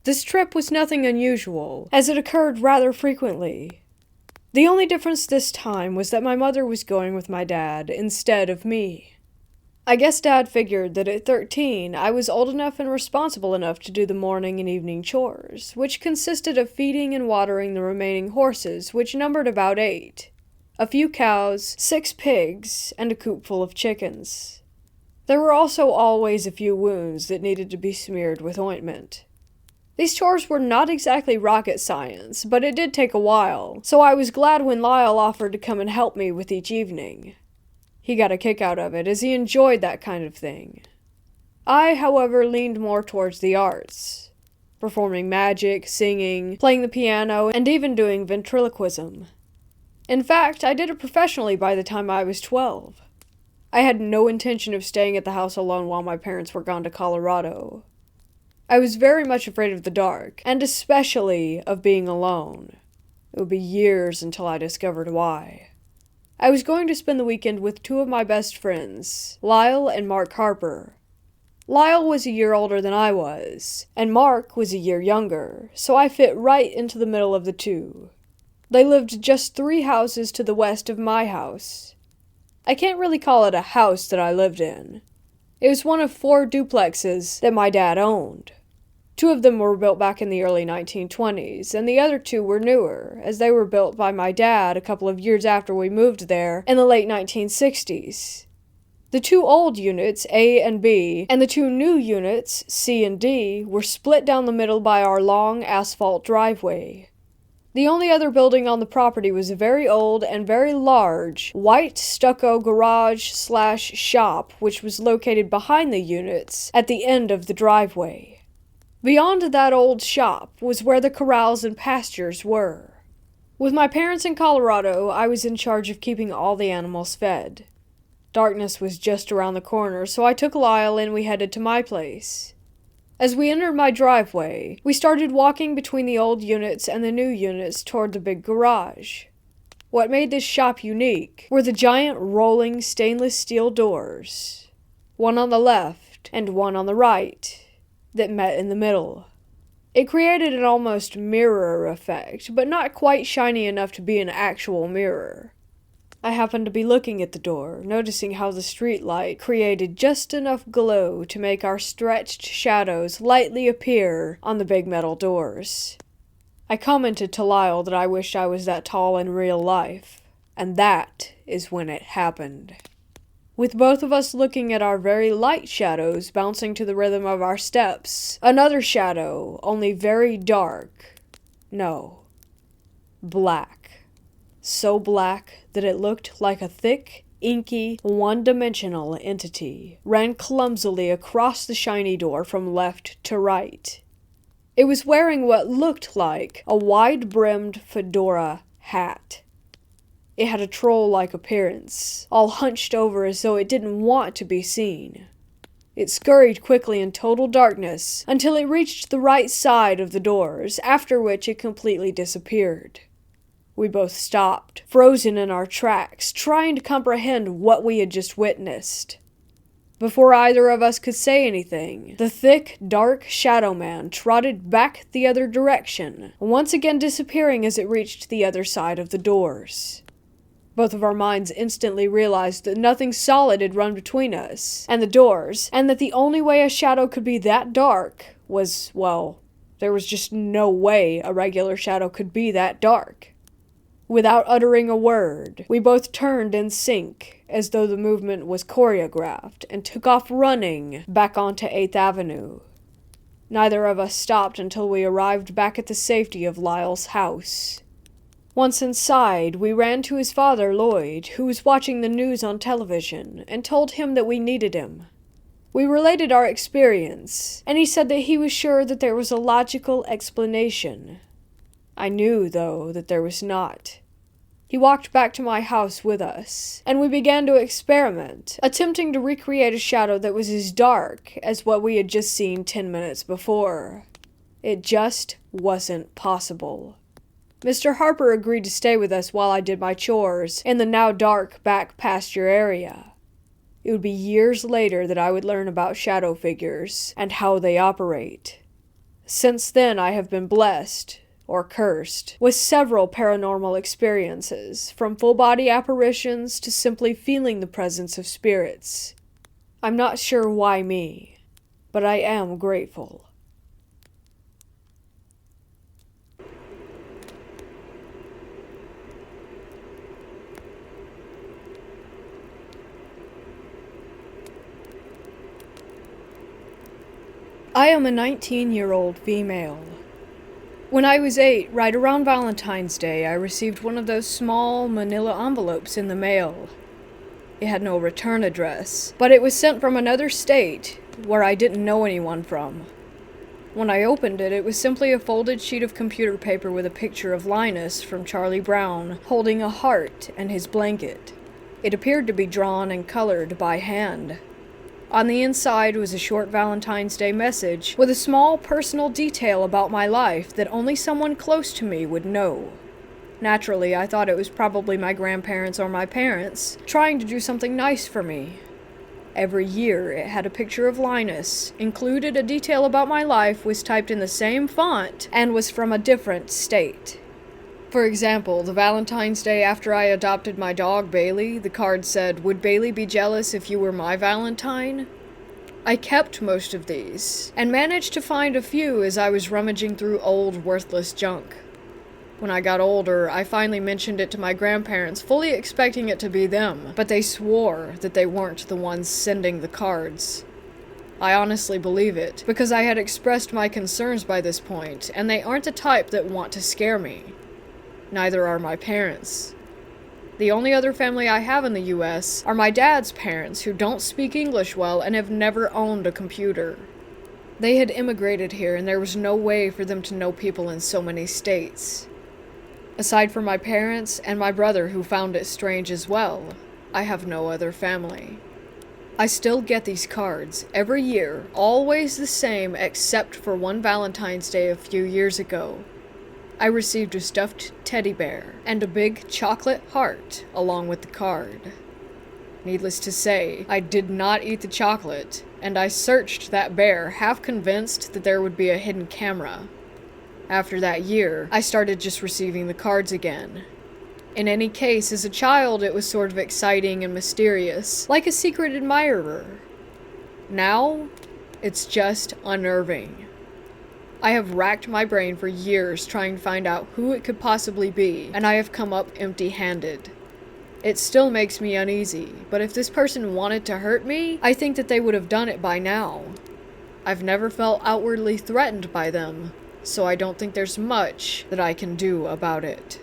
Speaker 1: This trip was nothing unusual, as it occurred rather frequently. The only difference this time was that my mother was going with my dad instead of me. I guess Dad figured that at 13, I was old enough and responsible enough to do the morning and evening chores, which consisted of feeding and watering the remaining horses, which numbered about 8. A few cows, 6 pigs, and a coop full of chickens. There were also always a few wounds that needed to be smeared with ointment. These chores were not exactly rocket science, but it did take a while, so I was glad when Lyle offered to come and help me with each evening. He got a kick out of it, as he enjoyed that kind of thing. I, however, leaned more towards the arts, performing magic, singing, playing the piano, and even doing ventriloquism. In fact, I did it professionally by the time I was 12. I had no intention of staying at the house alone while my parents were gone to Colorado. I was very much afraid of the dark, and especially of being alone. It would be years until I discovered why. I was going to spend the weekend with 2 of my best friends, Lyle and Mark Harper. Lyle was a year older than I was, and Mark was a year younger, so I fit right into the middle of the 2. They lived just 3 houses to the west of my house. I can't really call it a house that I lived in. It was one of 4 duplexes that my dad owned. 2 of them were built back in the early 1920s, and the other 2 were newer, as they were built by my dad a couple of years after we moved there in the late 1960s. The 2 old units, A and B, and the 2 new units, C and D, were split down the middle by our long asphalt driveway. The only other building on the property was a very old and very large white stucco garage/shop, which was located behind the units at the end of the driveway. Beyond that old shop was where the corrals and pastures were. With my parents in Colorado, I was in charge of keeping all the animals fed. Darkness was just around the corner, so I took Lyle and we headed to my place. As we entered my driveway, we started walking between the old units and the new units toward the big garage. What made this shop unique were the giant rolling stainless steel doors, one on the left and one on the right, that met in the middle. It created an almost mirror effect, but not quite shiny enough to be an actual mirror. I happened to be looking at the door, noticing how the street light created just enough glow to make our stretched shadows lightly appear on the big metal doors. I commented to Lyle that I wished I was that tall in real life, and that is when it happened. With both of us looking at our very light shadows bouncing to the rhythm of our steps, another shadow, only very dark, no, black. So black that it looked like a thick, inky, one-dimensional entity, ran clumsily across the shiny door from left to right. It was wearing what looked like a wide-brimmed fedora hat. It had a troll-like appearance, all hunched over as though it didn't want to be seen. It scurried quickly in total darkness until it reached the right side of the doors, after which it completely disappeared. We both stopped, frozen in our tracks, trying to comprehend what we had just witnessed. Before either of us could say anything, the thick, dark shadow man trotted back the other direction, once again disappearing as it reached the other side of the doors. Both of our minds instantly realized that nothing solid had run between us and the doors, and that the only way a shadow could be that dark was, well, there was just no way a regular shadow could be that dark.
Speaker 2: Without uttering a word, we both turned in sync, as though the movement was choreographed, and took off running back onto 8th Avenue. Neither of us stopped until we arrived back at the safety of Lyle's house. Once inside, we ran to his father, Lloyd, who was watching the news on television, and told him that we needed him. We related our experience, and he said that he was sure that there was a logical explanation. I knew, though, that there was not. He walked back to my house with us, and we began to experiment, attempting to recreate a shadow that was as dark as what we had just seen 10 minutes before. It just wasn't possible. Mr. Harper agreed to stay with us while I did my chores in the now dark back pasture area. It would be years later that I would learn about shadow figures and how they operate. Since then, I have been blessed, or cursed, with several paranormal experiences, from full-body apparitions to simply feeling the presence of spirits. I'm not sure why me, but I am grateful. I am a 19-year-old female. When I was 8, right around Valentine's Day, I received one of those small manila envelopes in the mail. It had no return address, but it was sent from another state, where I didn't know anyone from. When I opened it, it was simply a folded sheet of computer paper with a picture of Linus from Charlie Brown, holding a heart and his blanket. It appeared to be drawn and colored by hand. On the inside was a short Valentine's Day message with a small personal detail about my life that only someone close to me would know. Naturally, I thought it was probably my grandparents or my parents trying to do something nice for me. Every year, it had a picture of Linus, included a detail about my life, was typed in the same font, and was from a different state. For example, the Valentine's Day after I adopted my dog Bailey, the card said, "Would Bailey be jealous if you were my Valentine?" I kept most of these, and managed to find a few as I was rummaging through old, worthless junk. When I got older, I finally mentioned it to my grandparents, fully expecting it to be them, but they swore that they weren't the ones sending the cards. I honestly believe it, because I had expressed my concerns by this point, and they aren't the type that want to scare me. Neither are my parents. The only other family I have in the US are my dad's parents, who don't speak English well and have never owned a computer. They had immigrated here, and there was no way for them to know people in so many states. Aside from my parents and my brother, who found it strange as well, I have no other family. I still get these cards every year, always the same except for one Valentine's Day a few years ago. I received a stuffed teddy bear and a big chocolate heart along with the card. Needless to say, I did not eat the chocolate, and I searched that bear, half convinced that there would be a hidden camera. After that year, I started just receiving the cards again. In any case, as a child, it was sort of exciting and mysterious, like a secret admirer. Now, it's just unnerving. I have racked my brain for years trying to find out who it could possibly be, and I have come up empty-handed. It still makes me uneasy, but if this person wanted to hurt me, I think that they would have done it by now. I've never felt outwardly threatened by them, so I don't think there's much that I can do about it.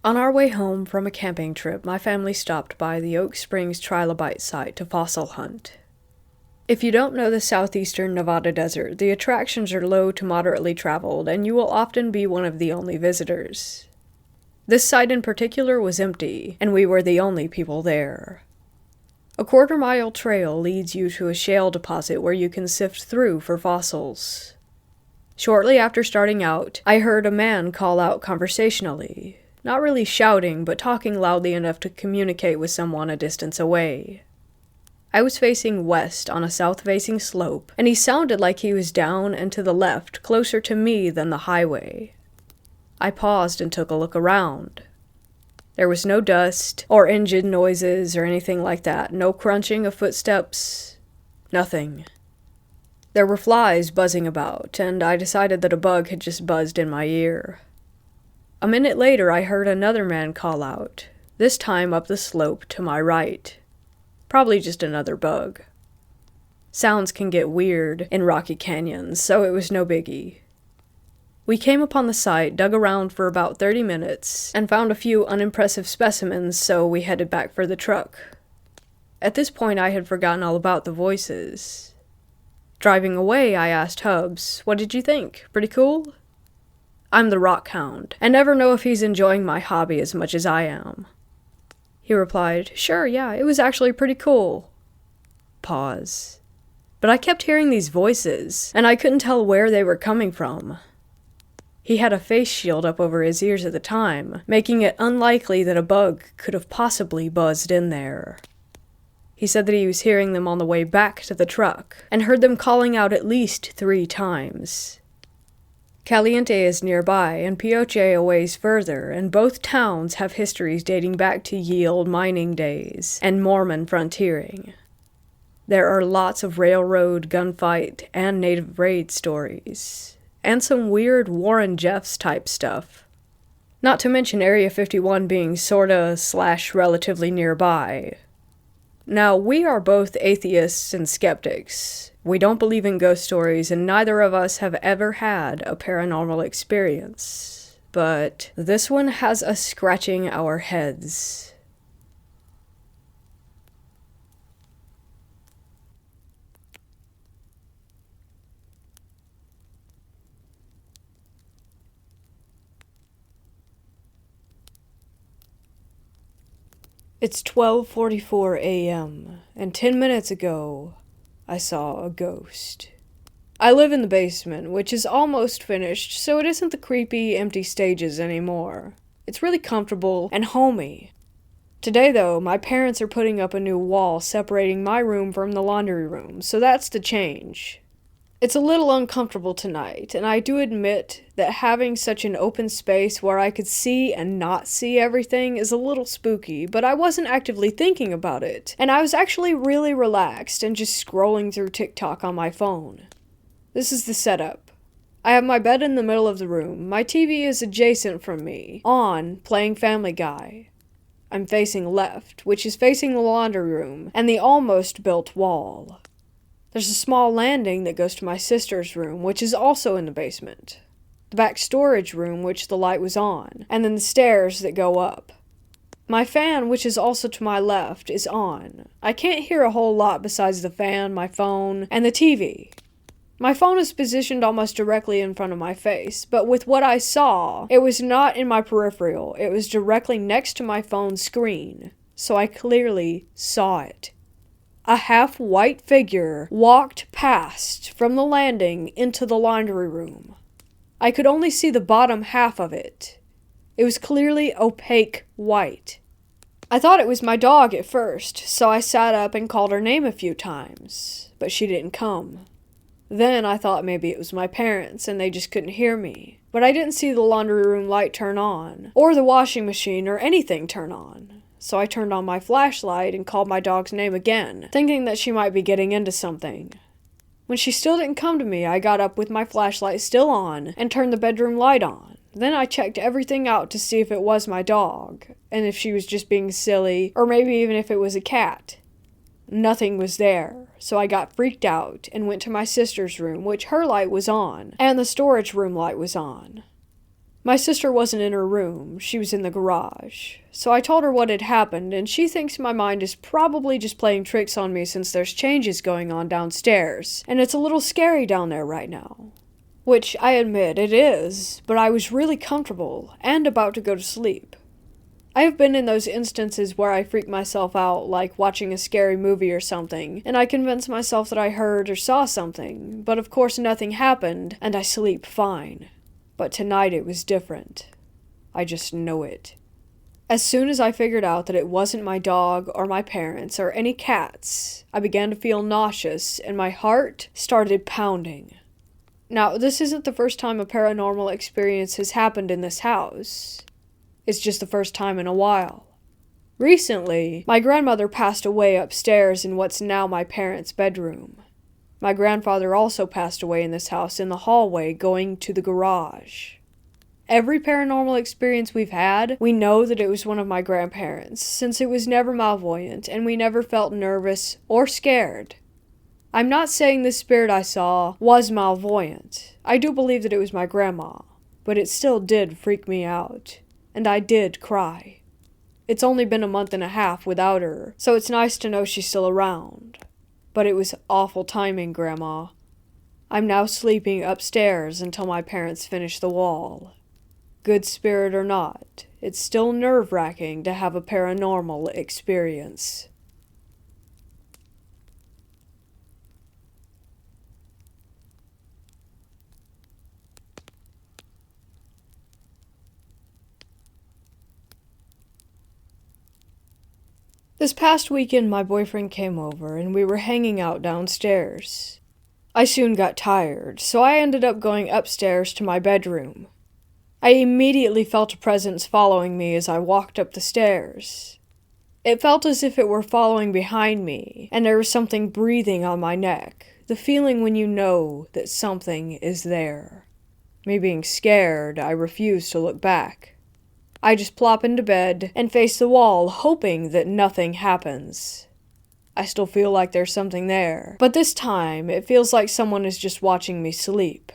Speaker 2: On our way home from a camping trip, my family stopped by the Oak Springs Trilobite site to fossil hunt. If you don't know the southeastern Nevada desert, the attractions are low to moderately traveled, and you will often be one of the only visitors. This site in particular was empty, and we were the only people there. A quarter-mile trail leads you to a shale deposit where you can sift through for fossils. Shortly after starting out, I heard a man call out conversationally. Not really shouting, but talking loudly enough to communicate with someone a distance away. I was facing west on a south-facing slope, and he sounded like he was down and to the left, closer to me than the highway. I paused and took a look around. There was no dust, or engine noises, or anything like that. No crunching of footsteps. Nothing. There were flies buzzing about, and I decided that a bug had just buzzed in my ear. A minute later, I heard another man call out, this time up the slope to my right. Probably just another bug. Sounds can get weird in rocky canyons, so it was no biggie. We came upon the site, dug around for about 30 minutes, and found a few unimpressive specimens, so we headed back for the truck. At this point, I had forgotten all about the voices. Driving away, I asked Hubs, "What did you think? Pretty cool?" I'm the rock hound, and never know if he's enjoying my hobby as much as I am. He replied, "Sure, yeah, it was actually pretty cool." Pause. But I kept hearing these voices, and I couldn't tell where they were coming from. He had a face shield up over his ears at the time, making it unlikely that a bug could have possibly buzzed in there. He said that he was hearing them on the way back to the truck, and heard them calling out at least 3 times. Caliente is nearby, and Pioche a ways further, and both towns have histories dating back to ye olde mining days, and Mormon frontiering. There are lots of railroad, gunfight, and native raid stories, and some weird Warren Jeffs type stuff. Not to mention Area 51 being sorta/relatively nearby. Now, we are both atheists and skeptics. We don't believe in ghost stories, and neither of us have ever had a paranormal experience. But this one has us scratching our heads. It's 12:44 a.m., and 10 minutes ago, I saw a ghost. I live in the basement, which is almost finished, so it isn't the creepy, empty stages anymore. It's really comfortable and homey. Today, though, my parents are putting up a new wall separating my room from the laundry room, so that's the change. It's a little uncomfortable tonight, and I do admit that having such an open space where I could see and not see everything is a little spooky, but I wasn't actively thinking about it, and I was actually really relaxed and just scrolling through TikTok on my phone. This is the setup. I have my bed in the middle of the room, my TV is adjacent from me, playing Family Guy. I'm facing left, which is facing the laundry room, and the almost built wall. There's a small landing that goes to my sister's room, which is also in the basement. The back storage room, which the light was on, and then the stairs that go up. My fan, which is also to my left, is on. I can't hear a whole lot besides the fan, my phone, and the TV. My phone is positioned almost directly in front of my face, but with what I saw, it was not in my peripheral, it was directly next to my phone's screen, so I clearly saw it. A half-white figure walked past from the landing into the laundry room. I could only see the bottom half of it. It was clearly opaque white. I thought it was my dog at first, so I sat up and called her name a few times, but she didn't come. Then I thought maybe it was my parents and they just couldn't hear me, but I didn't see the laundry room light turn on, or the washing machine or anything turn on. So I turned on my flashlight and called my dog's name again, thinking that she might be getting into something. When she still didn't come to me, I got up with my flashlight still on and turned the bedroom light on. Then I checked everything out to see if it was my dog, and if she was just being silly, or maybe even if it was a cat. Nothing was there, so I got freaked out and went to my sister's room, which her light was on, and the storage room light was on. My sister wasn't in her room, she was in the garage. So I told her what had happened, and she thinks my mind is probably just playing tricks on me since there's changes going on downstairs, and it's a little scary down there right now. Which, I admit, it is, but I was really comfortable, and about to go to sleep. I have been in those instances where I freak myself out, like watching a scary movie or something, and I convince myself that I heard or saw something, but of course nothing happened, and I sleep fine. But tonight it was different. I just know it. As soon as I figured out that it wasn't my dog or my parents or any cats, I began to feel nauseous and my heart started pounding. Now, this isn't the first time a paranormal experience has happened in this house. It's just the first time in a while. Recently, my grandmother passed away upstairs in what's now my parents' bedroom. My grandfather also passed away in this house in the hallway going to the garage. Every paranormal experience we've had, we know that it was one of my grandparents, since it was never malvoyant and we never felt nervous or scared. I'm not saying the spirit I saw was malvoyant. I do believe that it was my grandma, but it still did freak me out, and I did cry. It's only been a month and a half without her, so it's nice to know she's still around. But it was awful timing, Grandma. I'm now sleeping upstairs until my parents finish the wall. Good spirit or not, it's still nerve-wracking to have a paranormal experience. This past weekend, my boyfriend came over and we were hanging out downstairs. I soon got tired, so I ended up going upstairs to my bedroom. I immediately felt a presence following me as I walked up the stairs. It felt as if it were following behind me, and there was something breathing on my neck, the feeling when you know that something is there. Me being scared, I refused to look back. I just plop into bed and face the wall, hoping that nothing happens. I still feel like there's something there, but this time it feels like someone is just watching me sleep.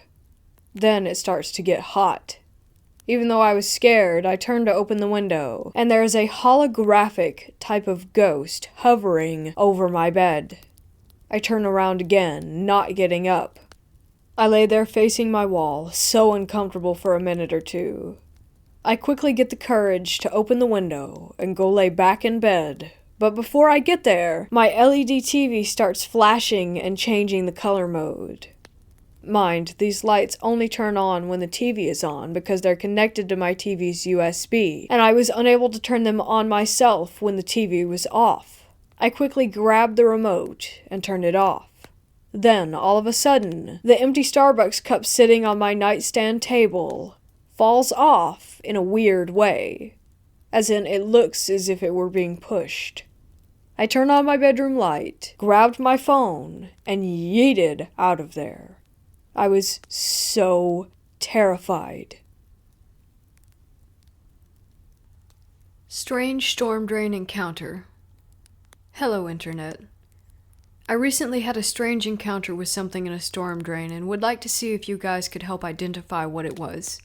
Speaker 2: Then it starts to get hot. Even though I was scared, I turned to open the window, and there is a holographic type of ghost hovering over my bed. I turn around again, not getting up. I lay there facing my wall, so uncomfortable for a minute or two. I quickly get the courage to open the window and go lay back in bed, but before I get there, my LED TV starts flashing and changing the color mode. Mind, these lights only turn on when the TV is on because they're connected to my TV's USB, and I was unable to turn them on myself when the TV was off. I quickly grabbed the remote and turned it off. Then, all of a sudden, the empty Starbucks cup sitting on my nightstand table falls off in a weird way, as in it looks as if it were being pushed. I turned on my bedroom light, grabbed my phone, and yeeted out of there. I was so terrified.
Speaker 1: Strange storm drain encounter. Hello, Internet. I recently had a strange encounter with something in a storm drain and would like to see if you guys could help identify what it was.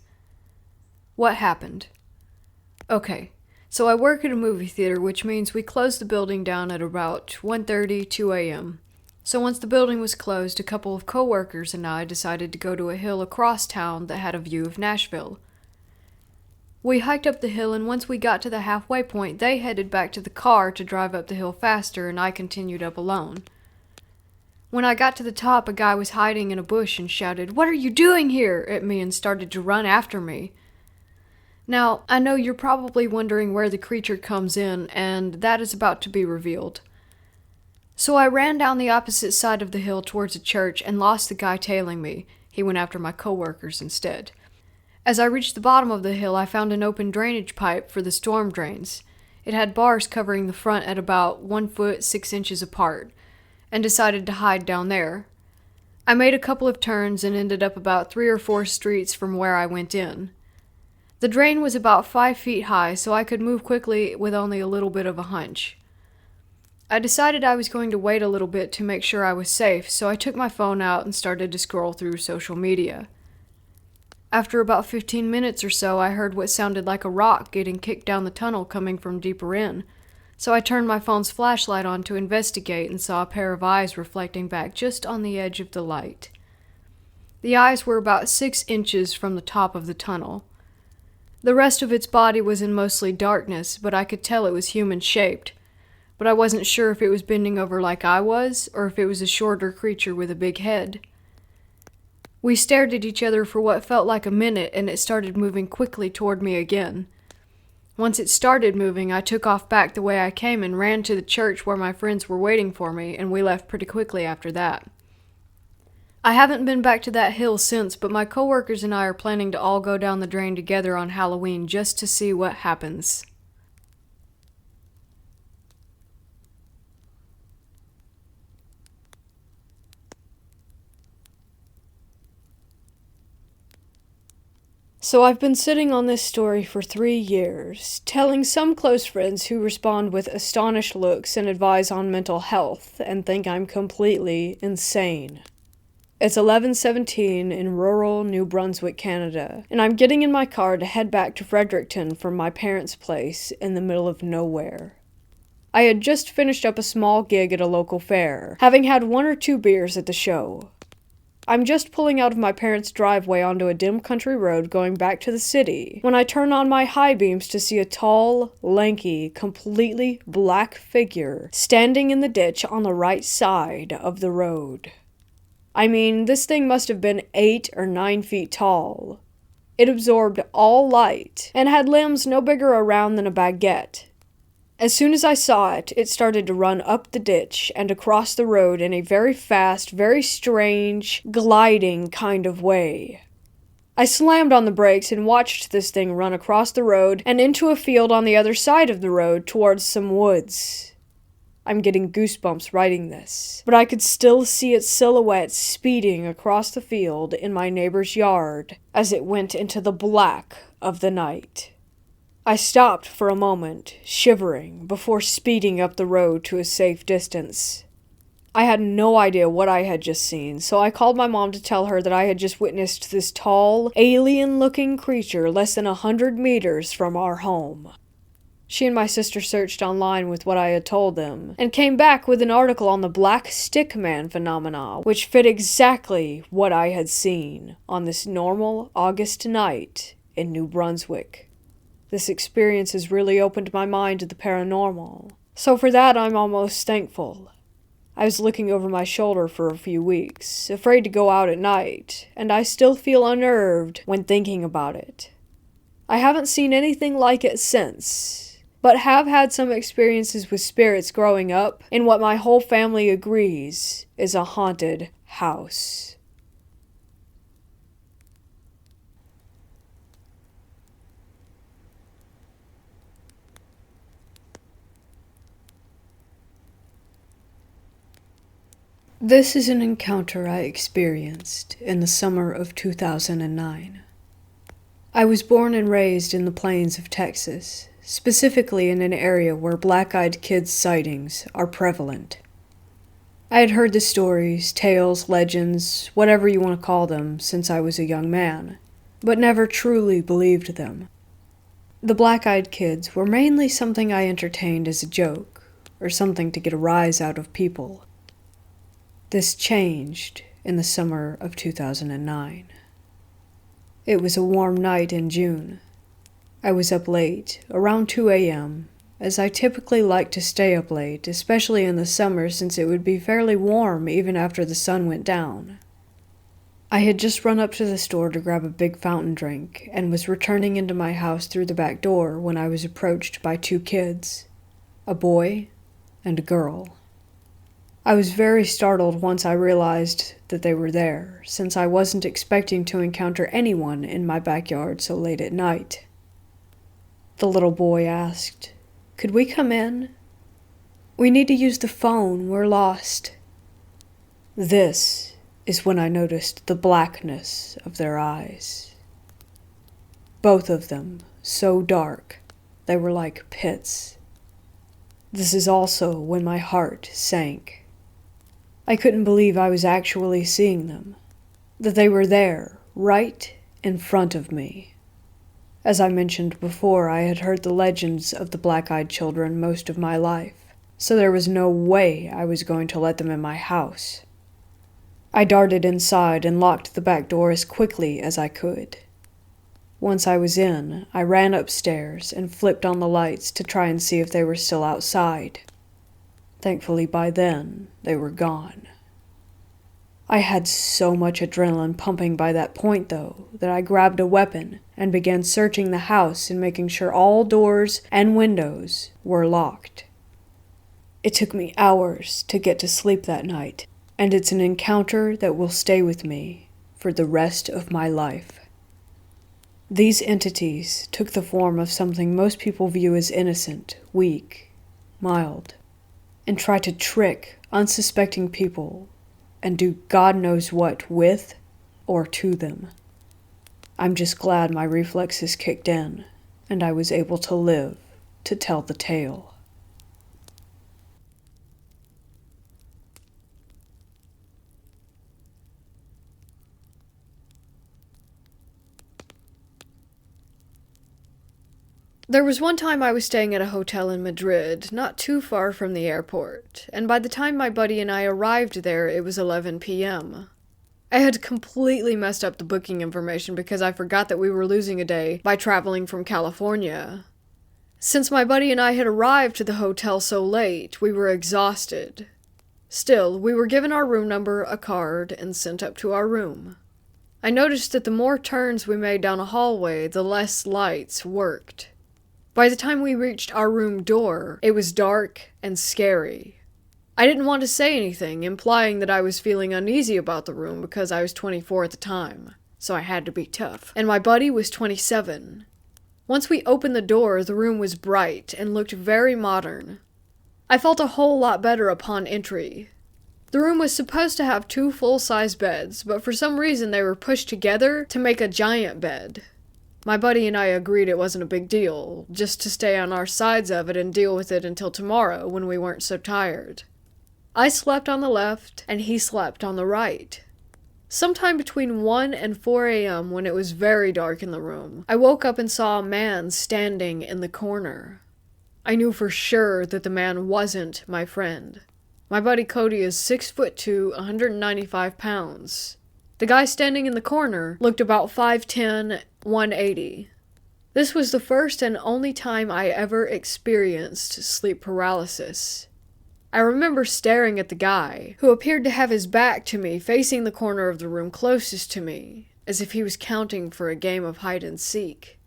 Speaker 1: What happened? Okay, so I work at a movie theater, which means we close the building down at about 1:30, 2 a.m. So once the building was closed, a couple of coworkers and I decided to go to a hill across town that had a view of Nashville. We hiked up the hill, and once we got to the halfway point, they headed back to the car to drive up the hill faster, and I continued up alone. When I got to the top, a guy was hiding in a bush and shouted, "What are you doing here?" at me and started to run after me. Now, I know you're probably wondering where the creature comes in, and that is about to be revealed. So I ran down the opposite side of the hill towards a church and lost the guy tailing me. He went after my coworkers instead. As I reached the bottom of the hill, I found an open drainage pipe for the storm drains. It had bars covering the front at about 1 foot 6 inches apart, and decided to hide down there. I made a couple of turns and ended up about 3 or 4 streets from where I went in. The drain was about 5 feet high, so I could move quickly with only a little bit of a hunch. I decided I was going to wait a little bit to make sure I was safe, so I took my phone out and started to scroll through social media. After about 15 minutes or so, I heard what sounded like a rock getting kicked down the tunnel coming from deeper in, so I turned my phone's flashlight on to investigate and saw a pair of eyes reflecting back just on the edge of the light. The eyes were about 6 inches from the top of the tunnel. The rest of its body was in mostly darkness, but I could tell it was human-shaped. But I wasn't sure if it was bending over like I was, or if it was a shorter creature with a big head. We stared at each other for what felt like a minute, and it started moving quickly toward me again. Once it started moving, I took off back the way I came and ran to the church where my friends were waiting for me, and we left pretty quickly after that. I haven't been back to that hill since, but my coworkers and I are planning to all go down the drain together on Halloween just to see what happens. So I've been sitting on this story for 3 years, telling some close friends who respond with astonished looks and advise on mental health and think I'm completely insane. It's 11:17 in rural New Brunswick, Canada, and I'm getting in my car to head back to Fredericton from my parents' place in the middle of nowhere. I had just finished up a small gig at a local fair, having had 1 or 2 beers at the show. I'm just pulling out of my parents' driveway onto a dim country road going back to the city when I turn on my high beams to see a tall, lanky, completely black figure standing in the ditch on the right side of the road. I mean, this thing must have been 8 or 9 feet tall. It absorbed all light and had limbs no bigger around than a baguette. As soon as I saw it, it started to run up the ditch and across the road in a very fast, very strange, gliding kind of way. I slammed on the brakes and watched this thing run across the road and into a field on the other side of the road towards some woods. I'm getting goosebumps writing this, but I could still see its silhouette speeding across the field in my neighbor's yard as it went into the black of the night. I stopped for a moment, shivering, before speeding up the road to a safe distance. I had no idea what I had just seen, so I called my mom to tell her that I had just witnessed this tall, alien-looking creature less than 100 meters from our home. She and my sister searched online with what I had told them, and came back with an article on the black stickman phenomena, which fit exactly what I had seen on this normal August night in New Brunswick. This experience has really opened my mind to the paranormal, so for that I'm almost thankful. I was looking over my shoulder for a few weeks, afraid to go out at night, and I still feel unnerved when thinking about it. I haven't seen anything like it since, but have had some experiences with spirits growing up in what my whole family agrees is a haunted house. This is an encounter I experienced in the summer of 2009. I was born and raised in the plains of Texas, specifically in an area where black-eyed kids' sightings are prevalent. I had heard the stories, tales, legends, whatever you want to call them, since I was a young man, but never truly believed them. The black-eyed kids were mainly something I entertained as a joke, or something to get a rise out of people. This changed in the summer of 2009. It was a warm night in June. I was up late, around 2 a.m., as I typically like to stay up late, especially in the summer since it would be fairly warm even after the sun went down. I had just run up to the store to grab a big fountain drink and was returning into my house through the back door when I was approached by 2 kids, a boy and a girl. I was very startled once I realized that they were there, since I wasn't expecting to encounter anyone in my backyard so late at night. The little boy asked, "Could we come in? We need to use the phone, we're lost." This is when I noticed the blackness of their eyes. Both of them so dark, they were like pits. This is also when my heart sank. I couldn't believe I was actually seeing them, that they were there, right in front of me. As I mentioned before, I had heard the legends of the black-eyed children most of my life, so there was no way I was going to let them in my house. I darted inside and locked the back door as quickly as I could. Once I was in, I ran upstairs and flipped on the lights to try and see if they were still outside. Thankfully, by then, they were gone. I had so much adrenaline pumping by that point, though, that I grabbed a weapon and began searching the house and making sure all doors and windows were locked. It took me hours to get to sleep that night,
Speaker 2: and it's an encounter that will stay with me for the rest of my life. These entities took the form of something most people view as innocent, weak, mild, and try to trick unsuspecting people and do God knows what with or to them. I'm just glad my reflexes kicked in and I was able to live to tell the tale.
Speaker 1: There was one time I was staying at a hotel in Madrid, not too far from the airport, and by the time my buddy and I arrived there, it was 11 p.m. I had completely messed up the booking information because I forgot that we were losing a day by traveling from California. Since my buddy and I had arrived to the hotel so late, we were exhausted. Still, we were given our room number, a card, and sent up to our room. I noticed that the more turns we made down a hallway, the less lights worked. By the time we reached our room door, it was dark and scary. I didn't want to say anything, implying that I was feeling uneasy about the room because I was 24 at the time, so I had to be tough, and my buddy was 27. Once we opened the door, the room was bright and looked very modern. I felt a whole lot better upon entry. The room was supposed to have 2 full-size beds, but for some reason they were pushed together to make a giant bed. My buddy and I agreed it wasn't a big deal, just to stay on our sides of it and deal with it until tomorrow when we weren't so tired. I slept on the left, and he slept on the right. Sometime between 1 and 4 a.m., when it was very dark in the room, I woke up and saw a man standing in the corner. I knew for sure that the man wasn't my friend. My buddy Cody is 6'2", 195 pounds. The guy standing in the corner looked about 5'10", 180. This was the first and only time I ever experienced sleep paralysis. I remember staring at the guy, who appeared to have his back to me, facing the corner of the room closest to me, as if he was counting for a game of hide and seek.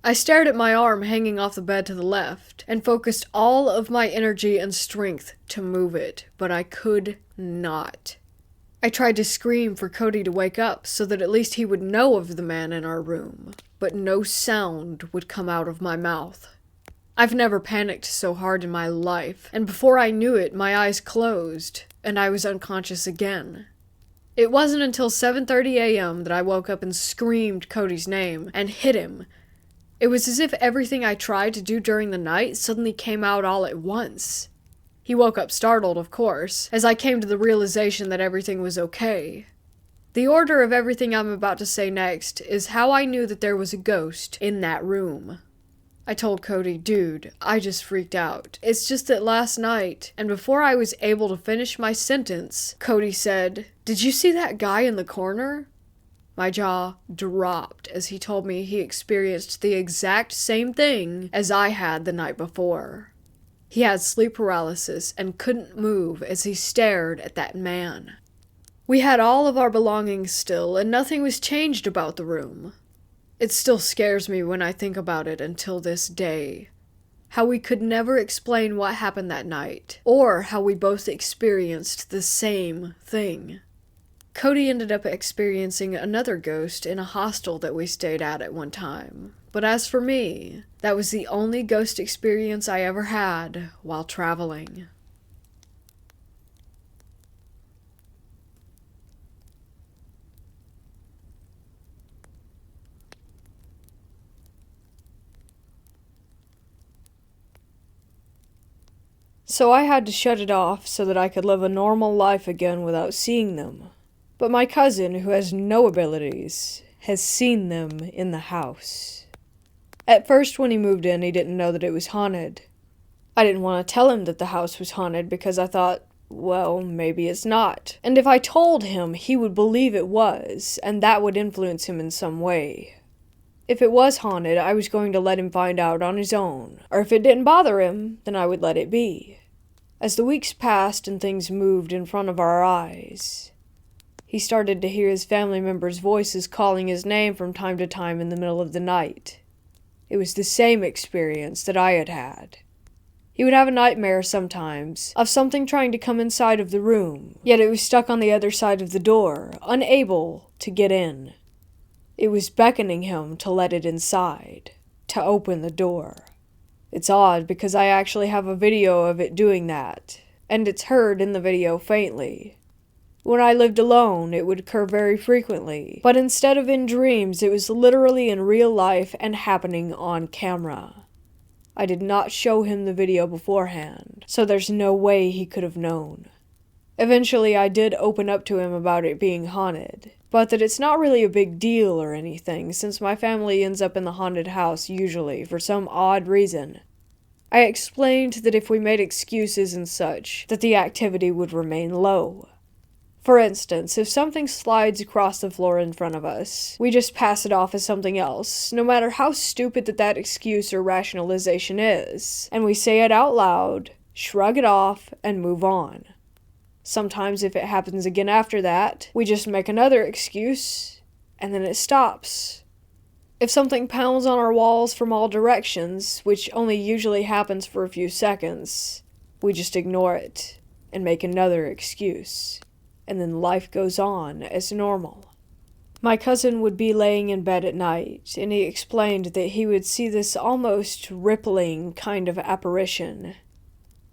Speaker 1: I stared at my arm hanging off the bed to the left, and focused all of my energy and strength to move it, but I could not. I tried to scream for Cody to wake up so that at least he would know of the man in our room, but no sound would come out of my mouth. I've never panicked so hard in my life, and before I knew it, my eyes closed, and I was unconscious again. It wasn't until 7:30 a.m. that I woke up and screamed Cody's name and hit him. It was as if everything I tried to do during the night suddenly came out all at once. He woke up startled, of course, as I came to the realization that everything was okay. The order of everything I'm about to say next is how I knew that there was a ghost in that room. I told Cody, dude, I just freaked out. It's just that last night, and before I was able to finish my sentence, Cody said, "Did you see that guy in the corner?" My jaw dropped as he told me he experienced the exact same thing as I had the night before. He had sleep paralysis and couldn't move as he stared at that man. We had all of our belongings still, and nothing was changed about the room. It still scares me when I think about it until this day. How we could never explain what happened that night, or how we both experienced the same thing. Cody ended up experiencing another ghost in a hostel that we stayed at one time. But as for me, that was the only ghost experience I ever had while traveling. So I had to shut it off so that I could live a normal life again without seeing them. But my cousin, who has no abilities, has seen them in the house. At first, when he moved in, he didn't know that it was haunted. I didn't want to tell him that the house was haunted because I thought, well, maybe it's not. And if I told him, he would believe it was, and that would influence him in some way. If it was haunted, I was going to let him find out on his own, or if it didn't bother him, then I would let it be. As the weeks passed and things moved in front of our eyes, he started to hear his family members' voices calling his name from time to time in the middle of the night. It was the same experience that I had had. He would have a nightmare sometimes of something trying to come inside of the room, yet it was stuck on the other side of the door, unable to get in. It was beckoning him to let it inside, to open the door. It's odd because I actually have a video of it doing that, and it's heard in the video faintly. When I lived alone, it would occur very frequently, but instead of in dreams, it was literally in real life and happening on camera. I did not show him the video beforehand, so there's no way he could have known. Eventually, I did open up to him about it being haunted, but that it's not really a big deal or anything, since my family ends up in the haunted house usually, for some odd reason. I explained that if we made excuses and such, that the activity would remain low. For instance, if something slides across the floor in front of us, we just pass it off as something else, no matter how stupid that excuse or rationalization is, and we say it out loud, shrug it off, and move on. Sometimes if it happens again after that, we just make another excuse, and then it stops. If something pounds on our walls from all directions, which only usually happens for a few seconds, we just ignore it, and make another excuse. And then life goes on as normal. My cousin would be laying in bed at night, and he explained that he would see this almost rippling kind of apparition.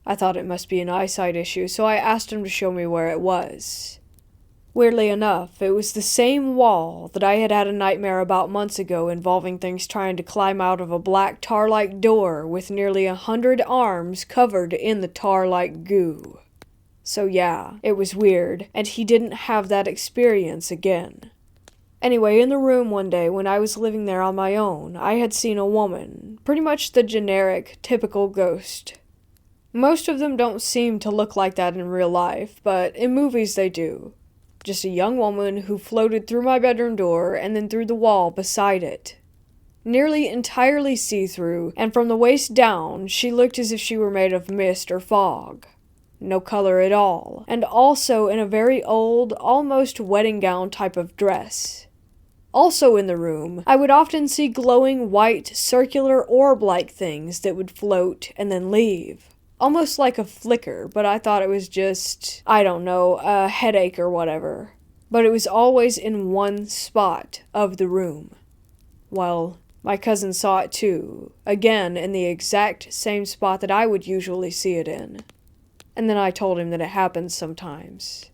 Speaker 1: I thought it must be an eyesight issue, so I asked him to show me where it was. Weirdly enough, it was the same wall that I had a nightmare about months ago involving things trying to climb out of a black tar-like door with nearly 100 arms covered in the tar-like goo. So yeah, it was weird, and he didn't have that experience again. Anyway, in the room one day when I was living there on my own, I had seen a woman, pretty much the generic, typical ghost. Most of them don't seem to look like that in real life, but in movies they do. Just a young woman who floated through my bedroom door and then through the wall beside it. Nearly entirely see-through, and from the waist down, she looked as if she were made of mist or fog. No color at all, and also in a very old, almost wedding gown type of dress. Also in the room, I would often see glowing white, circular orb-like things that would float and then leave. Almost like a flicker, but I thought it was just, I don't know, a headache or whatever. But it was always in one spot of the room. Well, my cousin saw it too, again in the exact same spot that I would usually see it in. And then I told him that it happens sometimes.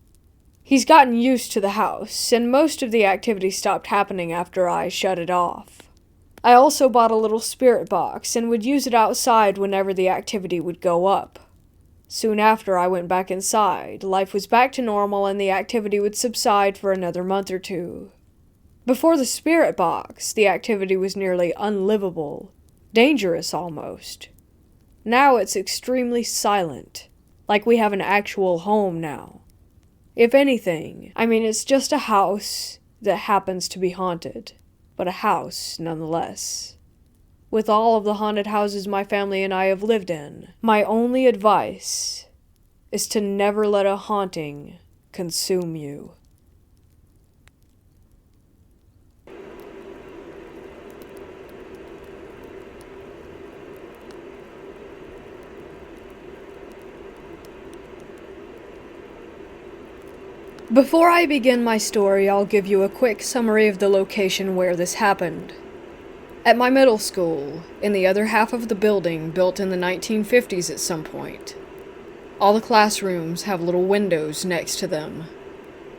Speaker 1: He's gotten used to the house, and most of the activity stopped happening after I shut it off. I also bought a little spirit box, and would use it outside whenever the activity would go up. Soon after I went back inside, life was back to normal and the activity would subside for another month or two. Before the spirit box, the activity was nearly unlivable, dangerous almost. Now it's extremely silent. Like we have an actual home now. If anything, it's just a house that happens to be haunted, but a house nonetheless. With all of the haunted houses my family and I have lived in, my only advice is to never let a haunting consume you. Before I begin my story, I'll give you a quick summary of the location where this happened. At my middle school, in the other half of the building built in the 1950s at some point. All the classrooms have little windows next to them.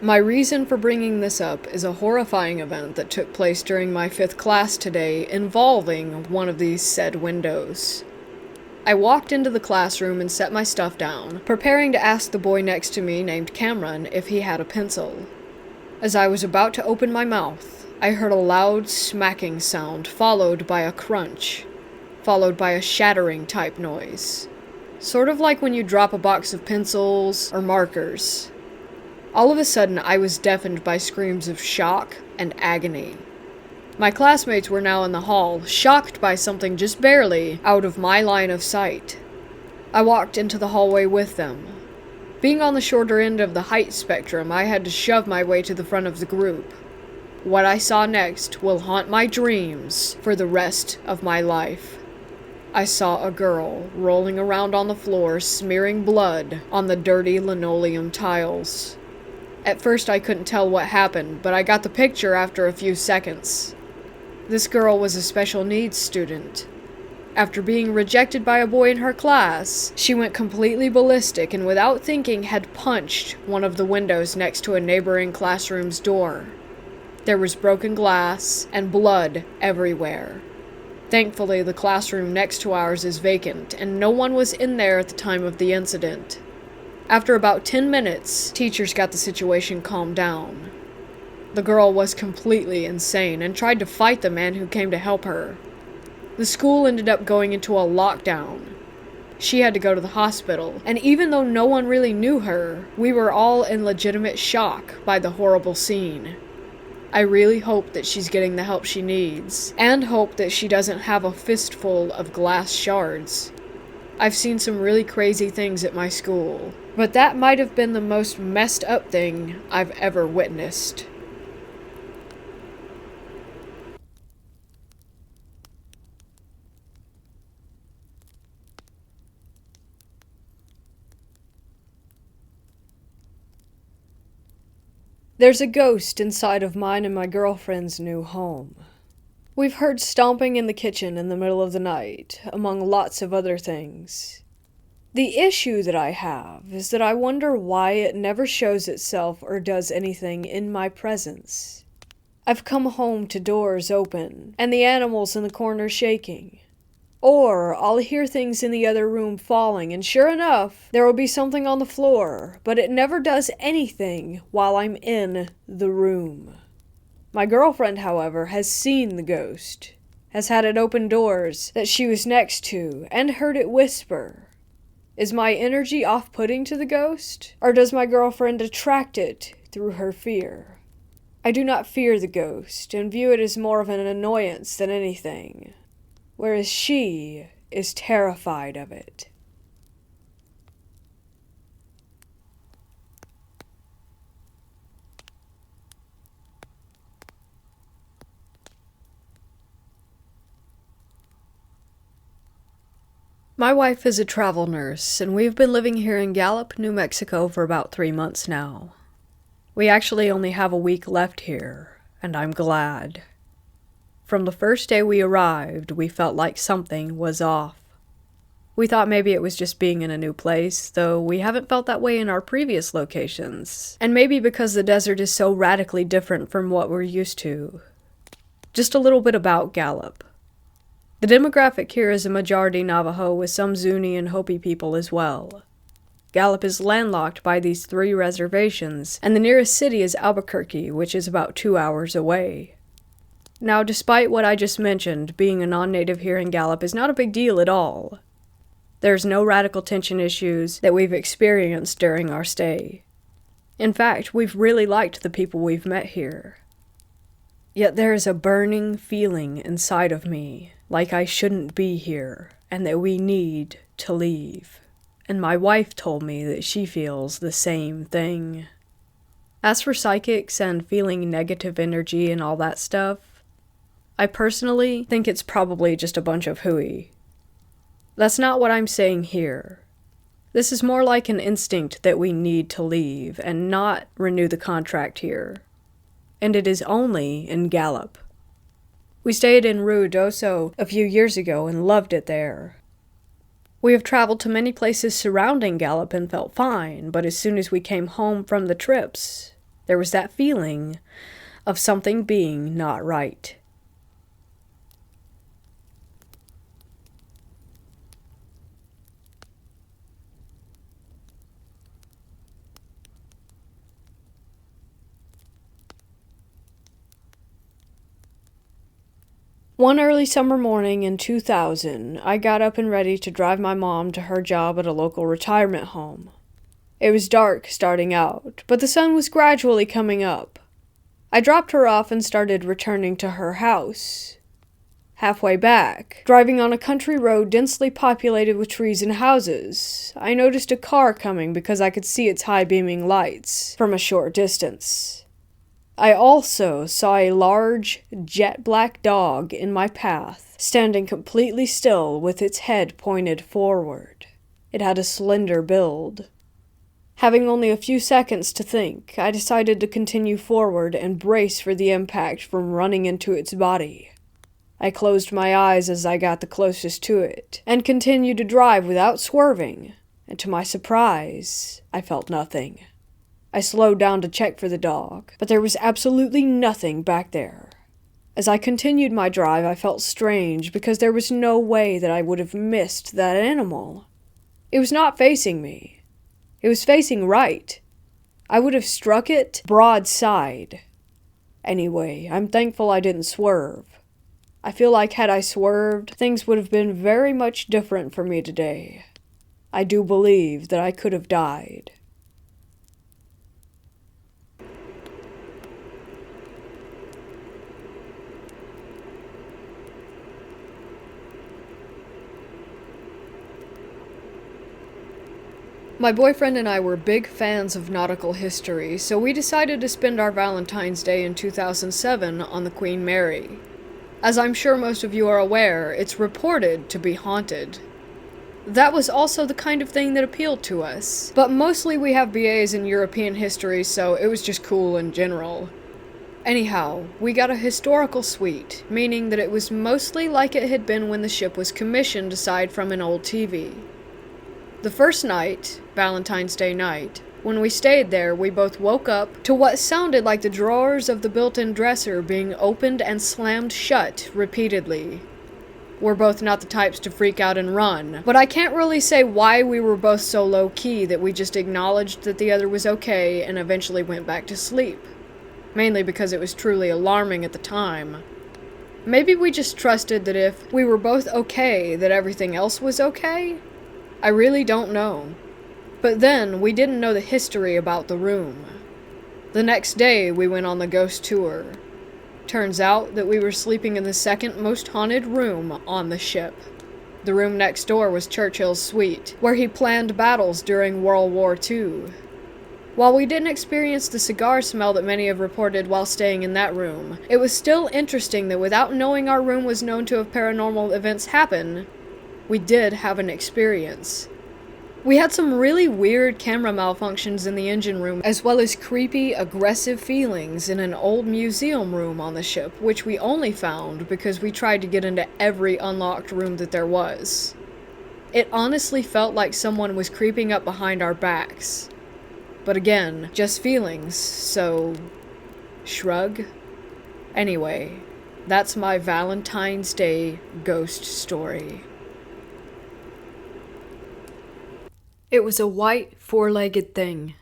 Speaker 1: My reason for bringing this up is a horrifying event that took place during my 5th class today involving one of these said windows. I walked into the classroom and set my stuff down, preparing to ask the boy next to me named Cameron if he had a pencil. As I was about to open my mouth, I heard a loud smacking sound followed by a crunch, followed by a shattering type noise. Sort of like when you drop a box of pencils or markers. All of a sudden, I was deafened by screams of shock and agony. My classmates were now in the hall, shocked by something just barely out of my line of sight. I walked into the hallway with them. Being on the shorter end of the height spectrum, I had to shove my way to the front of the group. What I saw next will haunt my dreams for the rest of my life. I saw a girl rolling around on the floor, smearing blood on the dirty linoleum tiles. At first I couldn't tell what happened, but I got the picture after a few seconds. This girl was a special needs student. After being rejected by a boy in her class, she went completely ballistic and without thinking had punched one of the windows next to a neighboring classroom's door. There was broken glass and blood everywhere. Thankfully, the classroom next to ours is vacant, and no one was in there at the time of the incident. After about 10 minutes, teachers got the situation calmed down. The girl was completely insane and tried to fight the man who came to help her. The school ended up going into a lockdown. She had to go to the hospital, and even though no one really knew her, we were all in legitimate shock by the horrible scene. I really hope that she's getting the help she needs, and hope that she doesn't have a fistful of glass shards. I've seen some really crazy things at my school, but that might have been the most messed up thing I've ever witnessed. There's a ghost inside of mine and my girlfriend's new home. We've heard stomping in the kitchen in the middle of the night, among lots of other things. The issue that I have is that I wonder why it never shows itself or does anything in my presence. I've come home to doors open, and the animals in the corner shaking. Or I'll hear things in the other room falling, and sure enough, there will be something on the floor, but it never does anything while I'm in the room. My girlfriend, however, has seen the ghost, has had it open doors that she was next to, and heard it whisper. Is my energy off-putting to the ghost, or does my girlfriend attract it through her fear? I do not fear the ghost, and view it as more of an annoyance than anything, whereas she is terrified of it. My wife is a travel nurse, and we've been living here in Gallup, New Mexico for about 3 months now. We actually only have a week left here, and I'm glad. From the first day we arrived, we felt like something was off. We thought maybe it was just being in a new place, though we haven't felt that way in our previous locations, and maybe because the desert is so radically different from what we're used to. Just a little bit about Gallup. The demographic here is a majority Navajo with some Zuni and Hopi people as well. Gallup is landlocked by these 3 reservations, and the nearest city is Albuquerque, which is about 2 hours away. Now, despite what I just mentioned, being a non-native here in Gallup is not a big deal at all. There's no radical tension issues that we've experienced during our stay. In fact, we've really liked the people we've met here. Yet there is a burning feeling inside of me, like I shouldn't be here, and that we need to leave. And my wife told me that she feels the same thing. As for psychics and feeling negative energy and all that stuff, I personally think it's probably just a bunch of hooey. That's not what I'm saying here. This is more like an instinct that we need to leave and not renew the contract here. And it is only in Gallup. We stayed in Ruidoso a few years ago and loved it there. We have traveled to many places surrounding Gallup and felt fine, but as soon as we came home from the trips, there was that feeling of something being not right. One early summer morning in 2000, I got up and ready to drive my mom to her job at a local retirement home. It was dark starting out, but the sun was gradually coming up. I dropped her off and started returning to her house. Halfway back, driving on a country road densely populated with trees and houses, I noticed a car coming because I could see its high beaming lights from a short distance.
Speaker 2: I also saw a large, jet black dog in my path, standing completely still with its head pointed forward. It had a slender build. Having only a few seconds to think, I decided to continue forward and brace for the impact from running into its body. I closed my eyes as I got the closest to it, and continued to drive without swerving, and to my surprise, I felt nothing. I slowed down to check for the dog, but there was absolutely nothing back there. As I continued my drive, I felt strange because there was no way that I would have missed that animal. It was not facing me. It was facing right. I would have struck it broadside. Anyway, I'm thankful I didn't swerve. I feel like had I swerved, things would have been very much different for me today. I do believe that I could have died.
Speaker 1: My boyfriend and I were big fans of nautical history, so we decided to spend our Valentine's Day in 2007 on the Queen Mary. As I'm sure most of you are aware, it's reported to be haunted. That was also the kind of thing that appealed to us, but mostly we have BAs in European history, so it was just cool in general. Anyhow, we got a historical suite, meaning that it was mostly like it had been when the ship was commissioned aside from an old TV. The first night, Valentine's Day night, when we stayed there, we both woke up to what sounded like the drawers of the built-in dresser being opened and slammed shut repeatedly. We're both not the types to freak out and run, but I can't really say why we were both so low-key that we just acknowledged that the other was okay and eventually went back to sleep. Mainly because it was truly alarming at the time. Maybe we just trusted that if we were both okay, that everything else was okay? I really don't know. But then, we didn't know the history about the room. The next day, we went on the ghost tour. Turns out that we were sleeping in the second most haunted room on the ship. The room next door was Churchill's suite, where he planned battles during World War II. While we didn't experience the cigar smell that many have reported while staying in that room, it was still interesting that without knowing our room was known to have paranormal events happen, we did have an experience. We had some really weird camera malfunctions in the engine room, as well as creepy, aggressive feelings in an old museum room on the ship, which we only found because we tried to get into every unlocked room that there was. It honestly felt like someone was creeping up behind our backs. But again, just feelings, so shrug. Anyway, that's my Valentine's Day ghost story. It was a white, four-legged thing.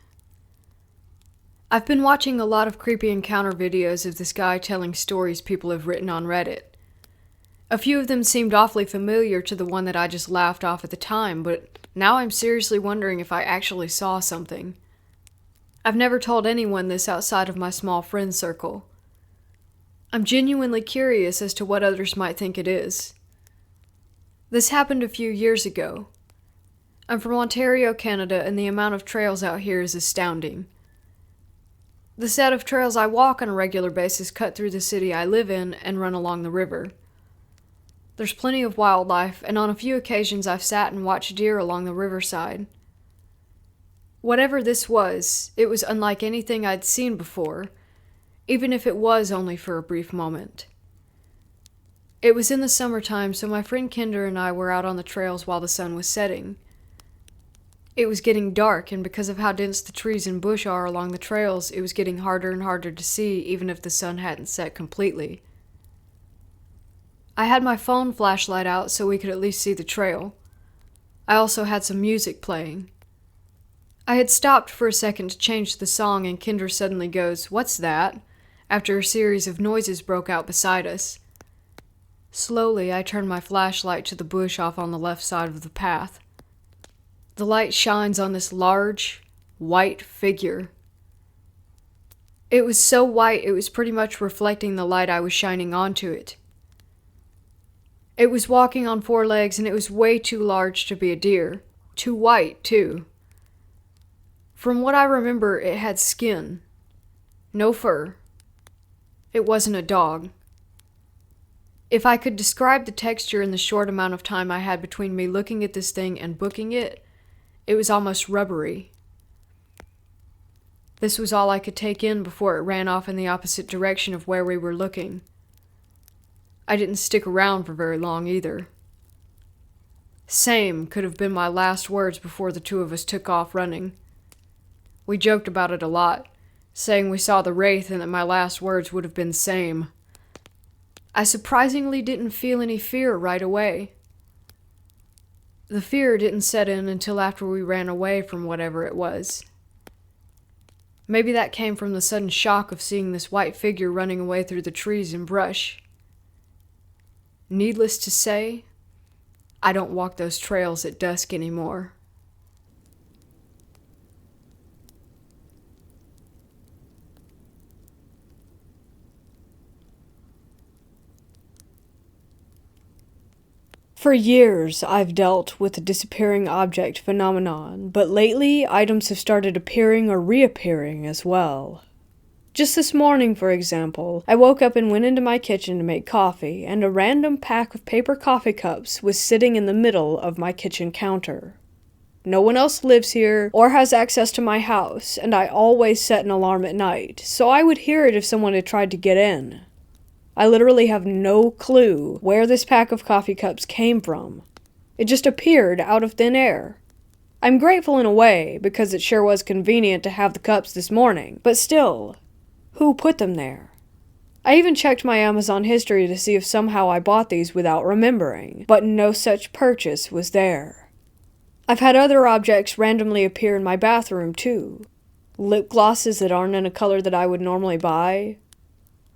Speaker 1: I've been watching a lot of creepy encounter videos of this guy telling stories people have written on Reddit. A few of them seemed awfully familiar to the one that I just laughed off at the time, but now I'm seriously wondering if I actually saw something. I've never told anyone this outside of my small friend circle. I'm genuinely curious as to what others might think it is. This happened a few years ago. I'm from Ontario, Canada, and the amount of trails out here is astounding. The set of trails I walk on a regular basis cut through the city I live in and run along the river. There's plenty of wildlife, and on a few occasions I've sat and watched deer along the riverside. Whatever this was, it was unlike anything I'd seen before, even if it was only for a brief moment. It was in the summertime, so my friend Kinder and I were out on the trails while the sun was setting. It was getting dark, and because of how dense the trees and bush are along the trails, it was getting harder and harder to see, even if the sun hadn't set completely. I had my phone flashlight out so we could at least see the trail. I also had some music playing. I had stopped for a second to change the song, and Kinder suddenly goes, "What's that?" after a series of noises broke out beside us. Slowly, I turned my flashlight to the bush off on the left side of the path. The light shines on this large, white figure. It was so white it was pretty much reflecting the light I was shining onto it. It was walking on four legs, and it was way too large to be a deer. Too white, too. From what I remember, it had skin. No fur. It wasn't a dog. If I could describe the texture in the short amount of time I had between me looking at this thing and booking it, it was almost rubbery. This was all I could take in before it ran off in the opposite direction of where we were looking. I didn't stick around for very long either. Same could have been my last words before the two of us took off running. We joked about it a lot, saying we saw the wraith and that my last words would have been same. I surprisingly didn't feel any fear right away. The fear didn't set in until after we ran away from whatever it was. Maybe that came from the sudden shock of seeing this white figure running away through the trees and brush. Needless to say, I don't walk those trails at dusk anymore.
Speaker 2: For years, I've dealt with the disappearing object phenomenon, but lately, items have started appearing or reappearing as well. Just this morning, for example, I woke up and went into my kitchen to make coffee, and a random pack of paper coffee cups was sitting in the middle of my kitchen counter. No one else lives here or has access to my house, and I always set an alarm at night, so I would hear it if someone had tried to get in. I literally have no clue where this pack of coffee cups came from. It just appeared out of thin air. I'm grateful in a way, because it sure was convenient to have the cups this morning, but still, who put them there? I even checked my Amazon history to see if somehow I bought these without remembering, but no such purchase was there. I've had other objects randomly appear in my bathroom too. Lip glosses that aren't in a color that I would normally buy.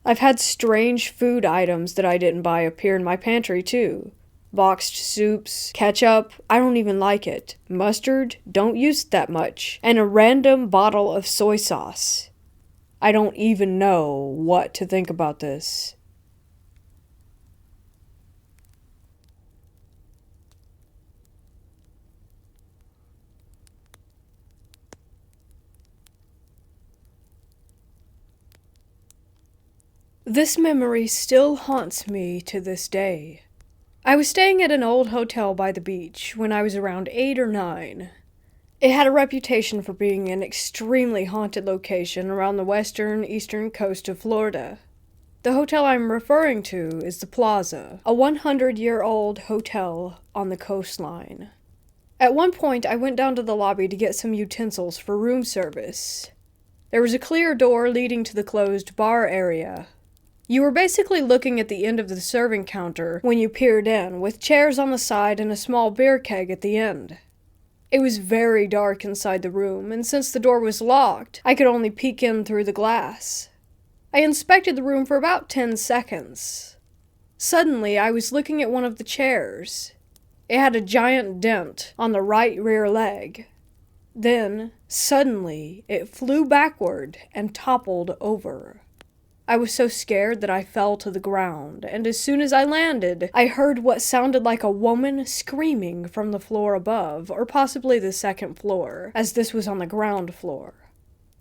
Speaker 2: I've had strange food items that I didn't buy appear in my pantry too. Boxed soups, ketchup, I don't even like it. Mustard, don't use it that much. And a random bottle of soy sauce. I don't even know what to think about this. This memory still haunts me to this day. I was staying at an old hotel by the beach when I was around 8 or 9. It had a reputation for being an extremely haunted location around the eastern coast of Florida. The hotel I'm referring to is the Plaza, a 100-year-old hotel on the coastline. At one point, I went down to the lobby to get some utensils for room service. There was a clear door leading to the closed bar area. You were basically looking at the end of the serving counter when you peered in, with chairs on the side and a small beer keg at the end. It was very dark inside the room, and since the door was locked, I could only peek in through the glass. I inspected the room for about 10 seconds. Suddenly, I was looking at one of the chairs. It had a giant dent on the right rear leg. Then, suddenly, it flew backward and toppled over. I was so scared that I fell to the ground, and as soon as I landed, I heard what sounded like a woman screaming from the floor above, or possibly the second floor, as this was on the ground floor.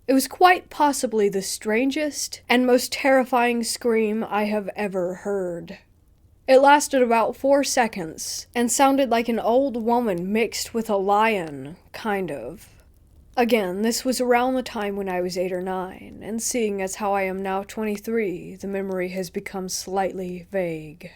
Speaker 2: It was quite possibly the strangest and most terrifying scream I have ever heard. It lasted about 4 seconds, and sounded like an old woman mixed with a lion, kind of. Again, this was around the time when I was 8 or 9, and seeing as how I am now 23, the memory has become slightly vague.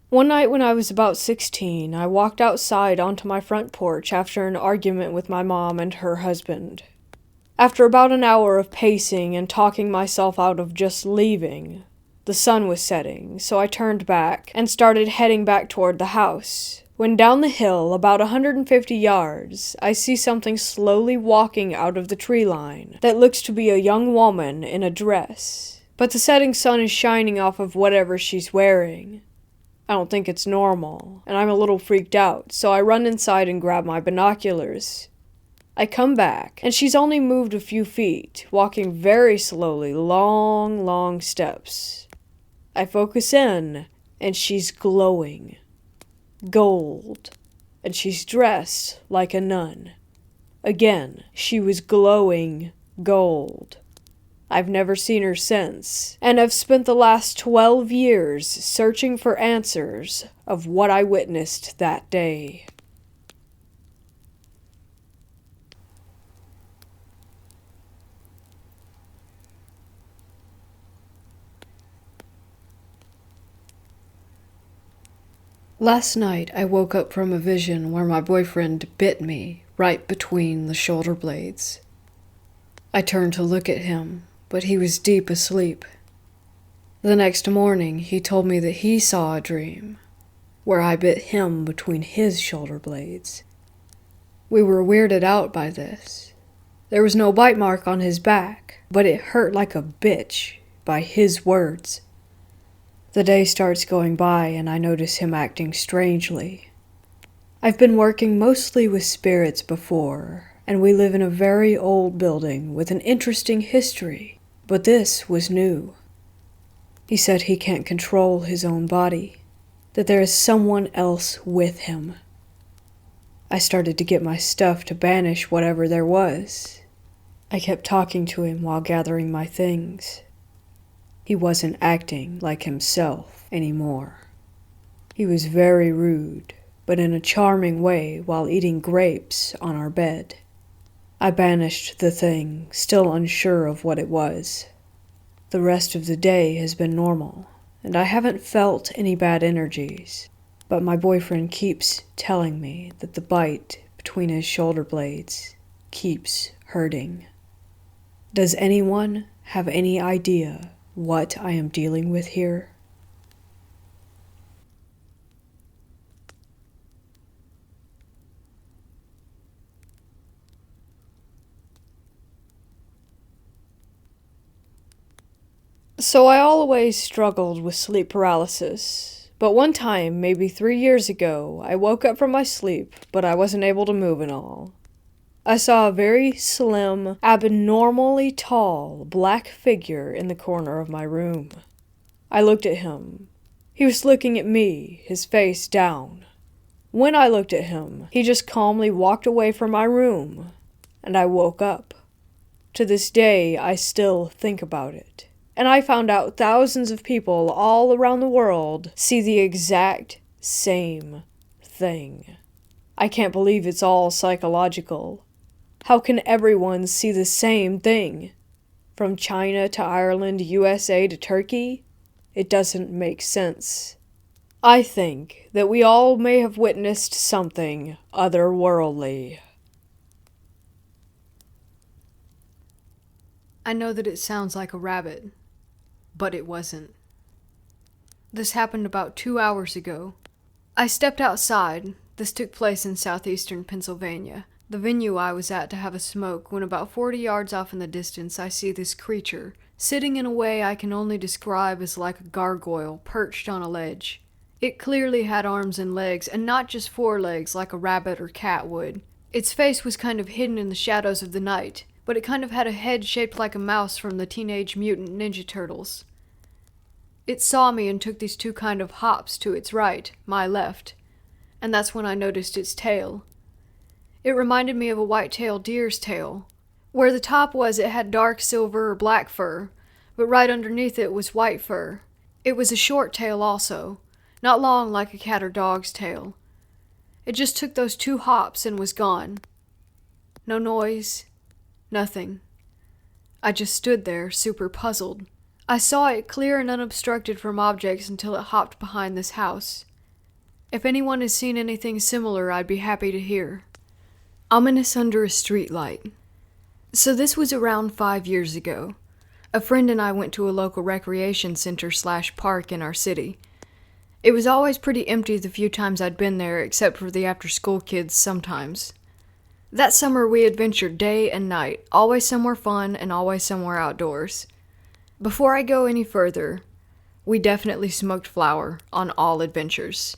Speaker 2: One night when I was about 16, I walked outside onto my front porch after an argument with my mom and her husband. After about an hour of pacing and talking myself out of just leaving, the sun was setting, so I turned back and started heading back toward the house. When down the hill, about 150 yards, I see something slowly walking out of the tree line that looks to be a young woman in a dress, but the setting sun is shining off of whatever she's wearing. I don't think it's normal, and I'm a little freaked out, so I run inside and grab my binoculars. I come back, and she's only moved a few feet, walking very slowly, long steps. I focus in, and she's glowing. Gold. And she's dressed like a nun. Again, she was glowing gold. I've never seen her since, and I've spent the last 12 years searching for answers of what I witnessed that day.
Speaker 1: Last night, I woke up from a vision where my boyfriend bit me right between the shoulder blades. I turned to look at him, but he was deep asleep. The next morning, he told me that he saw a dream where I bit him between his shoulder blades. We were weirded out by this. There was no bite mark on his back, but it hurt like a bitch, by his words. The day starts going by and I notice him acting strangely. I've been working mostly with spirits before, and we live in a very old building with an interesting history, but this was new. He said he can't control his own body, that there is someone else with him. I started to get my stuff to banish whatever there was. I kept talking to him while gathering my things. He wasn't acting like himself anymore. He was very rude, but in a charming way while eating grapes on our bed. I banished the thing, still unsure of what it was. The rest of the day has been normal, and I haven't felt any bad energies, but my boyfriend keeps telling me that the bite between his shoulder blades keeps hurting. Does anyone have any idea what I am dealing with here?
Speaker 2: So I always struggled with sleep paralysis, but one time, maybe 3 years ago, I woke up from my sleep, but I wasn't able to move at all. I saw a very slim, abnormally tall, black figure in the corner of my room. I looked at him. He was looking at me, his face down. When I looked at him, he just calmly walked away from my room, and I woke up. To this day, I still think about it. And I found out thousands of people all around the world see the exact same thing. I can't believe it's all psychological. How can everyone see the same thing? From China to Ireland, USA to Turkey? It doesn't make sense. I think that we all may have witnessed something otherworldly.
Speaker 1: I know that it sounds like a rabbit, but it wasn't. This happened about 2 hours ago. I stepped outside. This took place in southeastern Pennsylvania. The venue I was at to have a smoke, when about 40 yards off in the distance I see this creature, sitting in a way I can only describe as like a gargoyle perched on a ledge. It clearly had arms and legs, and not just 4 legs like a rabbit or cat would. Its face was kind of hidden in the shadows of the night, but it kind of had a head shaped like a mouse from the Teenage Mutant Ninja Turtles. It saw me and took these 2 kind of hops to its right, my left, and that's when I noticed its tail. It reminded me of a white-tailed deer's tail. Where the top was, it had dark silver or black fur, but right underneath it was white fur. It was a short tail also, not long like a cat or dog's tail. It just took those 2 hops and was gone. No noise, nothing. I just stood there, super puzzled. I saw it clear and unobstructed from objects until it hopped behind this house. If anyone has seen anything similar, I'd be happy to hear. Ominous under a streetlight. So this was around 5 years ago. A friend and I went to a local recreation center / park in our city. It was always pretty empty the few times I'd been there, except for the after-school kids sometimes. That summer we adventured day and night, always somewhere fun and always somewhere outdoors. Before I go any further, we definitely smoked flower on all adventures.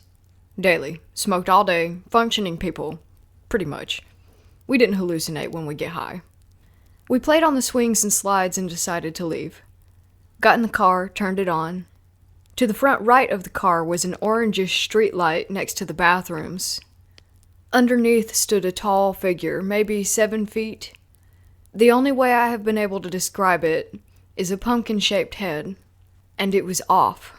Speaker 1: Daily. Smoked all day. Functioning people. Pretty much. We didn't hallucinate when we get high. We played on the swings and slides and decided to leave. Got in the car, turned it on. To the front right of the car was an orangish streetlight next to the bathrooms. Underneath stood a tall figure, maybe 7 feet. The only way I have been able to describe it is a pumpkin-shaped head, and it was off.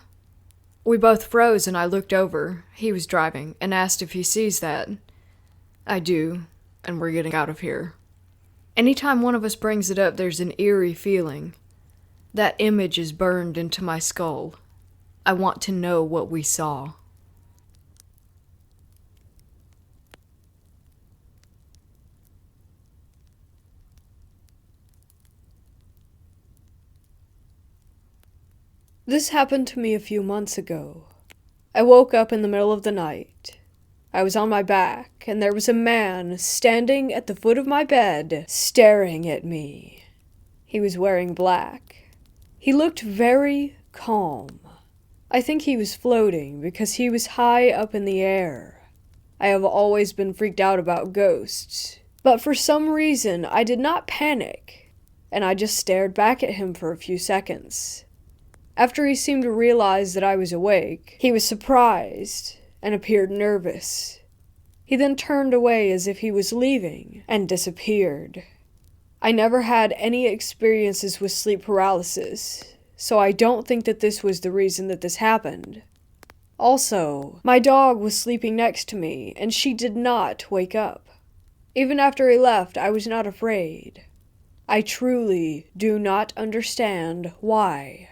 Speaker 1: We both froze and I looked over, he was driving, and asked if he sees that. I do, and we're getting out of here. Anytime one of us brings it up, there's an eerie feeling. That image is burned into my skull. I want to know what we saw.
Speaker 2: This happened to me a few months ago. I woke up in the middle of the night. I was on my back, and there was a man standing at the foot of my bed, staring at me. He was wearing black. He looked very calm. I think he was floating because he was high up in the air. I have always been freaked out about ghosts, but for some reason I did not panic, and I just stared back at him for a few seconds. After he seemed to realize that I was awake, he was surprised and appeared nervous. He then turned away as if he was leaving and disappeared. I never had any experiences with sleep paralysis, so I don't think that this was the reason that this happened. Also, my dog was sleeping next to me, and she did not wake up. Even after he left, I was not afraid. I truly do not understand why.